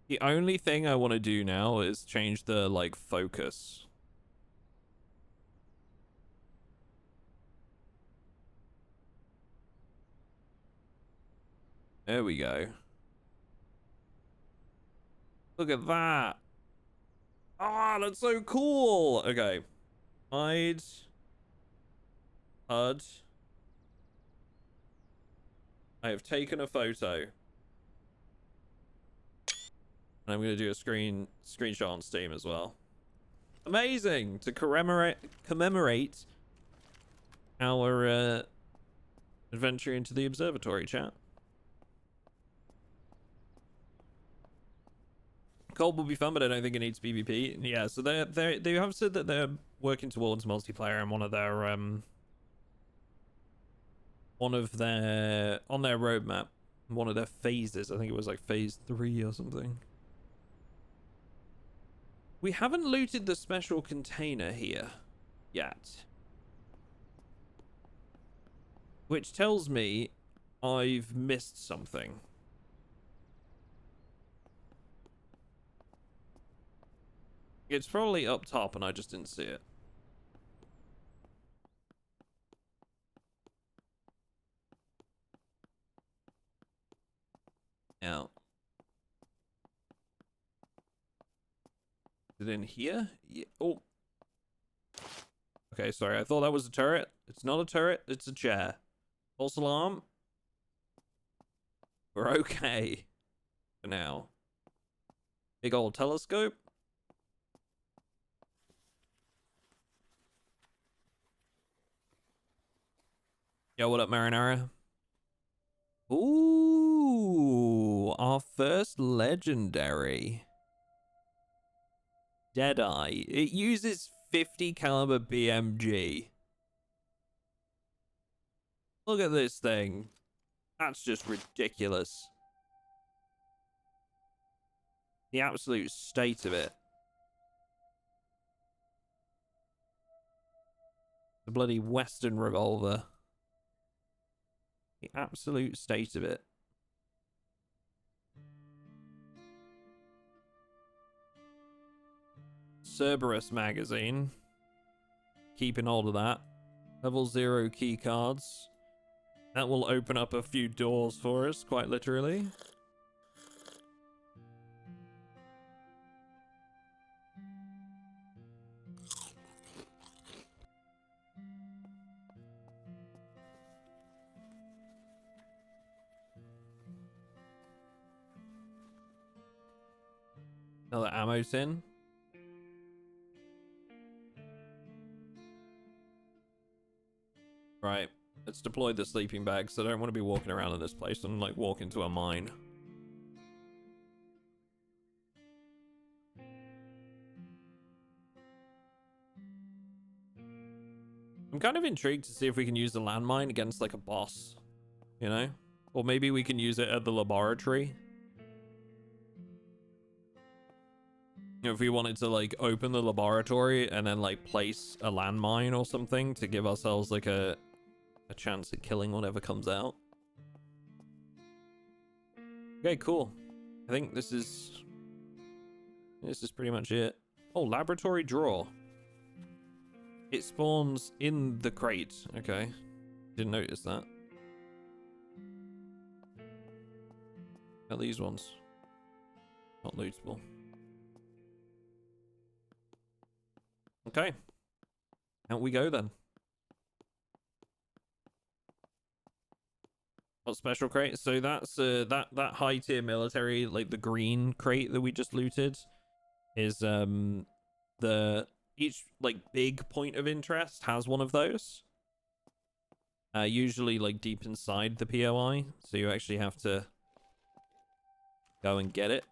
[SPEAKER 1] The only thing I want to do now is change the, like, focus. There we go. Look at that. Ah, that's so cool. Okay. Hide. HUD. I have taken a photo. And I'm going to do a screenshot on Steam as well. Amazing! To commemorate our adventure into the observatory, chat. Cold will be fun, but I don't think it needs PvP. Yeah, so they have said that they're working towards multiplayer, and on their roadmap, one of their phases, I think it was like phase 3 or something. We haven't looted the special container here yet, which tells me I've missed something. It's probably up top and I just didn't see it. Now, is it in here? Yeah. Oh. Okay, sorry. I thought that was a turret. It's not a turret. It's a chair. False alarm. We're okay for now. Big old telescope. Yo, what up, Marinara? Ooh, our first legendary. Deadeye. It uses 50 caliber BMG. Look at this thing. That's just ridiculous. The absolute state of it. The bloody Western revolver. The absolute state of it. Cerberus magazine. Keeping hold of that. Level 0 key cards. That will open up a few doors for us, quite literally. Another ammo tin. Right. Let's deploy the sleeping bag, so I don't want to be walking around in this place and like walk into a mine. I'm kind of intrigued to see if we can use the landmine against like a boss, you know? Or maybe we can use it at the laboratory. You know, if we wanted to like open the laboratory and then like place a landmine or something to give ourselves like a chance at killing whatever comes out. Okay, cool. I think this is pretty much it. Oh, laboratory drawer. It spawns in the crate. Okay. Didn't notice that. At these ones. Not lootable. Okay. Out we go then. What special crate? So that's that high tier military, like the green crate that we just looted, is each like big point of interest has one of those. Usually like deep inside the POI, so you actually have to go and get it.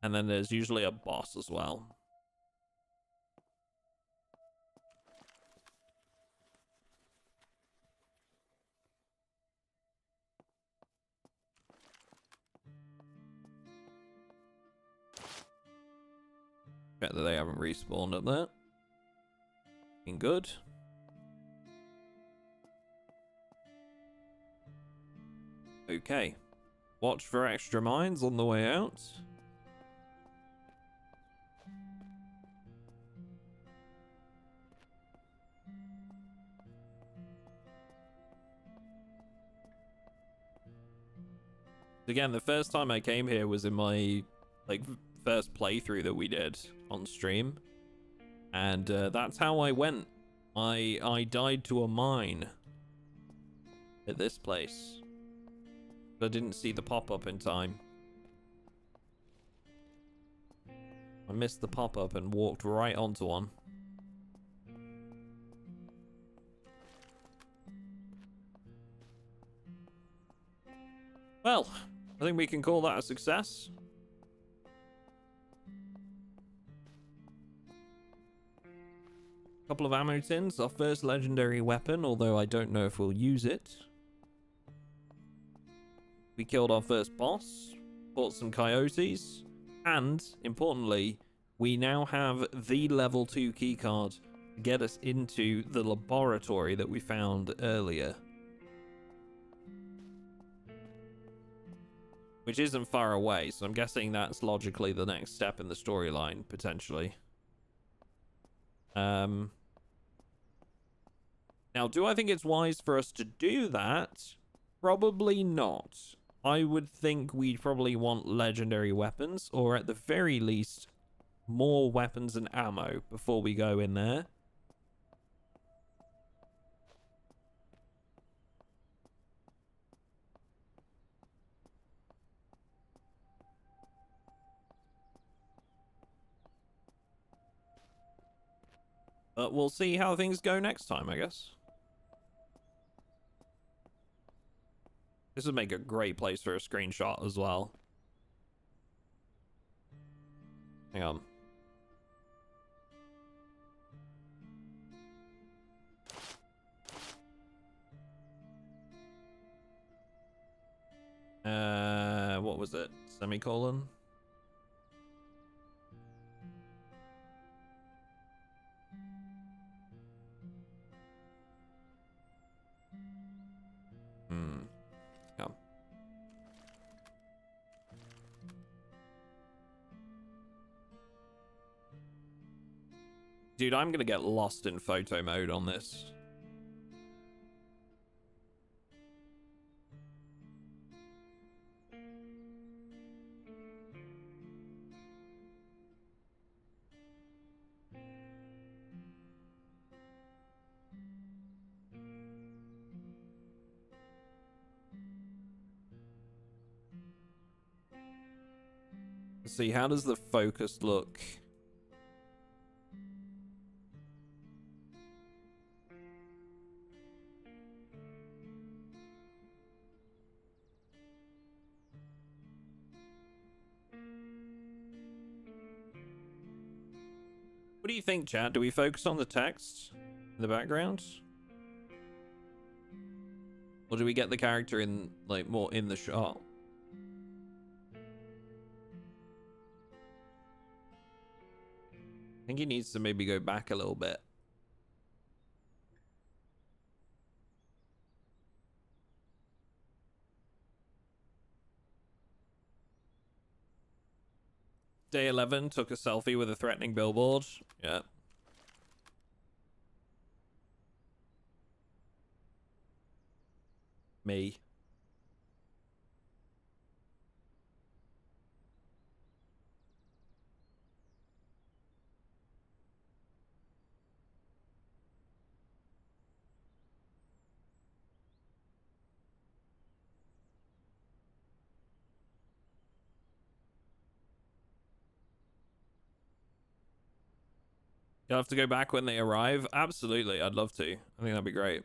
[SPEAKER 1] And then there's usually a boss as well. Bet that they haven't respawned up there. Been good. Okay. Watch for extra mines on the way out. Again, the first time I came here was in my like first playthrough that we did on stream. And that's how I went. I died to a mine at this place. But I didn't see the pop-up in time. I missed the pop-up and walked right onto one. Well, I think we can call that a success. Couple of ammo tins, our first legendary weapon, although I don't know if we'll use it. We killed our first boss, fought some coyotes, and, importantly, we now have the level 2 keycard to get us into the laboratory that we found earlier. Which isn't far away, so I'm guessing that's logically the next step in the storyline, potentially. Now, do I think it's wise for us to do that? Probably not. I would think we'd probably want legendary weapons, or at the very least, more weapons and ammo before we go in there. But we'll see how things go next time, I guess. This would make a great place for a screenshot as well. Hang on. What was it? Semicolon? Come. Dude, I'm gonna get lost in photo mode on this. Let's see, how does the focus look? What do you think, chat? Do we focus on the text in the background? Or do we get the character in, like, more in the shot? I think he needs to maybe go back a little bit. Day 11 took a selfie with a threatening billboard. Yeah. Me. You'll have to go back when they arrive? Absolutely, I'd love to. I think that'd be great.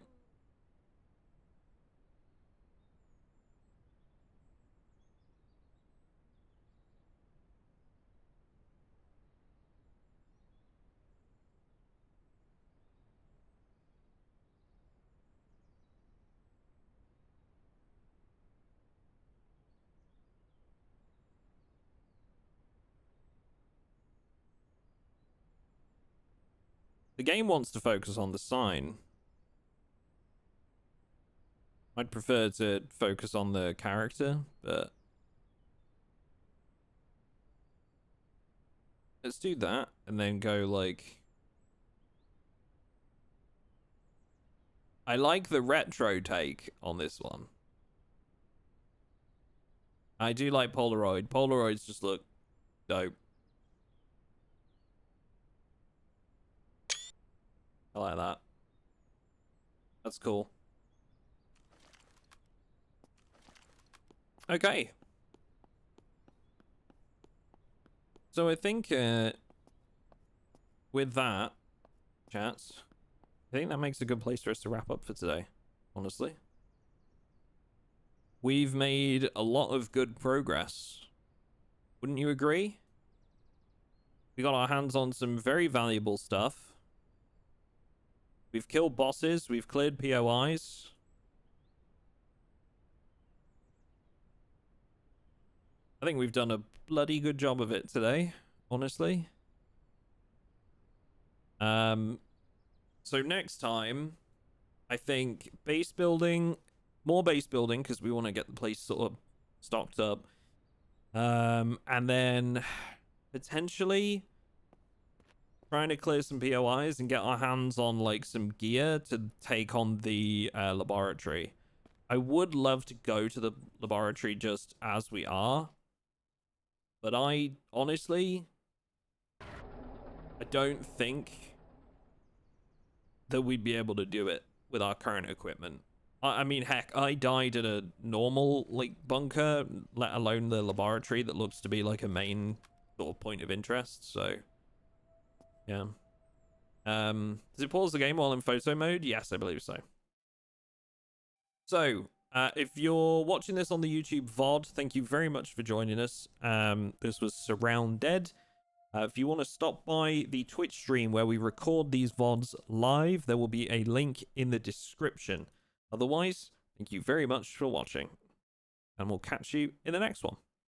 [SPEAKER 1] The game wants to focus on the sign. I'd prefer to focus on the character, but... let's do that, and then go, like... I like the retro take on this one. I do like Polaroid. Polaroids just look dope. I like that. That's cool. Okay. So I think with that, chats, I think that makes a good place for us to wrap up for today, honestly. We've made a lot of good progress. Wouldn't you agree? We got our hands on some very valuable stuff. We've killed bosses. We've cleared POIs. I think we've done a bloody good job of it today, honestly. So next time, I think base building, more base building, because we want to get the place sort of stocked up. And then potentially trying to clear some POIs and get our hands on like some gear to take on the laboratory. I would love to go to the laboratory just as we are, but I honestly, I don't think that we'd be able to do it with our current equipment. I mean, heck, I died at a normal like bunker, let alone the laboratory that looks to be like a main sort of point of interest. So yeah. Does it pause the game while in photo mode? Yes, I believe so. So if you're watching this on the YouTube VOD, thank you very much for joining us. This was SurrounDead. If you want to stop by the Twitch stream where we record these VODs live, there will be a link in the description. Otherwise, thank you very much for watching, and we'll catch you in the next one.